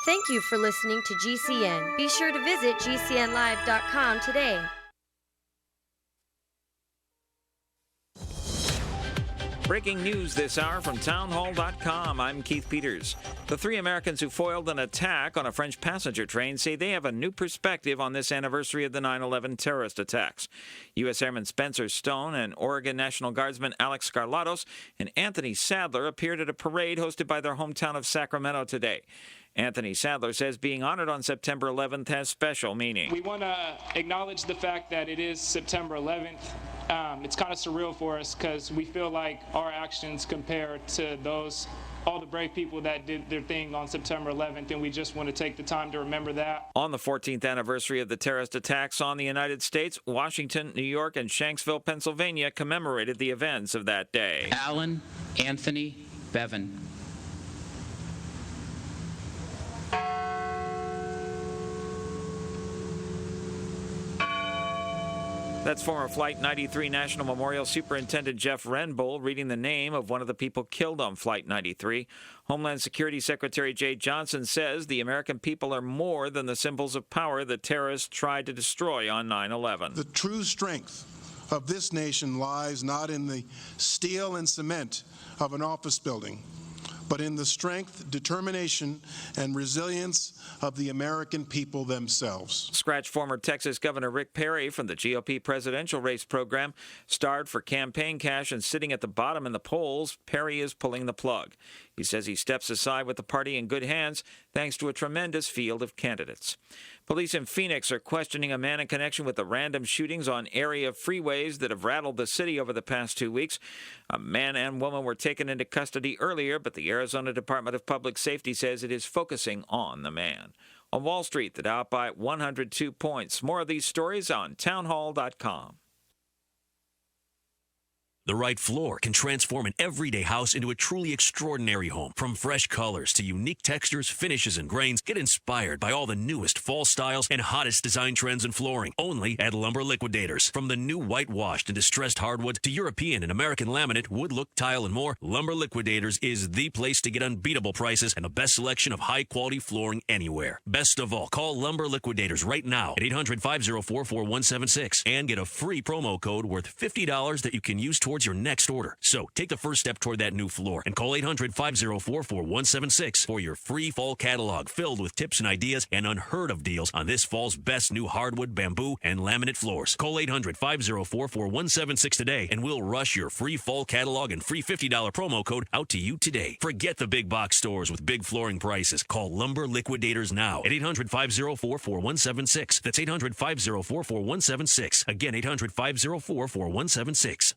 Thank you for listening to GCN. Be sure to visit GCNlive.com today.
Breaking news this hour from townhall.com. I'm Keith Peters. The 3 Americans who foiled an attack on a French passenger train say they have a new perspective on this anniversary of the 9/11 terrorist attacks. U.S. Airman Spencer Stone and Oregon National Guardsman Alex Scarlatos and Anthony Sadler appeared at a parade hosted by their hometown of Sacramento today. Anthony Sadler says being honored on September 11th has special meaning.
We want to acknowledge the fact that it is September 11th. It's kind of surreal for us because we feel like our actions compare to all the brave people that did their thing on September 11th, and we just want to take the time to remember that.
On the 14th anniversary of the terrorist attacks on the United States, Washington, New York, and Shanksville, Pennsylvania commemorated the events of that day.
Alan Anthony Bevan.
That's former Flight 93 National Memorial Superintendent Jeff Renbull reading the name of one of the people killed on Flight 93. Homeland Security Secretary Jay Johnson says the American people are more than the symbols of power the terrorists tried to destroy on 9/11.
The true strength of this nation lies not in the steel and cement of an office building, but in the strength, determination, and resilience of the American people themselves.
Scratch former Texas Governor Rick Perry from the GOP presidential race program. Starved for campaign cash and sitting at the bottom in the polls, Perry is pulling the plug. He says he steps aside with the party in good hands thanks to a tremendous field of candidates. Police in Phoenix are questioning a man in connection with the random shootings on area freeways that have rattled the city over the past 2 weeks. A man and woman were taken into custody earlier, but the Arizona Department of Public Safety says it is focusing on the man. On Wall Street, the Dow up by 102 points. More of these stories on townhall.com.
The right floor can transform an everyday house into a truly extraordinary home. From fresh colors to unique textures, finishes, and grains, get inspired by all the newest fall styles and hottest design trends in flooring. Only at Lumber Liquidators. From the new whitewashed and distressed hardwood to European and American laminate, wood look, tile, and more, Lumber Liquidators is the place to get unbeatable prices and the best selection of high-quality flooring anywhere. Best of all, call Lumber Liquidators right now at 800-504-4176 and get a free promo code worth $50 that you can use towards your next order. So take the first step toward that new floor and call 800-504-4176 for your free fall catalog filled with tips and ideas and unheard of deals on this fall's best new hardwood, bamboo, and laminate floors. Call 800-504-4176 today and we'll rush your free fall catalog and free $50 promo code out to you today. Forget the big box stores with big flooring prices. Call Lumber Liquidators now at 800-504-4176. That's 800-504-4176. Again, 800-504-4176.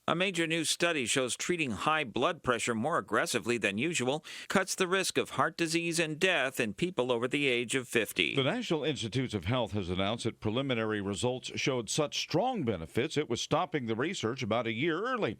A major new study shows treating high blood pressure more aggressively than usual cuts the risk of heart disease and death in people over the age of 50.
The National Institutes of Health has announced that preliminary results showed such strong benefits it was stopping the research about a year early.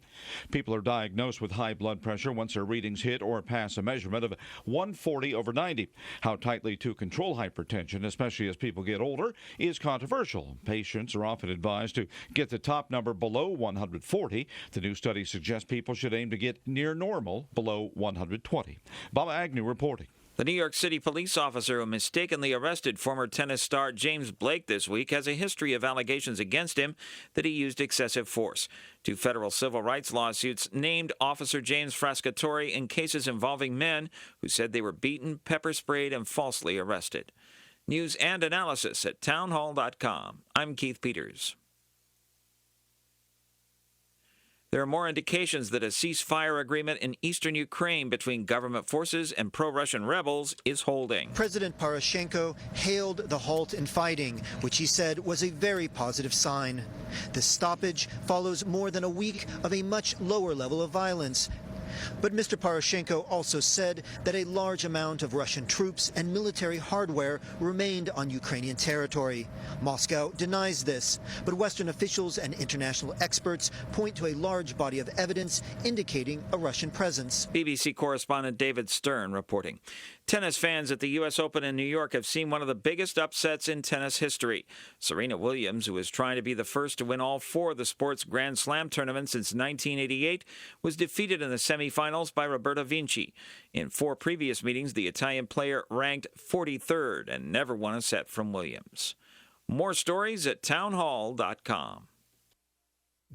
People are diagnosed with high blood pressure once their readings hit or pass a measurement of 140/90. How tightly to control hypertension, especially as people get older, is controversial. Patients are often advised to get the top number below 140. The new study suggests people should aim to get near normal below 120. Bob Agnew reporting.
The New York City police officer who mistakenly arrested former tennis star James Blake this week has a history of allegations against him that he used excessive force. 2 federal civil rights lawsuits named Officer James Frascatore in cases involving men who said they were beaten, pepper sprayed, and falsely arrested. News and analysis at townhall.com. I'm Keith Peters. There are more indications that a ceasefire agreement in eastern Ukraine between government forces and pro-Russian rebels is holding.
President Poroshenko hailed the halt in fighting, which he said was a very positive sign. The stoppage follows more than a week of a much lower level of violence. But Mr. Poroshenko also said that a large amount of Russian troops and military hardware remained on Ukrainian territory. Moscow denies this, but Western officials and international experts point to a large body of evidence indicating a Russian presence.
BBC correspondent David Stern reporting. Tennis fans at the U.S. Open in New York have seen one of the biggest upsets in tennis history. Serena Williams, who is trying to be the first to win all 4 of the sport's Grand Slam tournaments since 1988, was defeated in the semifinals by Roberta Vinci. In 4 previous meetings, the Italian player ranked 43rd and never won a set from Williams. More stories at townhall.com.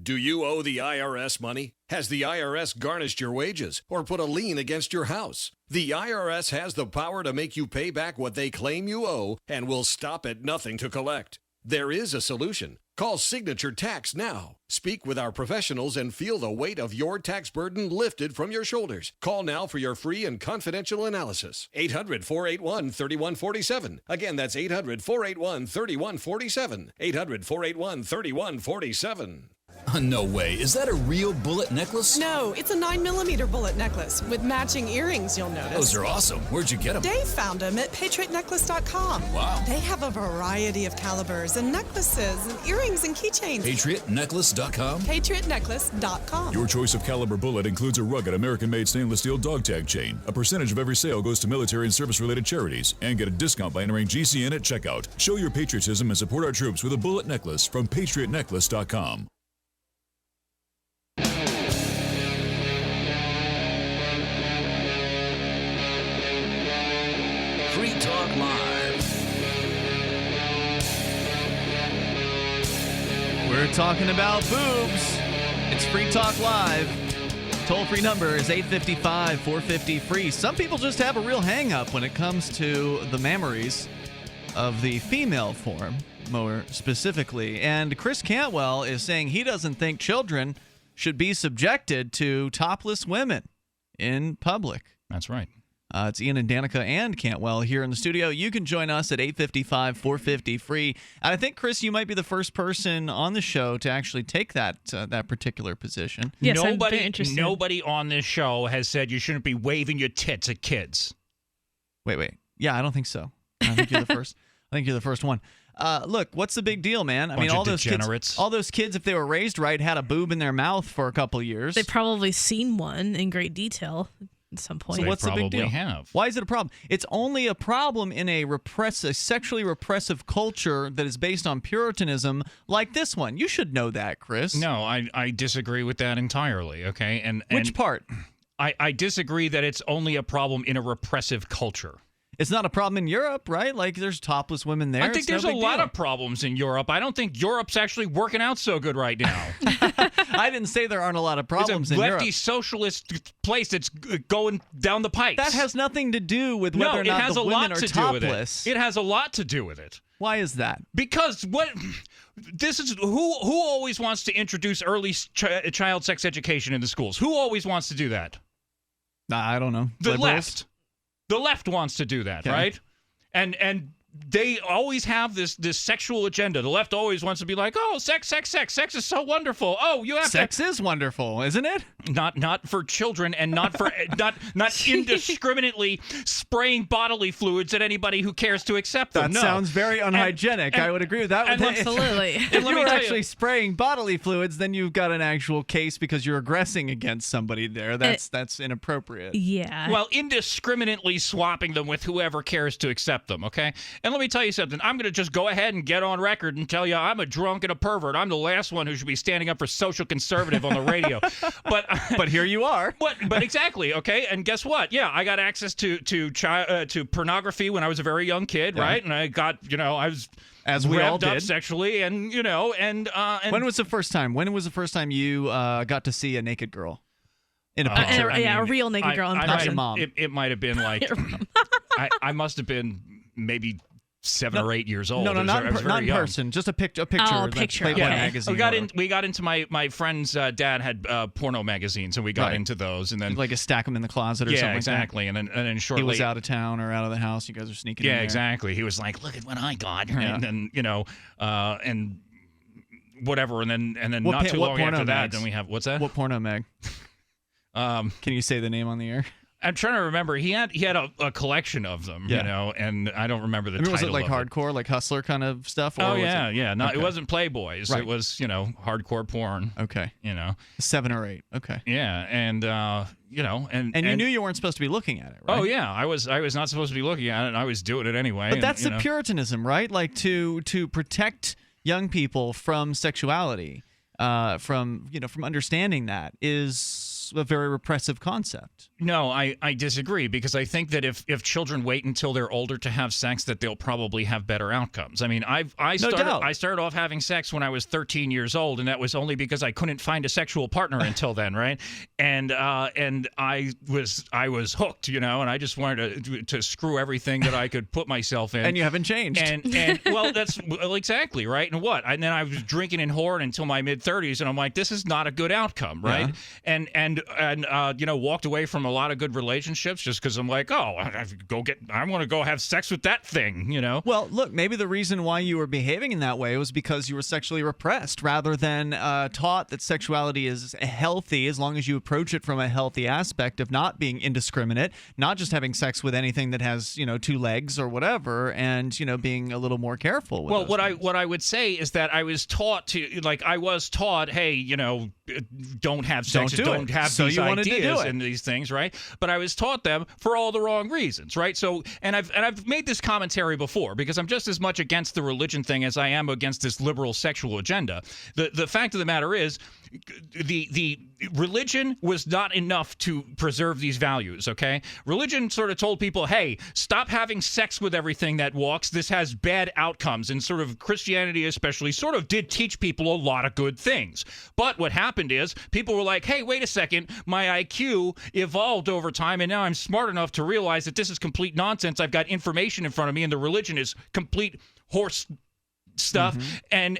Do you owe the IRS money? Has the IRS garnished your wages or put a lien against your house? The IRS has the power to make you pay back what they claim you owe and will stop at nothing to collect. There is a solution. Call Signature Tax now. Speak with our professionals and feel the weight of your tax burden lifted from your shoulders. Call now for your free and confidential analysis. 800-481-3147. Again, that's 800-481-3147. 800-481-3147.
No way. Is that a real bullet necklace?
No, it's a 9mm bullet necklace with matching earrings, you'll notice.
Those are awesome. Where'd you get them?
Dave found them at patriotnecklace.com.
Wow.
They have a variety of calibers and necklaces and earrings and keychains.
Patriotnecklace.com?
Patriotnecklace.com.
Your choice of caliber bullet includes a rugged American-made stainless steel dog tag chain. A percentage of every sale goes to military and service-related charities. And get a discount by entering GCN at checkout. Show your patriotism and support our troops with a bullet necklace from patriotnecklace.com.
Free Talk Live.
We're talking about boobs. It's Free Talk Live. Toll-free number is 855-450-FREE. Some people just have a real hang-up when it comes to the mammaries of the female form, more specifically. And Chris Cantwell is saying he doesn't think children should be subjected to topless women in public.
That's right.
It's Ian and Danica and Cantwell here in the studio. You can join us at 855-450-FREE. And I think, Chris, you might be the first person on the show to actually take that particular position.
Yes, I'm very interested.
Nobody on this show has said you shouldn't be waving your tits at kids.
Wait. Yeah, I don't think so. I think you're the first. I think you're the first one. Look, what's the big deal, man? I mean, all those kids, if they were raised right, had a boob in their mouth for a couple years.
They've probably seen one in great detail at some point.
So what's the big deal?
Have.
Why is it a problem? It's only a problem in a sexually repressive culture that is based on Puritanism like this one. You should know that, Chris.
No, I disagree with that entirely, okay? And
which part?
I disagree that it's only a problem in a repressive culture.
It's not a problem in Europe, right? Like, there's topless women there.
I think there's a lot of problems in Europe. I don't think Europe's actually working out so good right now.
I didn't say there aren't a lot of problems in Europe.
It's a lefty socialist place that's going down the pipes.
That has nothing to do with whether or not the women are topless.
It has a lot to do with it.
Why is that?
Because who always wants to introduce early child sex education in the schools? Who always wants to do that?
I don't know.
The
Liberals?
left. The left wants to do that, right? And they always have this sexual agenda. The left always wants to be like, oh, sex is so wonderful. Oh, you have
sex is wonderful, isn't it?
Not for children, and not for not indiscriminately spraying bodily fluids at anybody who cares to accept them.
That sounds very unhygienic. I would agree with that.
Absolutely.
If you're actually spraying bodily fluids, then you've got an actual case because you're aggressing against somebody there. That's inappropriate.
Yeah.
Well, indiscriminately swapping them with whoever cares to accept them, okay? And let me tell you something. I'm going to just go ahead and get on record and tell you I'm a drunk and a pervert. I'm the last one who should be standing up for social conservative on the radio.
But here you are.
But exactly, okay? And guess what? Yeah, I got access to pornography when I was a very young kid, right? And I got, I was
as we all
revved up
did
sexually, and
when was the first time? When was the first time you got to see a naked girl in a picture?
A real naked girl in person.
Your mom.
It might have been like I must have been maybe 7 or 8 years old.
No, not in person. Just a picture.
Oh, a picture.
Playboy
Okay.
magazine.
We got into my friend's dad had porno magazines, and we got into those, and then
like a stack them in the closet or something.
Exactly.
Like that.
And then shortly
he was out of town or out of the house. You guys are sneaking. in there.
Exactly. He was like, "Look at what I got," and then and whatever, and then not too long after that, then we have what's that?
What porno mag? Can you say the name on the air?
I'm trying to remember. He had a collection of them, and I don't remember the title.
Was it like
of
hardcore, like hustler kind of stuff? Or
It wasn't Playboys.
Right.
It was hardcore porn.
Okay. 7 or 8. Okay.
Yeah, and
and you knew you weren't supposed to be looking at it, right?
Oh yeah, I was not supposed to be looking at it, and I was doing it anyway.
But that's the Puritanism, right? Like to protect young people from sexuality, from understanding that is a very repressive concept.
No, I disagree, because I think that if children wait until they're older to have sex, that they'll probably have better outcomes. I mean, I started off having sex when I was 13 years old, and that was only because I couldn't find a sexual partner until then, right? And I was hooked, and I just wanted to screw everything that I could put myself in.
And you haven't changed.
And well, that's exactly right. And then I was drinking and whoring until my mid-30s, and I'm like, this is not a good outcome, right? Yeah. And walked away from a lot of good relationships just because I'm like, I want to go have sex with that thing,
Well, look, maybe the reason why you were behaving in that way was because you were sexually repressed rather than taught that sexuality is healthy as long as you approach it from a healthy aspect of not being indiscriminate, not just having sex with anything that has, 2 legs or whatever, and, being a little more careful with
what I would say is that I was taught hey, don't have sex, don't have
so
these
you wanted
ideas
to do it.
and these things, right? But I was taught them for all the wrong reasons, right? So, and I've made this commentary before, because I'm just as much against the religion thing as I am against this liberal sexual agenda. The fact of the matter is, the religion was not enough to preserve these values, okay? Religion sort of told people, hey, stop having sex with everything that walks. This has bad outcomes. And sort of Christianity especially sort of did teach people a lot of good things. But what happened is people were like, hey, wait a second, my IQ evolved over time, and now I'm smart enough to realize that this is complete nonsense. I've got information in front of me, and the religion is complete horse stuff, and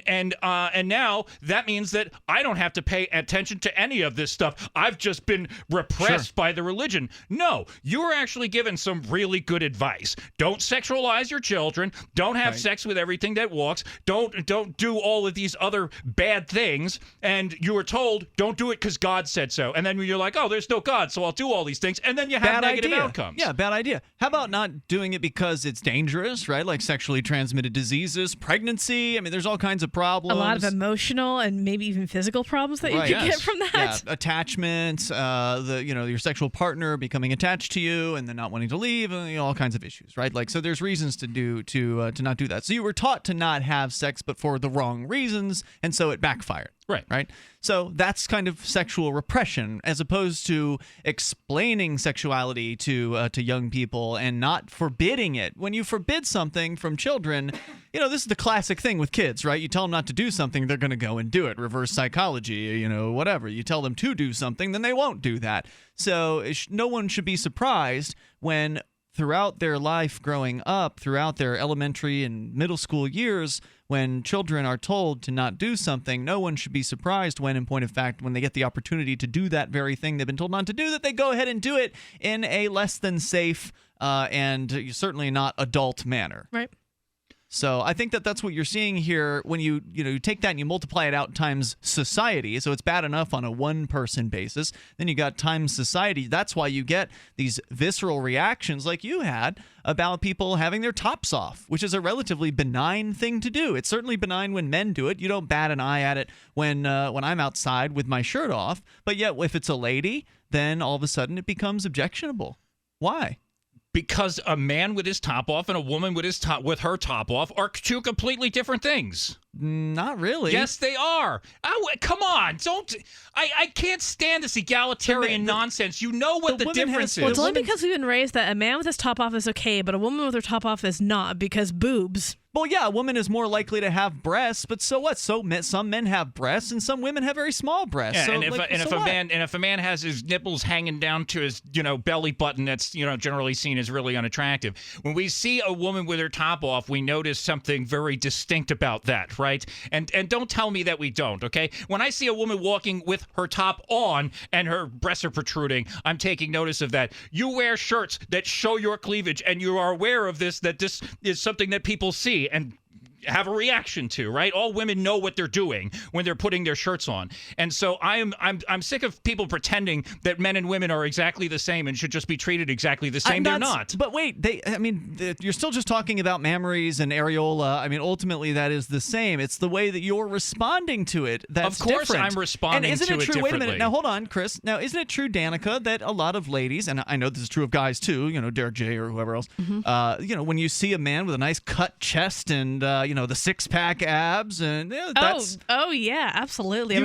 now that means that I don't have to pay attention to any of this stuff. I've just been repressed by the religion. No, you're actually given some really good advice. Don't sexualize your children. Don't have sex with everything that walks. Don't do all of these other bad things. And you were told, don't do it because God said so. And then you're like, oh, there's no God, so I'll do all these things. And then you have negative outcomes.
Yeah, bad idea. How about not doing it because it's dangerous, right? Like sexually transmitted diseases, pregnancy. I mean, there's all kinds of problems.
A lot of emotional and maybe even physical problems that you could get from that.
Yeah, attachments, your sexual partner becoming attached to you and then not wanting to leave, and all kinds of issues, right? Like, so there's reasons to not do that. So you were taught to not have sex, but for the wrong reasons, and so it backfired. Right. So that's kind of sexual repression, as opposed to explaining sexuality to young people and not forbidding it. When you forbid something from children, this is the classic thing with kids, right? You tell them not to do something, they're going to go and do it. Reverse psychology, whatever. You tell them to do something, then they won't do that. So no one should be surprised when throughout their life growing up, throughout their elementary and middle school years, when children are told to not do something, no one should be surprised when, in point of fact, when they get the opportunity to do that very thing they've been told not to do, that they go ahead and do it in a less than safe and certainly not adult manner.
Right.
So I think that's what you're seeing here when you take that and you multiply it out times society. So it's bad enough on a one-person basis. Then you got times society. That's why you get these visceral reactions like you had about people having their tops off, which is a relatively benign thing to do. It's certainly benign when men do it. You don't bat an eye at it when I'm outside with my shirt off. But yet if it's a lady, then all of a sudden it becomes objectionable. Why?
Because a man with his top off and a woman with her top off are two completely different things.
Not really.
Yes, they are. Come on. I can't stand this egalitarian nonsense. You know what the difference is.
Well, it's only because we've been raised that a man with his top off is okay, but a woman with her top off is not because boobs.
Well, yeah, a woman is more likely to have breasts, but so what? Some men have breasts, and some women have very small breasts.
Yeah,
so,
if a man has his nipples hanging down to his belly button, that's generally seen as really unattractive. When we see a woman with her top off, we notice something very distinct about that, right? And don't tell me that we don't. Okay, when I see a woman walking with her top on and her breasts are protruding, I'm taking notice of that. You wear shirts that show your cleavage, and you are aware of this. That this is something that people see and have a reaction to, right? All women know what they're doing when they're putting their shirts on. And so I'm sick of people pretending that men and women are exactly the same and should just be treated exactly the same. They're not.
But wait, you're still just talking about mammaries and areola. I mean, ultimately that is the same. It's the way that you're responding to it that's
different. Of course
different.
I'm responding
and isn't
to
it
it
true?
differently.
Wait a minute. Now, hold on, Chris. Now, isn't it true, Danica, that a lot of ladies, and I know this is true of guys too, Derek J. or whoever else, when you see a man with a nice cut chest and, the six-pack abs and that's
yeah, absolutely.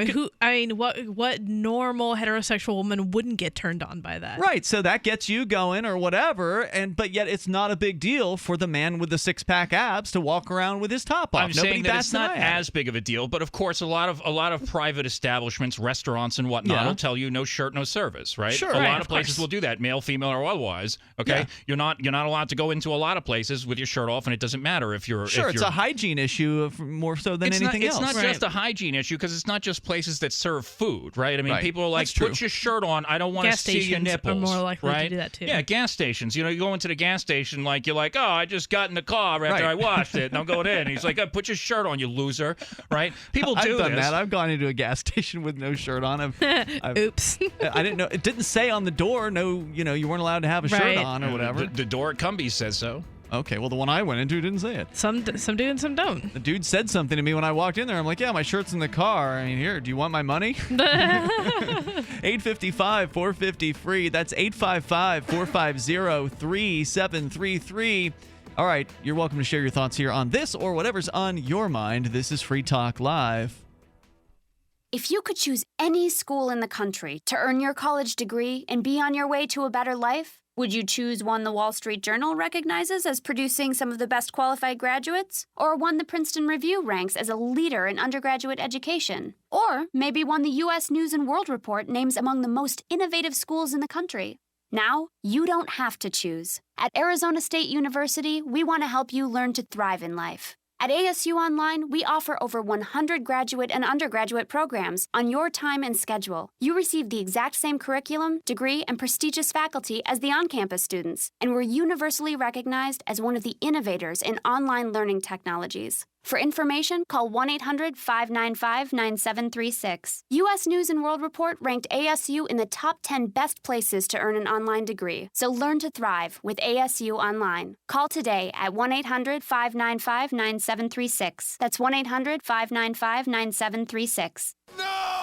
What normal heterosexual woman wouldn't get turned on by that?
Right, so that gets you going or whatever, but yet it's not a big deal for the man with the six-pack abs to walk around with his top off.
I'm saying that it's not as big of a deal, but of course a lot of private establishments, restaurants and whatnot will tell you no shirt, no service, right?
Sure,
a lot of places will do that, male, female, or otherwise. Okay, you're not allowed to go into a lot of places with your shirt off, and it doesn't matter if you're
it's a hygiene issue more so than anything else.
It's not just a hygiene issue because it's not just places that serve food, right? I mean, people are like, put your shirt on. I don't want to see your nipples.
Are more likely
right?
to do that too.
Yeah, gas stations. You go into the gas station you're like, oh, I just got in the car after I washed it, and I'm going in. And he's like, put your shirt on, you loser, right? People do
I've done
this.
that. I've gone into a gas station with no shirt on.
Oops.
I didn't know. It didn't say on the door. No, you weren't allowed to have a shirt on or whatever.
The door at Cumbies says so.
Okay, well, the one I went into didn't say it.
Some do and some don't.
The dude said something to me when I walked in there. I'm like, yeah, my shirt's in the car. I mean, here, do you want my money? 855-450-FREE. That's 855-450-3733. All right, you're welcome to share your thoughts here on this or whatever's on your mind. This is Free Talk Live.
If you could choose any school in the country to earn your college degree and be on your way to a better life, would you choose one the Wall Street Journal recognizes as producing some of the best qualified graduates? Or one the Princeton Review ranks as a leader in undergraduate education? Or maybe one the U.S. News & World Report names among the most innovative schools in the country? Now, you don't have to choose. At Arizona State University, we want to help you learn to thrive in life. At ASU Online, we offer over 100 graduate and undergraduate programs on your time and schedule. You receive the exact same curriculum, degree, and prestigious faculty as the on-campus students, and we're universally recognized as one of the innovators in online learning technologies. For information, call 1-800-595-9736. U.S. News & World Report ranked ASU in the top 10 best places to earn an online degree. So learn to thrive with ASU Online. Call today at 1-800-595-9736. That's 1-800-595-9736.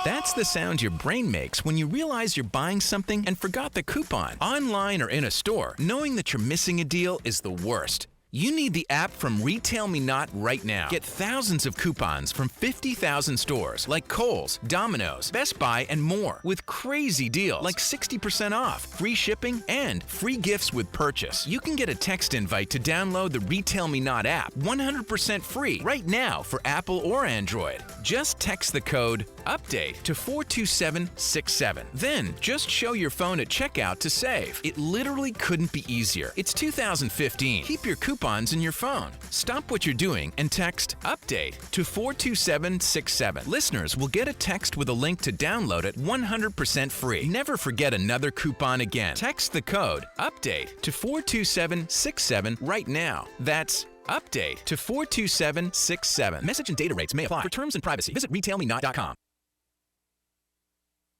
That's the sound your brain makes when you realize you're buying something and forgot the coupon. Online or in a store, knowing that you're missing a deal is the worst. You need the app from Retail Me Not right now. Get thousands of coupons from 50,000 stores like Kohl's, Domino's, Best Buy, and more with crazy deals like 60% off, free shipping, and free gifts with purchase. You can get a text invite to download the Retail Me Not app 100% free right now for Apple or Android. Just text the code UPDATE to 42767. Then just show your phone at checkout to save. It literally couldn't be easier. It's 2015. Keep your coupons in your phone. Stop what you're doing and text UPDATE to 42767. Listeners will get a text with a link to download it 100% free. Never forget another coupon again. Text the code UPDATE to 42767 right now. That's UPDATE to 42767. Message and data rates may apply. For terms and privacy, visit retailmenot.com.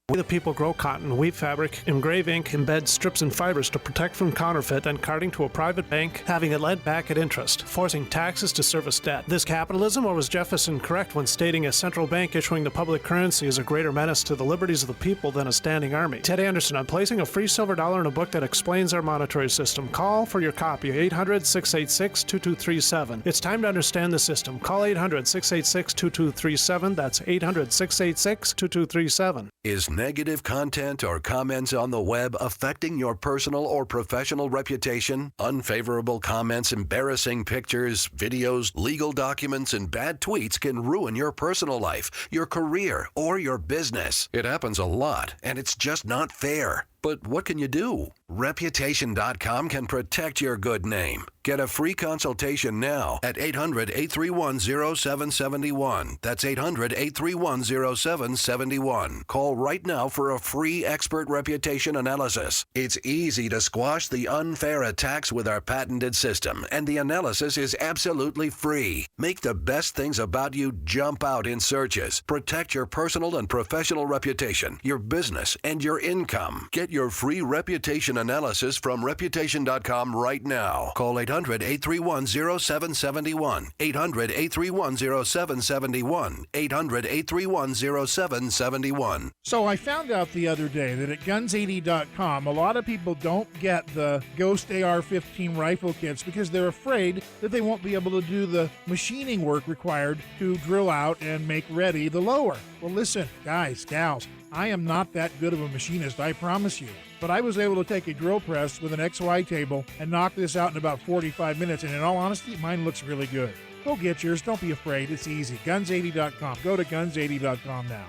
We the people grow cotton, weave fabric, engrave ink, embed strips and fibers to protect from counterfeit, then carting to a private bank, having it lent back at interest, forcing taxes to service debt. This capitalism, or was Jefferson correct when stating a central bank issuing the public currency is a greater menace to the liberties of the people than a standing army? Ted Anderson, I'm placing a free silver dollar in a book that explains our monetary system. Call for your copy, 800-686-2237. It's time to understand the system. Call 800-686-2237. That's 800-686-2237.
Is negative content or comments on the web affecting your personal or professional reputation? Unfavorable comments, embarrassing pictures, videos, legal documents, and bad tweets can ruin your personal life, your career, or your business. It happens a lot, and it's just not fair. But what can you do? Reputation.com can protect your good name. Get a free consultation now at 800-831-0771. That's 800-831-0771. Call right now for a free expert reputation analysis. It's easy to squash the unfair attacks with our patented system, and the analysis is absolutely free. Make the best things about you jump out in searches. Protect your personal and professional reputation, your business, and your income. Get your free reputation analysis from Reputation.com right now. Call 800-831-0771. 800-831-0771. 800-831-0771.
So I found out the other day that at Guns80.com, a lot of people don't get the Ghost AR-15 rifle kits because they're afraid that they won't be able to do the machining work required to drill out and make ready the lower. Well, listen, guys, gals, I am not that good of a machinist, I promise you. But I was able to take a drill press with an XY table and knock this out in about 45 minutes, and in all honesty, mine looks really good. Go get yours. Don't be afraid. It's easy. Guns80.com. Go to Guns80.com now.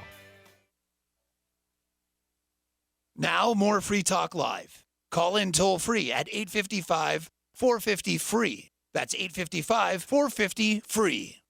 Now, more Free Talk Live. Call in toll-free at 855-450-FREE. That's 855-450-FREE.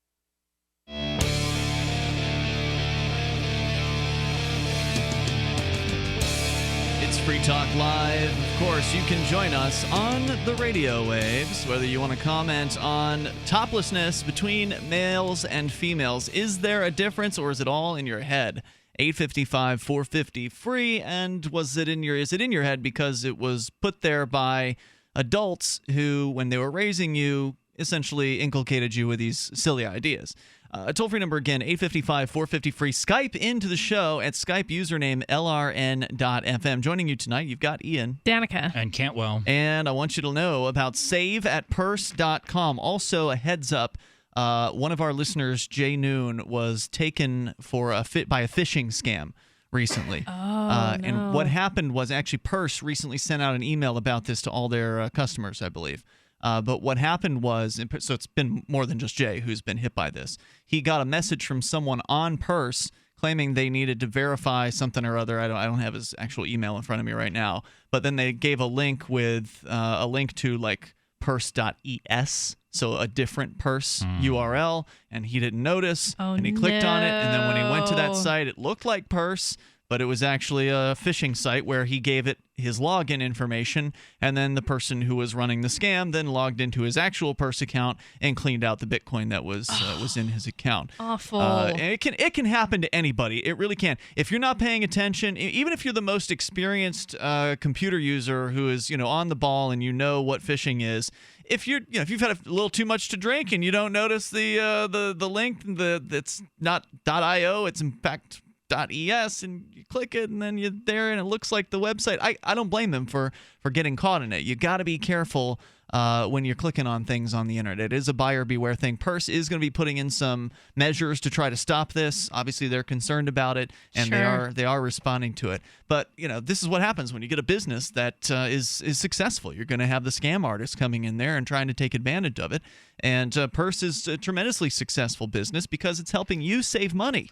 It's Free Talk Live. Of course, you can join us on the radio waves, whether you want to comment on toplessness between males and females. Is there a difference, or is it all in your head? 855-450-FREE. And is it in your head because it was put there by adults who, when they were raising you, essentially inculcated you with these silly ideas? A toll-free number again, 855-450-FREE. Skype into the show at Skype username LRN.FM. Joining you tonight, you've got Ian.
Danica.
And Cantwell.
And I want you to know about saveatpurse.com. Also, a heads up, one of our listeners, Jay Noon, was taken for by a phishing scam recently.
No.
And what happened was actually Purse recently sent out an email about this to all their customers, I believe. But what happened was, so it's been more than just Jay who's been hit by this. He got a message from someone on Purse claiming they needed to verify something or other. I don't have his actual email in front of me right now. But then they gave a link with a link to like purse.es, so a different Purse URL, and he didn't notice. And he clicked on it, and then when he went to that site, it looked like Purse, but it was actually a phishing site where he gave it his login information, and then the person who was running the scam then logged into his actual Purse account and cleaned out the Bitcoin that was in his account.
Awful.
And it can happen to anybody. It really can. If you're not paying attention, even if you're the most experienced computer user who is on the ball and you know what phishing is, if you've had a little too much to drink and you don't notice the link that's not .io, it's in fact .es, and you click it and then you're there and it looks like the website. I don't blame them for getting caught in it. You got to be careful when you're clicking on things on the internet. It is a buyer beware thing. Purse is going to be putting in some measures to try to stop this. Obviously, they're concerned about it, and they are responding to it. But this is what happens when you get a business that is successful. You're going to have the scam artists coming in there and trying to take advantage of it. And Purse is a tremendously successful business because it's helping you save money.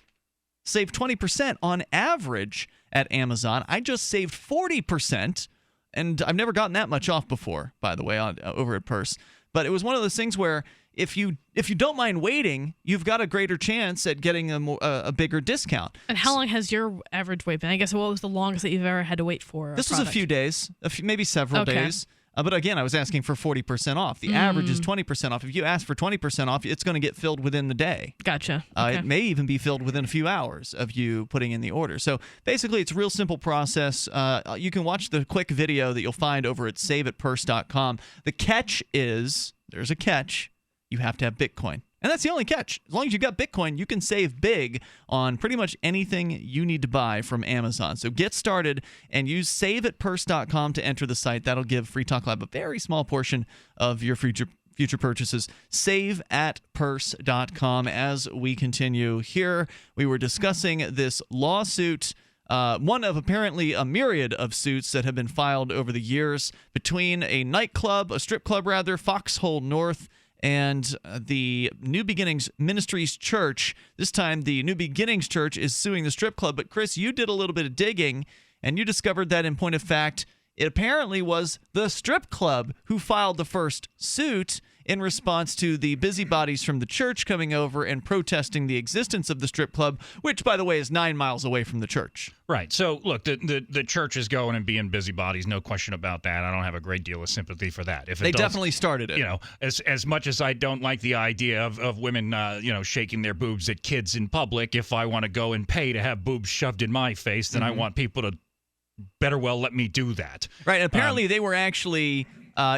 Save 20% on average at Amazon. I just saved 40%, and I've never gotten that much off before, by the way, over at Purse. But it was one of those things where if you don't mind waiting, you've got a greater chance at getting a bigger discount.
And how long has your average wait been? I guess what was the longest that you've ever had to wait for?
This was a few days, maybe several days. But again, I was asking for 40% off. The average is 20% off. If you ask for 20% off, it's going to get filled within the day.
Gotcha. Okay.
It may even be filled within a few hours of you putting in the order. So basically, it's a real simple process. You can watch the quick video that you'll find over at saveatpurse.com. The catch is, there's a catch, you have to have Bitcoin. And that's the only catch. As long as you got Bitcoin, you can save big on pretty much anything you need to buy from Amazon. So get started and use saveatpurse.com to enter the site. That'll give Free Talk Live a very small portion of your future purchases. Saveatpurse.com. As we continue here, we were discussing this lawsuit, one of apparently a myriad of suits that have been filed over the years between a strip club, Foxhole North, and the New Beginnings Ministries Church. This time, the New Beginnings Church is suing the strip club. But Chris, you did a little bit of digging, and you discovered that, in point of fact, it apparently was the strip club who filed the first suit in response to the busybodies from the church coming over and protesting the existence of the strip club, which, by the way, is 9 miles away from the church.
Right. So, look, the church is going and being busybodies, no question about that. I don't have a great deal of sympathy for that.
They definitely started it.
You know, as much as I don't like the idea of women, shaking their boobs at kids in public, if I want to go and pay to have boobs shoved in my face, then I want people to better well let me do that.
Right. And apparently they were actually...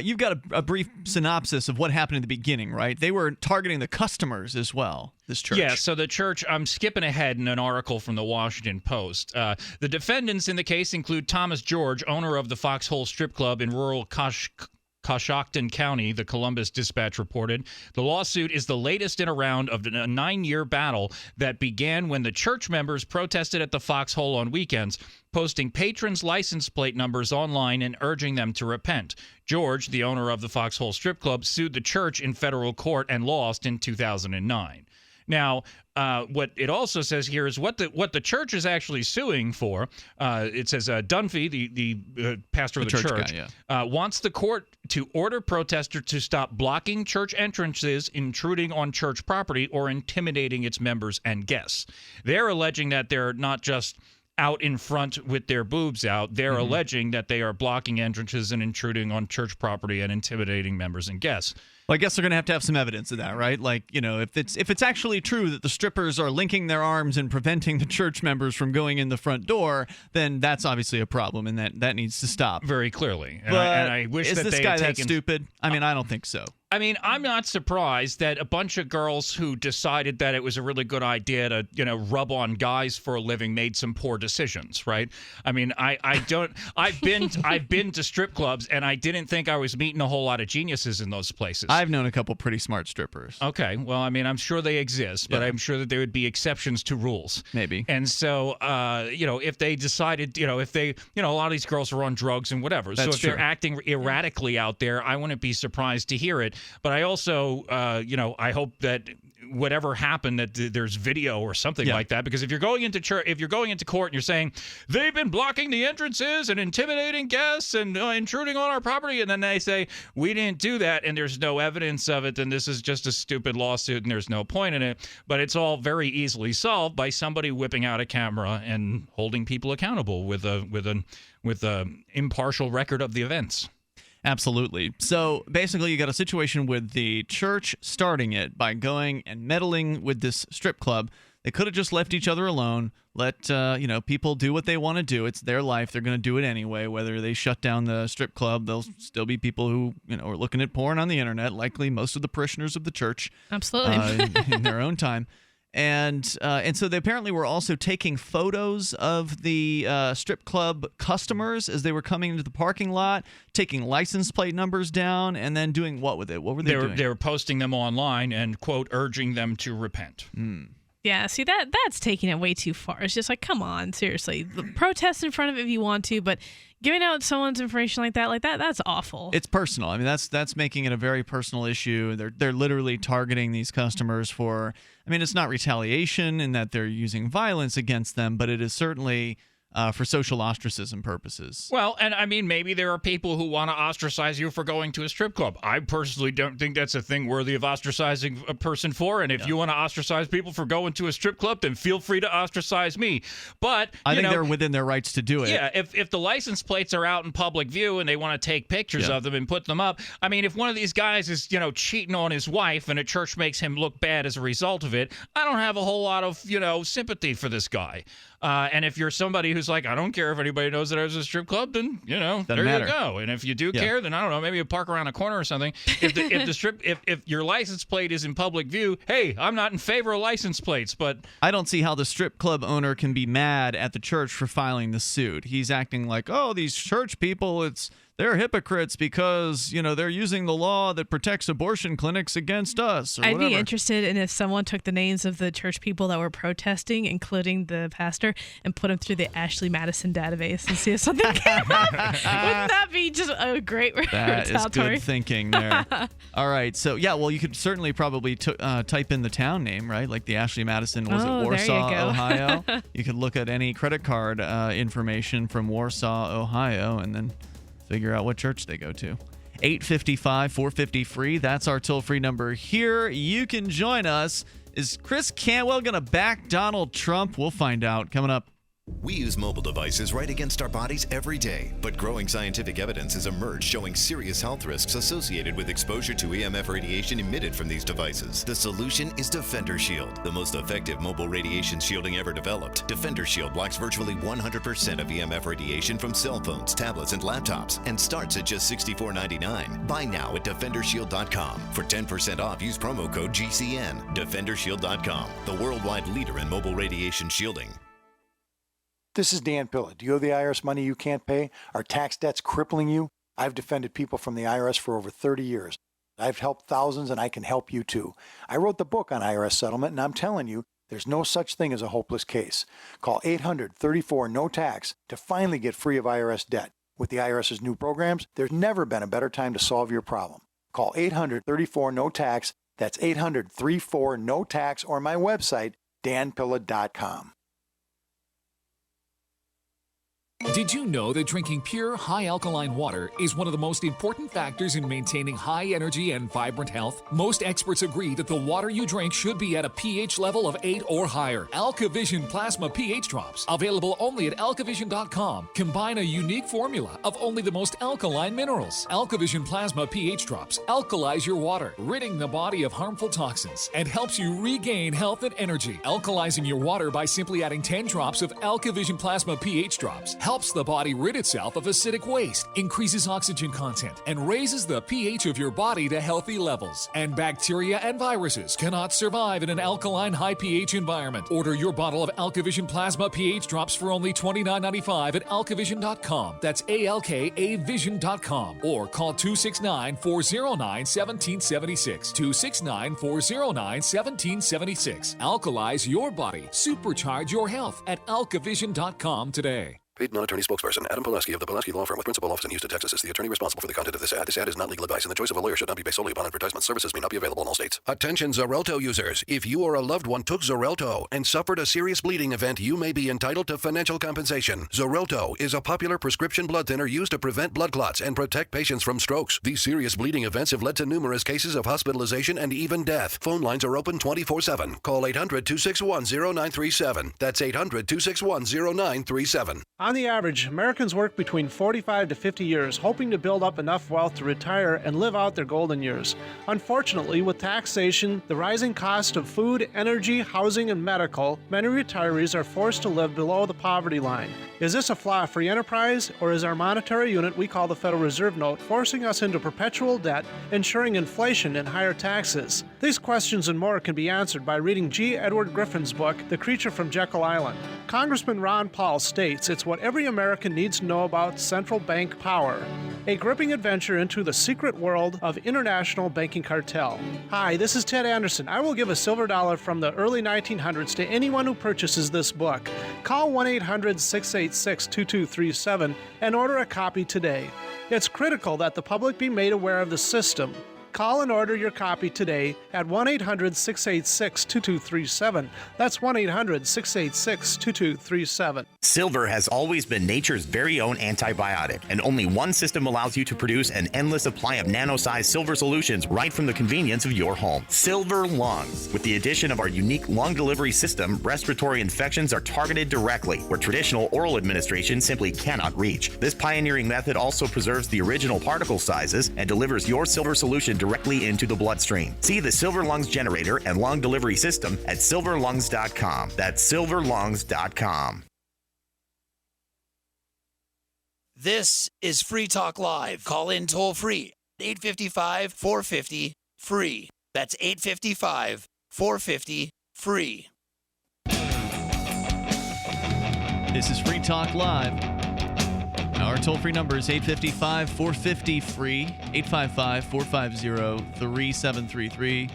you've got a brief synopsis of what happened in the beginning, right? They were targeting the customers as well, this church.
Yeah, so the church, I'm skipping ahead in an article from the Washington Post. The defendants in the case include Thomas George, owner of the Foxhole Strip Club in rural Coshocton County, the Columbus Dispatch reported. The lawsuit is the latest in a round of a 9-year battle that began when the church members protested at the Foxhole on weekends, posting patrons' license plate numbers online and urging them to repent. George, the owner of the Foxhole Strip Club, sued the church in federal court and lost in 2009. Now, what it also says here is what the church is actually suing for. It says Dunphy, the pastor of the church, wants the court to order protesters to stop blocking church entrances, intruding on church property, or intimidating its members and guests. They're alleging that they're not just out in front with their boobs out. They're alleging that they are blocking entrances and intruding on church property and intimidating members and guests.
Well, I guess they're going to have some evidence of that, right? Like, if it's actually true that the strippers are linking their arms and preventing the church members from going in the front door, then that's obviously a problem, and that needs to stop.
Very clearly.
And I wish that this guy that stupid? I mean, I don't think so.
I mean, I'm not surprised that a bunch of girls who decided that it was a really good idea to, rub on guys for a living made some poor decisions, right? I mean, I've been to strip clubs, and I didn't think I was meeting a whole lot of geniuses in those places.
I've known a couple pretty smart strippers.
Okay, well, I mean, I'm sure they exist, but I'm sure that there would be exceptions to rules.
Maybe.
And so, if they decided, a lot of these girls are on drugs and whatever. So if they're acting erratically out there, I wouldn't be surprised to hear it. But I also, I hope that whatever happened, that there's video or something like that. Because if you're going into court and you're saying they've been blocking the entrances and intimidating guests and intruding on our property, and then they say we didn't do that, and there's no evidence of it, then this is just a stupid lawsuit and there's no point in it. But it's all very easily solved by somebody whipping out a camera and holding people accountable with a impartial record of the events.
Absolutely. So basically, you got a situation with the church starting it by going and meddling with this strip club. They could have just left each other alone, let people do what they want to do. It's their life. They're going to do it anyway. Whether they shut down the strip club, there'll still be people who are looking at porn on the internet, likely most of the parishioners of the church.
Absolutely.
In their own time. And so they apparently were also taking photos of the strip club customers as they were coming into the parking lot, taking license plate numbers down, and then doing what with it? What were they doing?
They were posting them online and, quote, urging them to repent.
Yeah, see, that's taking it way too far. It's just like, come on, seriously. Protest in front of it if you want to, but giving out someone's information like that's awful.
It's personal. I mean, that's making it a very personal issue. They're literally targeting these customers for, I mean, it's not retaliation in that they're using violence against them, but it is certainly for social ostracism purposes.
Well, and I mean, maybe there are people who want to ostracize you for going to a strip club. I personally don't think that's a thing worthy of ostracizing a person for. And if you want to ostracize people for going to a strip club, then feel free to ostracize me. But
I think they're within their rights to do it.
Yeah, if the license plates are out in public view and they want to take pictures of them and put them up, I mean, if one of these guys is, cheating on his wife and a church makes him look bad as a result of it, I don't have a whole lot of, sympathy for this guy. And if you're somebody who's like, I don't care if anybody knows that I was a strip club, then, there
matter.
you go. And if you do care, then I don't know, maybe you park around a corner or something. If your license plate is in public view, hey, I'm not in favor of license plates, but
I don't see how the strip club owner can be mad at the church for filing the suit. He's acting like, oh, these church people, they're hypocrites because, they're using the law that protects abortion clinics against us. Or
I'd
whatever.
be interested in if someone took the names of the church people that were protesting, including the pastor, and put them through the Ashley Madison database and see if something came up. Wouldn't that be just a great
That is
retaliatory?
good thinking there. All right. So, you could certainly probably type in the town name, right? Like the Ashley Madison, was it Warsaw, Ohio? You could look at any credit card information from Warsaw, Ohio, and then figure out what church they go to. 855-450-FREE. That's our toll-free number here. You can join us. Is Chris Cantwell going to back Donald Trump? We'll find out coming up.
We use mobile devices right against our bodies every day, but growing scientific evidence has emerged showing serious health risks associated with exposure to EMF radiation emitted from these devices. The solution is Defender Shield, the most effective mobile radiation shielding ever developed. Defender Shield blocks virtually 100% of EMF radiation from cell phones, tablets, and laptops, and starts at just $64.99. Buy now at DefenderShield.com. For 10% off, use promo code GCN. DefenderShield.com, the worldwide leader in mobile radiation shielding.
This is Dan Pilla. Do you owe the IRS money you can't pay? Are tax debts crippling you? I've defended people from the IRS for over 30 years. I've helped thousands, and I can help you too. I wrote the book on IRS settlement, and I'm telling you, there's no such thing as a hopeless case. Call 800-34-NO-TAX to finally get free of IRS debt. With the IRS's new programs, there's never been a better time to solve your problem. Call 800-34-NO-TAX. That's 800-34-NO-TAX, or my website, danpilla.com.
Did you know that drinking pure, high-alkaline water is one of the most important factors in maintaining high energy and vibrant health? Most experts agree that the water you drink should be at a pH level of 8 or higher. AlkaVision Plasma pH Drops, available only at alkavision.com, combine a unique formula of only the most alkaline minerals. AlkaVision Plasma pH Drops alkalize your water, ridding the body of harmful toxins, and helps you regain health and energy. Alkalizing your water by simply adding 10 drops of AlkaVision Plasma pH Drops helps the body rid itself of acidic waste, increases oxygen content, and raises the pH of your body to healthy levels. And bacteria and viruses cannot survive in an alkaline high pH environment. Order your bottle of AlkaVision Plasma pH Drops for only $29.95 at alkavision.com. That's ALKAvision.com. Or call 269-409-1776. 269-409-1776. Alkalize your body. Supercharge your health at alkavision.com today.
Paid non-attorney spokesperson Adam Pileski of the Pileski Law Firm with principal office in Houston, Texas is the attorney responsible for the content of this ad. This ad is not legal advice, and the choice of a lawyer should not be based solely upon advertisement. Services may not be available in all states. Attention Xarelto users. If you or a loved one took Xarelto and suffered a serious bleeding event, you may be entitled to financial compensation. Xarelto is a popular prescription blood thinner used to prevent blood clots and protect patients from strokes. These serious bleeding events have led to numerous cases of hospitalization and even death. Phone lines are open 24/7. Call 800-261-0937. That's 800-261-0937.
On the average, Americans work between 45 to 50 years, hoping to build up enough wealth to retire and live out their golden years. Unfortunately, with taxation, the rising cost of food, energy, housing, and medical, many retirees are forced to live below the poverty line. Is this a flaw of free enterprise, or is our monetary unit we call the Federal Reserve Note forcing us into perpetual debt, ensuring inflation and higher taxes? These questions and more can be answered by reading G. Edward Griffin's book, The Creature from Jekyll Island. Congressman Ron Paul states it's what every American needs to know about central bank power. A gripping adventure into the secret world of international banking cartel. Hi, this is Ted Anderson. I will give a silver dollar from the early 1900s to anyone who purchases this book. Call 1-800-686-2237 and order a copy today. It's critical that the public be made aware of the system. Call and order your copy today at 1-800-686-2237. That's 1-800-686-2237.
Silver has always been nature's very own antibiotic, and only one system allows you to produce an endless supply of nano-sized silver solutions right from the convenience of your home. Silver Lungs. With the addition of our unique lung delivery system, respiratory infections are targeted directly, where traditional oral administration simply cannot reach. This pioneering method also preserves the original particle sizes and delivers your silver solution directly into the bloodstream. See the Silver Lungs generator and lung delivery system at silverlungs.com. That's silverlungs.com.
This is Free Talk Live. Call in toll free. 855-450-FREE. That's 855-450-FREE.
This is Free Talk Live. Our toll-free number is 855-450-FREE, 855-450-3733.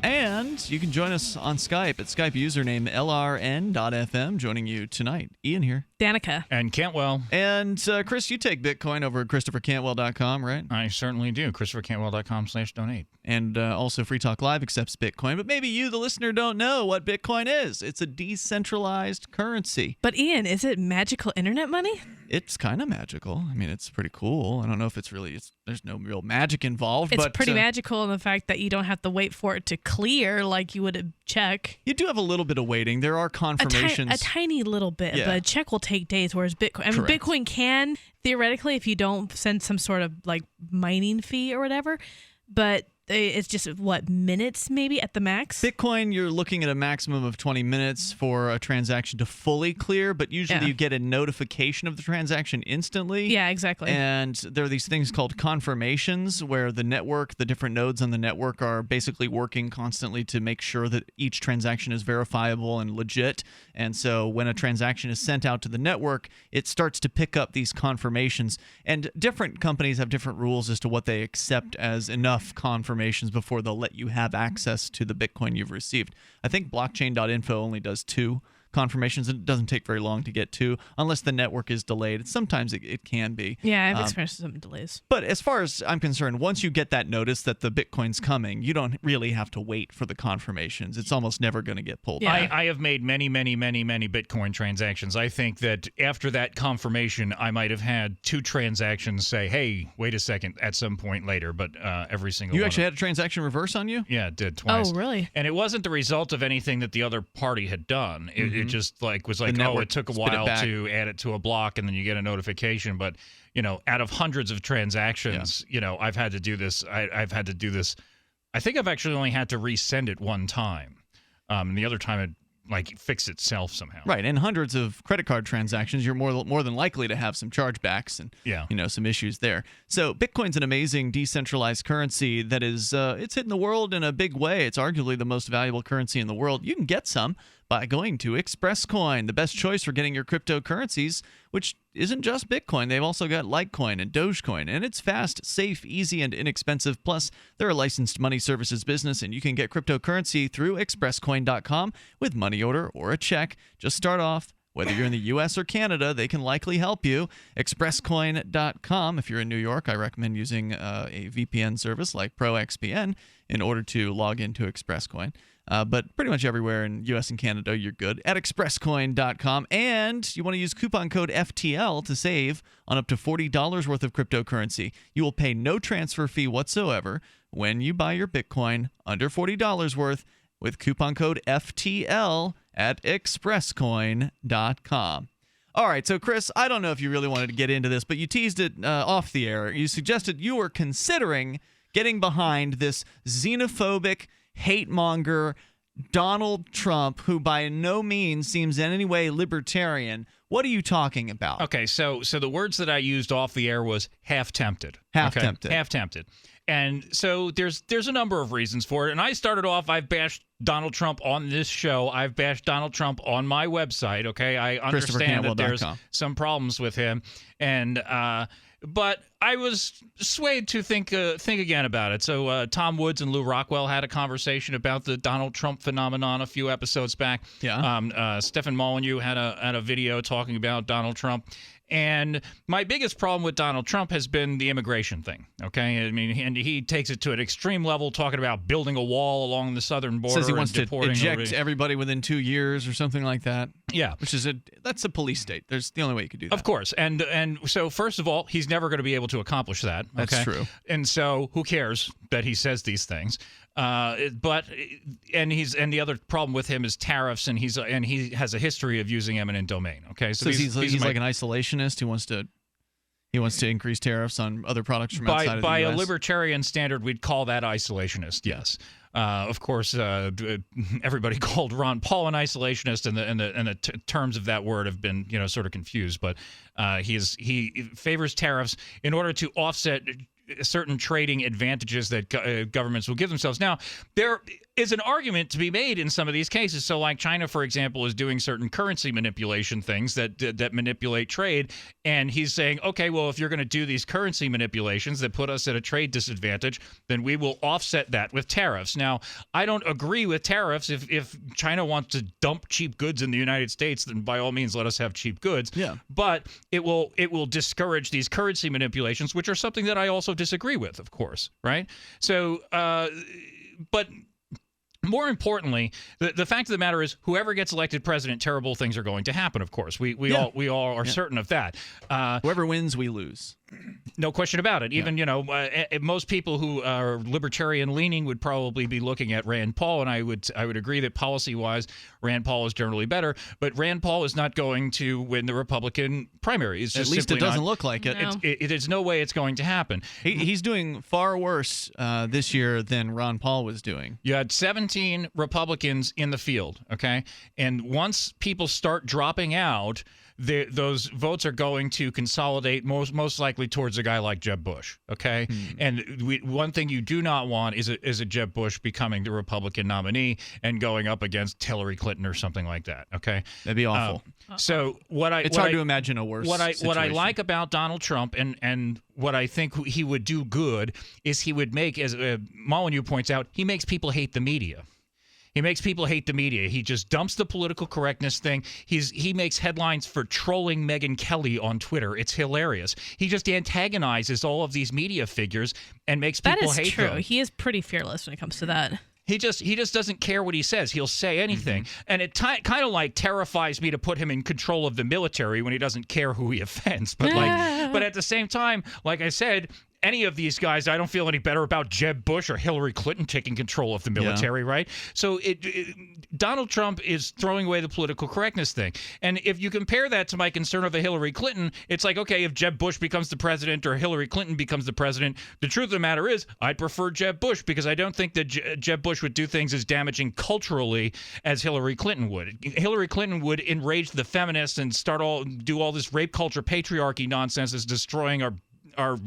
And you can join us on Skype at Skype username LRN.FM. Joining you tonight, Ian here.
Danica.
And Cantwell.
And Chris, you take Bitcoin over at ChristopherCantwell.com, right?
I certainly do. ChristopherCantwell.com/donate.
And also Free Talk Live accepts Bitcoin. But maybe you, the listener, don't know what Bitcoin is. It's a decentralized currency.
But Ian, is it magical internet money?
It's kind of magical. I mean, it's pretty cool. I don't know if it's really, there's no real magic involved.
It's
but,
pretty magical in the fact that you don't have to wait for it to clear like you would a check.
You do have a little bit of waiting. There are confirmations.
A tiny little bit,
Yeah.
but a check will take days, whereas Bitcoin, I mean,
Correct.
Bitcoin can, theoretically, if you don't send some sort of like mining fee or whatever, but it's just, what, minutes maybe at the max?
Bitcoin, you're looking at a maximum of 20 minutes for a transaction to fully clear, but usually you get a notification of the transaction instantly.
Yeah, exactly.
And there are these things called confirmations where the network, the different nodes on the network are basically working constantly to make sure that each transaction is verifiable and legit. And so when a transaction is sent out to the network, it starts to pick up these confirmations. And different companies have different rules as to what they accept as enough confirmations before they'll let you have access to the Bitcoin you've received. I think blockchain.info only does 2 confirmations, and it doesn't take very long to get 2 unless the network is delayed. Sometimes it can be.
Yeah, I've experienced some delays.
But as far as I'm concerned, once you get that notice that the Bitcoin's coming, you don't really have to wait for the confirmations. It's almost never going to get pulled back.
I have made many Bitcoin transactions. I think that after that confirmation, I might have had 2 transactions say, hey, wait a second, at some point later, but every single
You
one
actually had a transaction reverse on you?
Yeah, it did twice.
Oh, really?
And it wasn't the result of anything that the other party had done. It just was like,
network
it took a
spit it
while
back.
to add it to a block, and then you get a notification. But, out of hundreds of transactions, I've had to do this. I've had to do this. I think I've actually only had to resend it one time. And the other time it fixed itself somehow.
Right, and hundreds of credit card transactions, you're more than likely to have some chargebacks and some issues there. So Bitcoin's an amazing decentralized currency that is it's hitting the world in a big way. It's arguably the most valuable currency in the world. You can get some by going to ExpressCoin, the best choice for getting your cryptocurrencies, which isn't just Bitcoin. They've also got Litecoin and Dogecoin, and it's fast, safe, easy, and inexpensive. Plus, they're a licensed money services business, and you can get cryptocurrency through expresscoin.com with money order or a check. Just start off. Whether you're in the U.S. or Canada, they can likely help you. ExpressCoin.com. If you're in New York, I recommend using a VPN service like ProXPN in order to log into ExpressCoin. But pretty much everywhere in U.S. and Canada, you're good at expresscoin.com. And you want to use coupon code FTL to save on up to $40 worth of cryptocurrency. You will pay no transfer fee whatsoever when you buy your Bitcoin under $40 worth with coupon code FTL at expresscoin.com. All right, so Chris, I don't know if you really wanted to get into this, but you teased it off the air. You suggested you were considering getting behind this xenophobic, hate-monger Donald Trump, who by no means seems in any way libertarian. What are you talking about?
Okay, so the words that I used off the air was half-tempted.
Half-tempted.
Half-tempted. And so there's a number of reasons for it. And I started off, I've bashed Donald Trump on this show. I've bashed Donald Trump on my website, okay? I understand that there's some problems with him. And but I was swayed to think again about it. So Tom Woods and Lou Rockwell had a conversation about the Donald Trump phenomenon a few episodes back.
Yeah.
Stephen Molyneux had a video talking about Donald Trump. And my biggest problem with Donald Trump has been the immigration thing, okay? I mean, and he takes it to an extreme level, talking about building a wall along the southern border.
Says he wants to
deporting
eject everybody within 2 years or something like that.
Yeah.
Which is that's a police state. There's the only way you could do that.
Of course. And so, first of all, he's never going to be able to accomplish that. Okay?
That's true.
And so, who cares that he says these things? But the other problem with him is tariffs, and he has a history of using eminent domain. Okay,
so he's like an isolationist who wants to increase tariffs on other products from outside of the
by
U.S.
a libertarian standard, we'd call that isolationist. Yes. Of course, everybody called Ron Paul an isolationist, and the terms of that word have been sort of confused. But he favors tariffs in order to offset certain trading advantages that governments will give themselves. Now, there is an argument to be made in some of these cases. So, like China, for example, is doing certain currency manipulation things that manipulate trade, and he's saying, okay, well, if you're going to do these currency manipulations that put us at a trade disadvantage, then we will offset that with tariffs. Now, I don't agree with tariffs. If China wants to dump cheap goods in the United States, then by all means, let us have cheap goods.
Yeah.
But it will discourage these currency manipulations, which are something that I also disagree with, of course, right? So, but more importantly, the fact of the matter is, whoever gets elected president, terrible things are going to happen. Of course, we all are certain of that.
Whoever wins, we lose.
No question about it. Even most people who are libertarian leaning would probably be looking at Rand Paul, and I would agree that policy wise, Rand Paul is generally better. But Rand Paul is not going to win the Republican primary. It's just
at least it doesn't look like it.
No. There's no way it's going to happen.
He's doing far worse this year than Ron Paul was doing.
You had 17 Republicans in the field, okay, and once people start dropping out, those votes are going to consolidate most likely towards a guy like Jeb Bush, okay? And one thing you do not want is a Jeb Bush becoming the Republican nominee and going up against Hillary Clinton or something like that, okay?
That'd be awful.
So
it's hard to imagine a worse situation.
What I like about Donald Trump and what I think he would do good is he would make, as Molyneux points out, he makes people hate the media. He makes people hate the media. He just dumps the political correctness thing. He makes headlines for trolling Megyn Kelly on Twitter. It's hilarious. He just antagonizes all of these media figures and makes people hate them.
That is true. He is pretty fearless when it comes to that.
He just doesn't care what he says. He'll say anything. And it kind of like terrifies me to put him in control of the military when he doesn't care who he offends. But but at the same time, like I said, any of these guys, I don't feel any better about Jeb Bush or Hillary Clinton taking control of the military, right? So Donald Trump is throwing away the political correctness thing. And if you compare that to my concern of a Hillary Clinton, it's like, okay, if Jeb Bush becomes the president or Hillary Clinton becomes the president, the truth of the matter is I'd prefer Jeb Bush because I don't think that Jeb Bush would do things as damaging culturally as Hillary Clinton would. Hillary Clinton would enrage the feminists and do all this rape culture patriarchy nonsense that's destroying our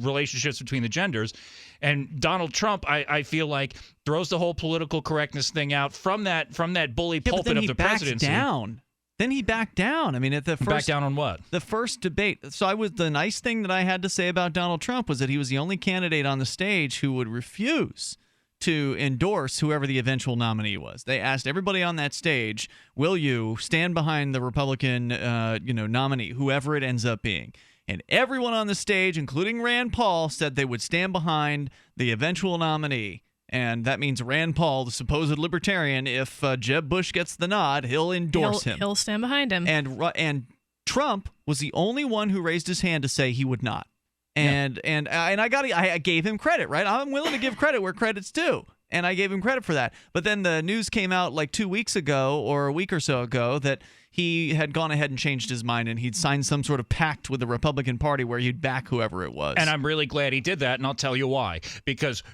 relationships between the genders. And Donald Trump, I feel like, throws the whole political correctness thing out from that bully pulpit of the presidency.
Then he backed down. I mean, at the first
back down on what?
The first debate. So the nice thing that I had to say about Donald Trump was that he was the only candidate on the stage who would refuse to endorse whoever the eventual nominee was. They asked everybody on that stage, "Will you stand behind the Republican, nominee, whoever it ends up being?" And everyone on the stage, including Rand Paul, said they would stand behind the eventual nominee. And that means Rand Paul, the supposed libertarian, if Jeb Bush gets the nod, he'll endorse him.
He'll stand behind him.
And Trump was the only one who raised his hand to say he would not. And I gave him credit, right? I'm willing to give credit where credit's due. And I gave him credit for that. But then the news came out like 2 weeks ago or a week or so ago that he had gone ahead and changed his mind and he'd signed some sort of pact with the Republican Party where he'd back whoever it was.
And I'm really glad he did that, and I'll tell you why. Because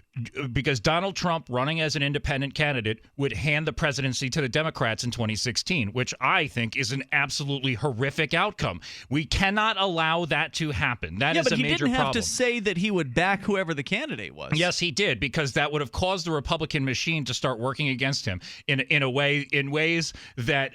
Donald Trump, running as an independent candidate, would hand the presidency to the Democrats in 2016, which I think is an absolutely horrific outcome. We cannot allow that to happen. That is a major problem.
Yeah, but he didn't have to say that he would back whoever the candidate was.
Yes, he did, because that would have caused the Republican machine to start working against him in ways that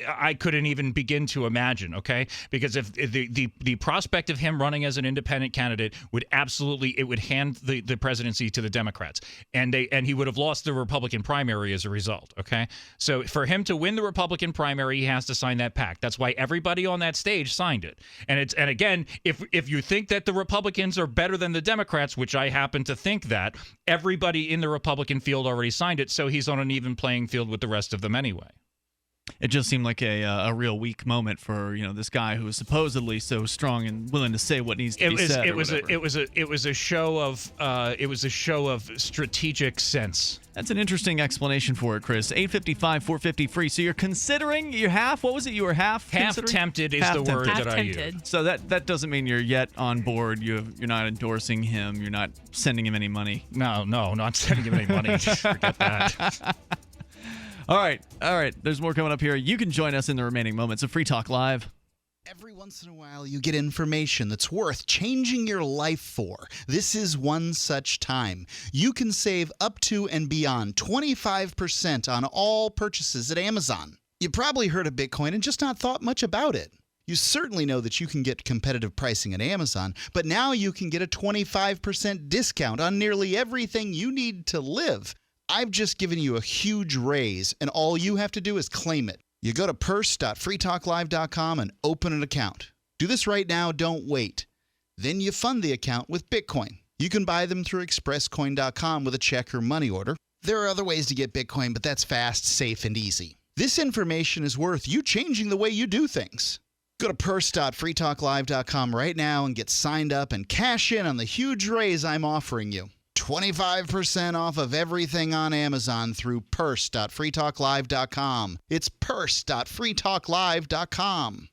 I couldn't even begin to imagine, okay? Because if the prospect of him running as an independent candidate would hand the presidency to the Democrats, and he would have lost the Republican primary as a result, okay? So for him to win the Republican primary, he has to sign that pact. That's why everybody on that stage signed it. And again, if you think that the Republicans are better than the Democrats, which I happen to think that, everybody in the Republican field already signed it, so he's on an even playing field with the rest of them anyway.
It just seemed like a real weak moment for this guy who was supposedly so strong and willing to say what needs to be said.
It was a show of strategic sense.
That's an interesting explanation for it, Chris. 855-450-FREE. So you're considering, you're half, what was it? You were half
tempted is the word that I use.
So that doesn't mean you're yet on board. You're not endorsing him. You're not sending him any money.
No, not sending him any money. Forget that.
All right. There's more coming up here. You can join us in the remaining moments of Free Talk Live.
Every once in a while, you get information that's worth changing your life for. This is one such time. You can save up to and beyond 25% on all purchases at Amazon. You probably heard of Bitcoin and just not thought much about it. You certainly know that you can get competitive pricing at Amazon, but now you can get a 25% discount on nearly everything you need to live. I've just given you a huge raise, and all you have to do is claim it. You go to purse.freetalklive.com and open an account. Do this right now, don't wait. Then you fund the account with Bitcoin. You can buy them through expresscoin.com with a check or money order. There are other ways to get Bitcoin, but that's fast, safe, and easy. This information is worth you changing the way you do things. Go to purse.freetalklive.com right now and get signed up and cash in on the huge raise I'm offering you. 25% off of everything on Amazon through purse.freetalklive.com. It's purse.freetalklive.com.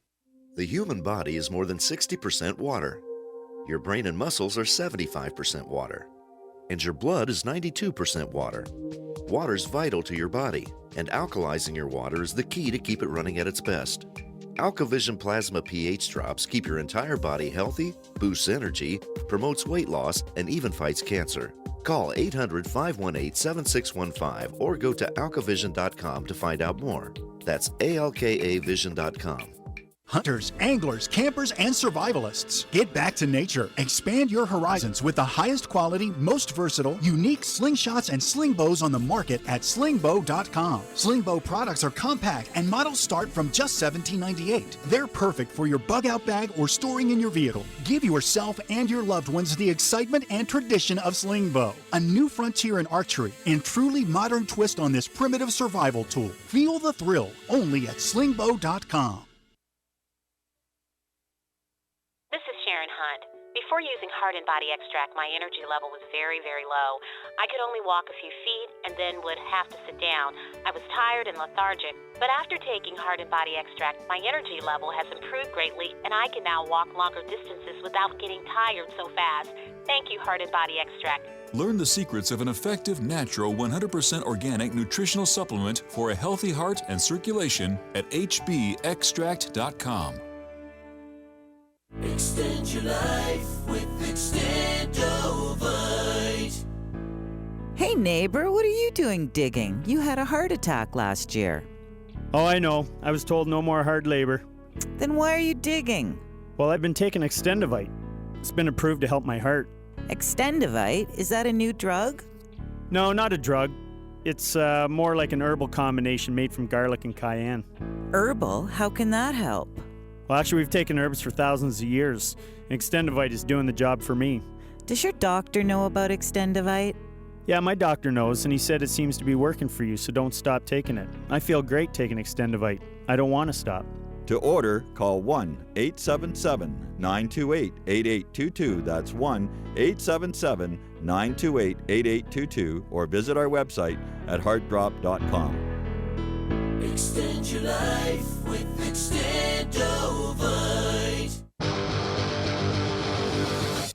The human body is more than 60% water. Your brain and muscles are 75% water. And your blood is 92% water. Water's vital to your body, and alkalizing your water is the key to keep it running at its best. AlkaVision Plasma pH drops keep your entire body healthy, boosts energy, promotes weight loss, and even fights cancer. Call 800-518-7615 or go to alkavision.com to find out more. That's alkavision.com.
Hunters, anglers, campers, and survivalists. Get back to nature. Expand your horizons with the highest quality, most versatile, unique slingshots and sling bows on the market at slingbow.com. Slingbow products are compact and models start from just $17.98. They're perfect for your bug out bag or storing in your vehicle. Give yourself and your loved ones the excitement and tradition of slingbow. A new frontier in archery and truly modern twist on this primitive survival tool. Feel the thrill only at slingbow.com.
Before using Heart and Body Extract, my energy level was very, very low. I could only walk a few feet and then would have to sit down. I was tired and lethargic. But after taking Heart and Body Extract, my energy level has improved greatly, and I can now walk longer distances without getting tired so fast. Thank you, Heart and Body Extract.
Learn the secrets of an effective, natural, 100% organic nutritional supplement for a healthy heart and circulation at hbextract.com.
Extend your life with Extendovite.
Hey neighbor, what are you doing digging? You had a heart attack last year.
Oh, I know. I was told no more hard labor.
Then why are you digging?
Well, I've been taking Extendovite. It's been approved to help my heart.
Extendovite? Is that a new drug?
No, not a drug. It's more like an herbal combination made from garlic and cayenne.
Herbal? How can that help?
Well, actually, we've taken herbs for thousands of years. Extendovite is doing the job for me.
Does your doctor know about Extendovite?
Yeah, my doctor knows, and he said it seems to be working for you, so don't stop taking it. I feel great taking Extendovite. I don't want to stop.
To order, call 1-877-928-8822. That's 1-877-928-8822, or visit our website at heartdrop.com.
Extend your life with Extendovite.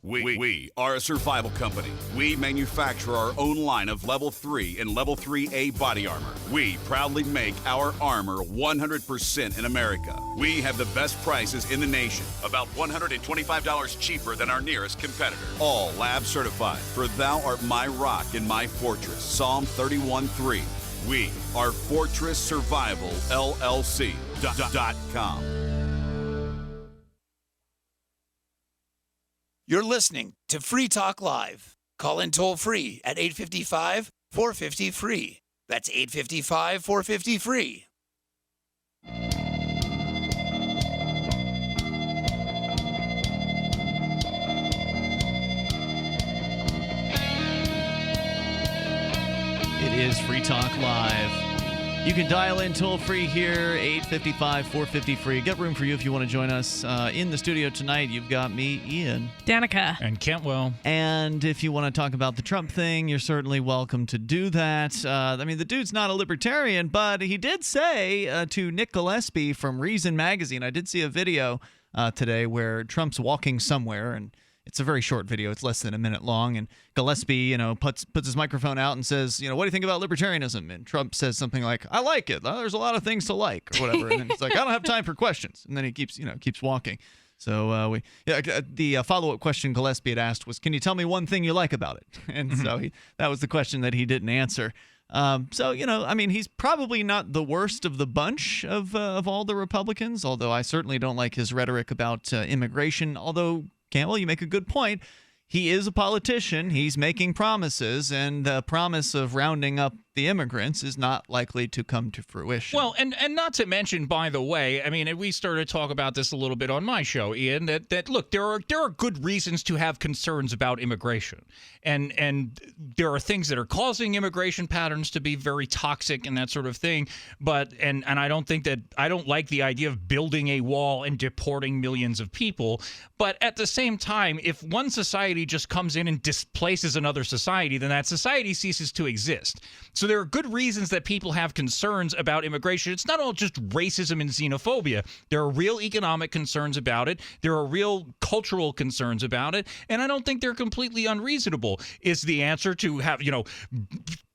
We are a survival company. We manufacture our own line of Level 3 and Level 3A body armor. We proudly make our armor 100% in America. We have the best prices in the nation, about $125 cheaper than our nearest competitor. All lab certified, for thou art my rock and my fortress. Psalm 31:3. We are Fortress Survival, LLC. HeartDrop.com.
You're listening to Free Talk Live. Call in toll free at 855-450-FREE. That's 855-450-FREE.
It is Free Talk Live. You can dial in toll-free here, 855-450-FREE. Got room for you if you want to join us in the studio tonight. You've got me, Ian.
Danica.
And Cantwell.
And if you want to talk about the Trump thing, you're certainly welcome to do that. I mean, the dude's not a libertarian, but he did say to Nick Gillespie from Reason Magazine, I did see a video today where Trump's walking somewhere, and it's a very short video. It's less than a minute long. And Gillespie, puts his microphone out and says, what do you think about libertarianism? And Trump says something like, I like it. There's a lot of things to like, or whatever. And then he's like, I don't have time for questions. And then he keeps walking. So the follow-up question Gillespie had asked was, can you tell me one thing you like about it? And so that was the question that he didn't answer. He's probably not the worst of the bunch of all the Republicans, although I certainly don't like his rhetoric about immigration, although Cantwell, you make a good point. He is a politician. He's making promises, and the promise of rounding up the immigrants is not likely to come to fruition.
Well, and not to mention, by the way, I mean, we started to talk about this a little bit on my show, Ian, that look, there are good reasons to have concerns about immigration. And there are things that are causing immigration patterns to be very toxic and that sort of thing. But and I don't like the idea of building a wall and deporting millions of people. But at the same time, if one society just comes in and displaces another society, then that society ceases to exist. So there are good reasons that people have concerns about immigration. It's not all just racism and xenophobia. There are real economic concerns about it. There are real cultural concerns about it. And I don't think they're completely unreasonable. Is the answer to have,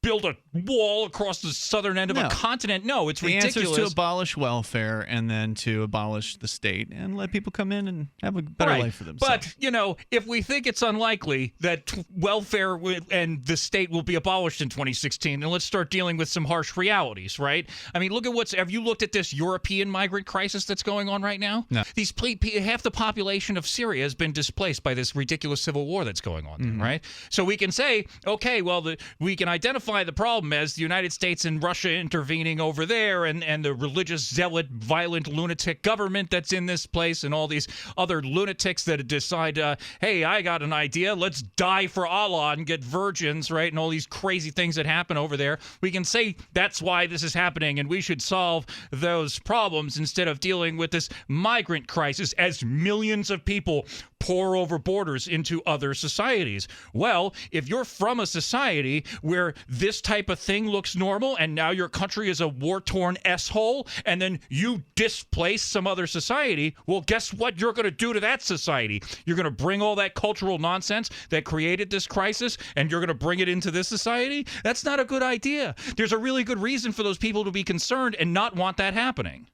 build a wall across the southern end of a continent? No, it's ridiculous.
The answer is to abolish welfare and then to abolish the state and let people come in and have a better life for themselves.
But, if we think it's unlikely that welfare and the state will be abolished in 2016, then let's start dealing with some harsh realities, right? I mean, look at have you looked at this European migrant crisis that's going on right now?
No.
Half the population of Syria has been displaced by this ridiculous civil war that's going on there, right? So we can say, okay, well, we can identify the problem as the United States and Russia intervening over there and the religious zealot, violent lunatic government that's in this place and all these other lunatics that decide, hey, I got an idea. Let's die for Allah and get virgins, right? And all these crazy things that happen over there. We can say that's why this is happening and we should solve those problems instead of dealing with this migrant crisis as millions of people pour over borders into other societies. Well, if you're from a society where this type of thing looks normal and now your country is a war-torn S-hole and then you displace some other society, well, guess what you're going to do to that society? You're going to bring all that cultural nonsense that created this crisis and you're going to bring it into this society? That's not a good idea. There's a really good reason for those people to be concerned and not want that happening.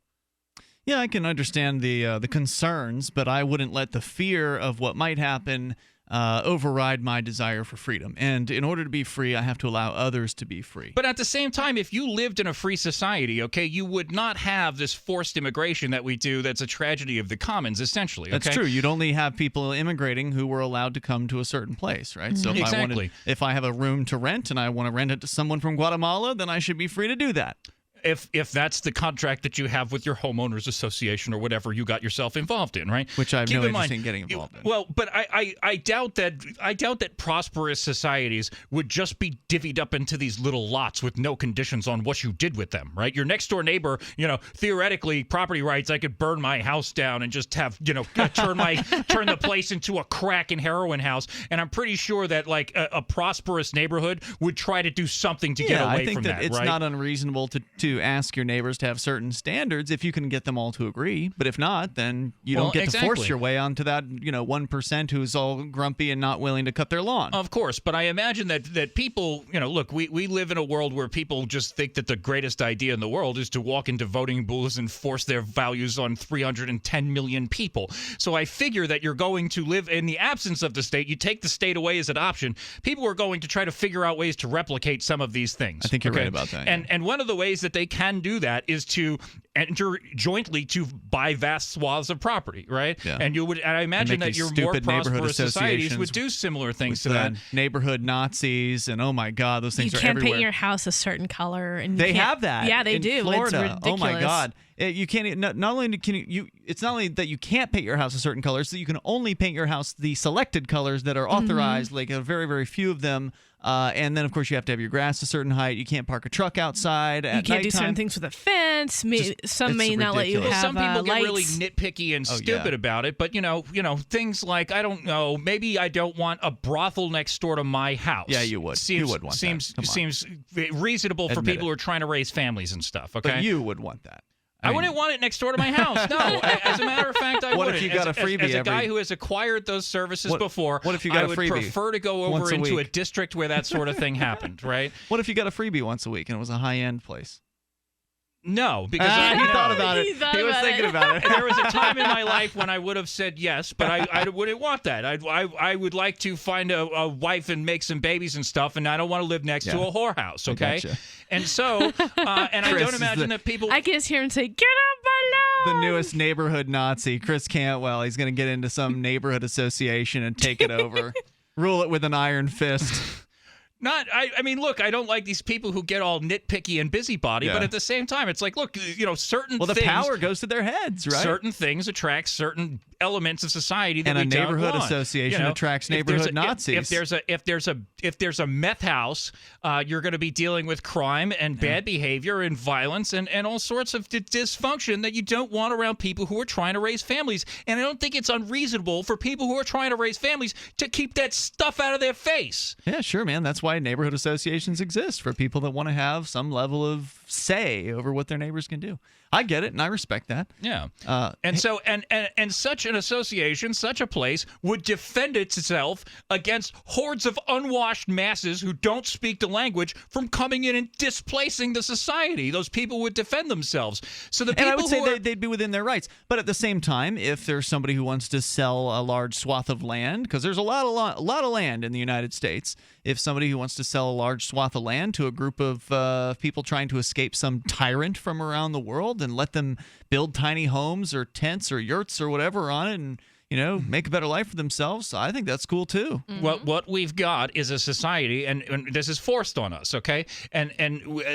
Yeah, I can understand the concerns, but I wouldn't let the fear of what might happen override my desire for freedom. And in order to be free, I have to allow others to be free.
But at the same time, if you lived in a free society, okay, you would not have this forced immigration that we do that's a tragedy of the commons, essentially. Okay?
That's true. You'd only have people immigrating who were allowed to come to a certain place, right? So if I have a room to rent and I want to rent it to someone from Guatemala, then I should be free to do that.
If that's the contract that you have with your homeowners association or whatever you got yourself involved in, right?
Which I have no interest in getting involved in.
Well, but I doubt that prosperous societies would just be divvied up into these little lots with no conditions on what you did with them, right? Your next door neighbor, theoretically, property rights, I could burn my house down and just have, turn the place into a crack and heroin house. And I'm pretty sure that like a prosperous neighborhood would try to do something to get away from that, right?
It's not unreasonable to ask your neighbors to have certain standards if you can get them all to agree. But if not, then you don't get to force your way onto that 1% who's all grumpy and not willing to cut their lawn.
Of course, but I imagine that people, look, we live in a world where people just think that the greatest idea in the world is to walk into voting booths and force their values on 310 million people. So I figure that you're going to live in the absence of the state. You take the state away as an option. People are going to try to figure out ways to replicate some of these things.
I think you're right about that.
And one of the ways that they they can do that is to enter jointly to buy vast swaths of property, right?
Yeah.
And I imagine that your more prosperous societies would do similar things to that.
Neighborhood Nazis and oh my God, those things
you
are
can't
everywhere.
paint your house a certain color, and
They have that.
Yeah, they
in
do.
Florida.
It's ridiculous.
Oh my God. You can't. Not only can you. It's not only that you can't paint your house a certain color, it's that you can only paint your house the selected colors that are authorized. Like a very, very few of them. And then, of course, you have to have your grass a certain height. You can't park a truck outside at
You can't do
nighttime.
certain things with a fence. Some may not let you have
Some people get
lights.
really nitpicky and stupid about it, but you know, things like I don't know, maybe I don't want a brothel next door to my house.
Yeah, you would.
Seems,
You would want that. Come on.
Seems reasonable for
Admit
people
it.
who are trying to raise families and stuff. Okay,
But you would want that.
I wouldn't want it next door to my house. No, as a matter of fact, I
What
wouldn't.
if you got a freebie
as a
every-
guy who has acquired those services before,
what if you got
I
a
would
freebie
prefer to go
once
over
a
into a
week?
district where that sort of thing happened, right?
What if you got a freebie once a week and it was a high-end place?
No, because
he thought about it. He was thinking about it.
There was a time in my life when I would have said yes, but I wouldn't want that. I would like to find a wife and make some babies and stuff, and I don't want to live next to a whorehouse, okay?
Gotcha.
And so, and I
Chris
don't
is
imagine that people...
I can just hear him say, "Get up my lawn."
The newest neighborhood Nazi, Chris Cantwell. He's going to get into some neighborhood association and take it over. Rule it with an iron fist.
I mean, look, I don't like these people who get all nitpicky and busybody, but at the same time, it's like, look, certain
Well, the
things...
power goes to their heads, right?
Certain things attract certain elements of society that
And a
we don't
neighborhood
want.
association attracts neighborhood Nazis.
If there's a meth house, you're going to be dealing with crime and bad behavior and violence and all sorts of dysfunction that you don't want around people who are trying to raise families. And I don't think it's unreasonable for people who are trying to raise families to keep that stuff out of their face.
Yeah, sure, man. That's why neighborhood associations exist, for people that want to have some level of say over what their neighbors can do. I get it, and I respect that.
Yeah. And so such an association, such a place, would defend itself against hordes of unwashed masses who don't speak the language from coming in and displacing the society. Those people would defend themselves. So the people
and I would say
who are,
they'd be within their rights. But at the same time, if there's somebody who wants to sell a large swath of land, because there's a lot of land in the United States, if somebody who wants to sell a large swath of land to a group of people trying to escape some tyrant from around the world and let them build tiny homes or tents or yurts or whatever on it and make a better life for themselves, I think that's cool too.
Well, what we've got is a society, and this is forced on us, okay? And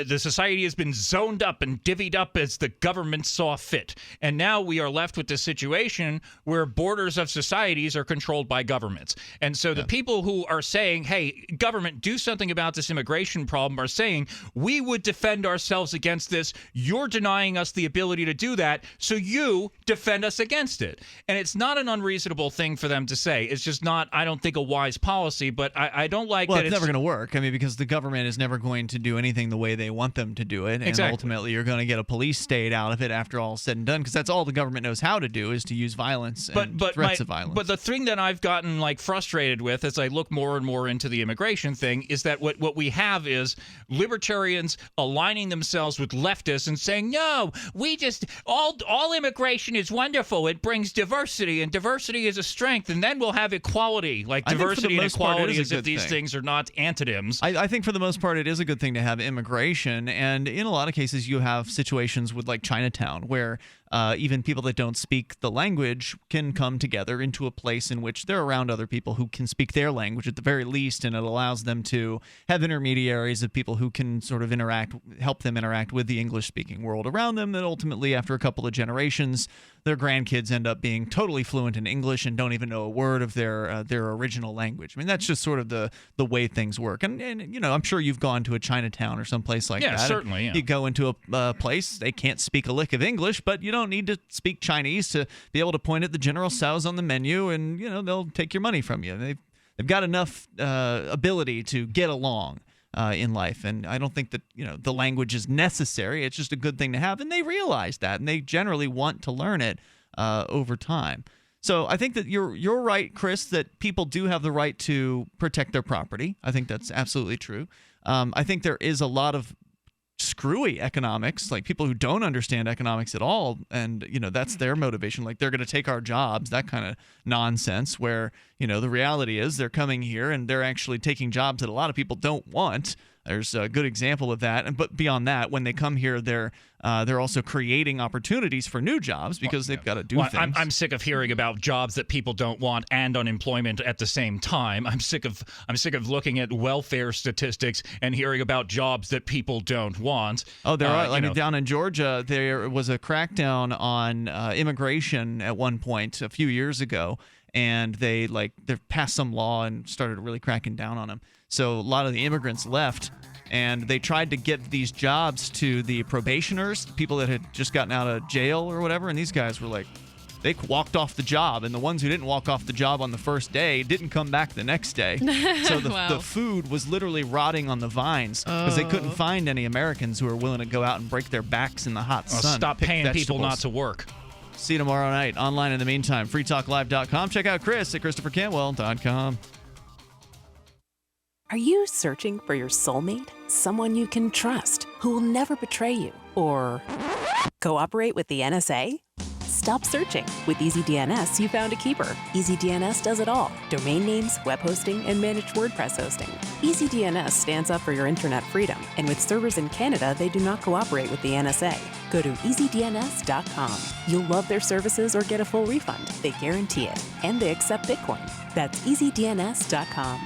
the society has been zoned up and divvied up as the government saw fit. And now we are left with this situation where borders of societies are controlled by governments. And so the people who are saying, hey, government, do something about this immigration problem, are saying, we would defend ourselves against this. You're denying us the ability to do that, so you defend us against it. And it's not an unreasonable thing for them to say. It's just not, I don't think, a wise policy, but I don't like
well,
that
it's never going to work. I mean, because the government is never going to do anything the way they want them to do it. And
Exactly.
ultimately, you're going to get a police state out of it after all is said and done, because that's all the government knows how to do, is to use violence and threats of violence.
But the thing that I've gotten frustrated with as I look more and more into the immigration thing is that what we have is libertarians aligning themselves with leftists and saying, no, we just, all immigration is wonderful. It brings diversity, and diversity is a strength, and then we'll have equality. Like diversity and equality, as if these things are not antonyms.
I think for the most part, it is a good thing to have immigration, and in a lot of cases, you have situations with like Chinatown where even people that don't speak the language can come together into a place in which they're around other people who can speak their language at the very least, and it allows them to have intermediaries of people who can sort of help them interact with the English-speaking world around them, that ultimately, after a couple of generations, their grandkids end up being totally fluent in English and don't even know a word of their original language. I mean, that's just sort of the way things work. And I'm sure you've gone to a Chinatown or someplace like that.
Yeah, certainly. Yeah.
You go into a place, they can't speak a lick of English, but you don't need to speak Chinese to be able to point at the General Tso's on the menu, and they'll take your money from you. They've got enough ability to get along in life, and I don't think that the language is necessary. It's just a good thing to have, and they realize that, and they generally want to learn it over time. So I think that you're right, Chris, that people do have the right to protect their property. I think that's absolutely true. I think there is a lot of screwy economics, like people who don't understand economics at all, and that's their motivation, like they're going to take our jobs, that kind of nonsense, where the reality is they're coming here and they're actually taking jobs that a lot of people don't want, there's a good example of that. But beyond that, when they come here, they're also creating opportunities for new jobs because they've got to do things.
I'm sick of hearing about jobs that people don't want and unemployment at the same time. I'm sick of looking at welfare statistics and hearing about jobs that people don't want.
Oh, there are. Down in Georgia, there was a crackdown on immigration at one point a few years ago, and they passed some law and started really cracking down on them. So a lot of the immigrants left, and they tried to get these jobs to the probationers, people that had just gotten out of jail or whatever, and these guys were like, they walked off the job, and the ones who didn't walk off the job on the first day didn't come back the next day. So the food was literally rotting on the vines because they couldn't find any Americans who were willing to go out and break their backs in the hot sun.
Stop paying people not to work.
See you tomorrow night. Online in the meantime, freetalklive.com. Check out Chris at ChristopherCantwell.com.
Are you searching for your soulmate? Someone you can trust, who will never betray you? Or cooperate with the NSA? Stop searching. With EasyDNS, you found a keeper. EasyDNS does it all. Domain names, web hosting, and managed WordPress hosting. EasyDNS stands up for your internet freedom. And with servers in Canada, they do not cooperate with the NSA. Go to EasyDNS.com. You'll love their services or get a full refund. They guarantee it. And they accept Bitcoin. That's EasyDNS.com.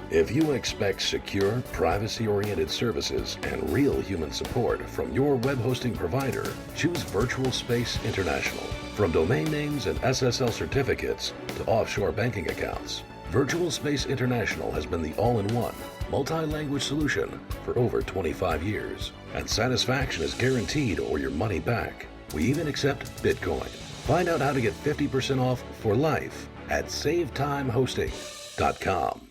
If you expect secure, privacy-oriented services and real human support from your web hosting provider, choose Virtual Space International. From domain names and SSL certificates to offshore banking accounts, Virtual Space International has been the all-in-one, multi-language solution for over 25 years. And satisfaction is guaranteed or your money back. We even accept Bitcoin. Find out how to get 50% off for life at SaveTimeHosting.com.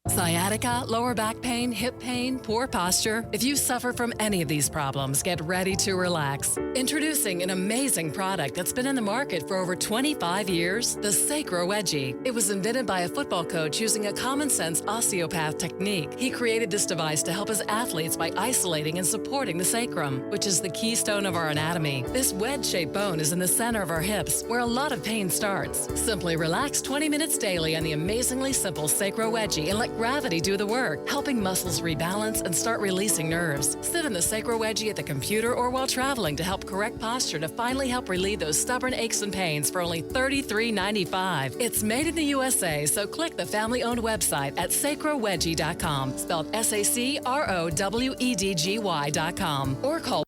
Sciatica, lower back pain, hip pain, poor posture. If you suffer from any of these problems, get ready to relax. Introducing an amazing product that's been in the market for over 25 years, the Sacro Wedgie. It was invented by a football coach using a common-sense osteopath technique. He created this device to help his athletes by isolating and supporting the sacrum, which is the keystone of our anatomy. This wedge-shaped bone is in the center of our hips, where a lot of pain starts. Simply relax 20 minutes daily on the amazingly simple Sacro Wedgie and let gravity do the work, helping muscles rebalance and start releasing nerves. Sit in the Sacro Wedgie at the computer or while traveling to help correct posture to finally help relieve those stubborn aches and pains for only $33.95. It's made in the USA, so click the family-owned website at sacrowedgie.com, spelled SACROWEDGY.com, or call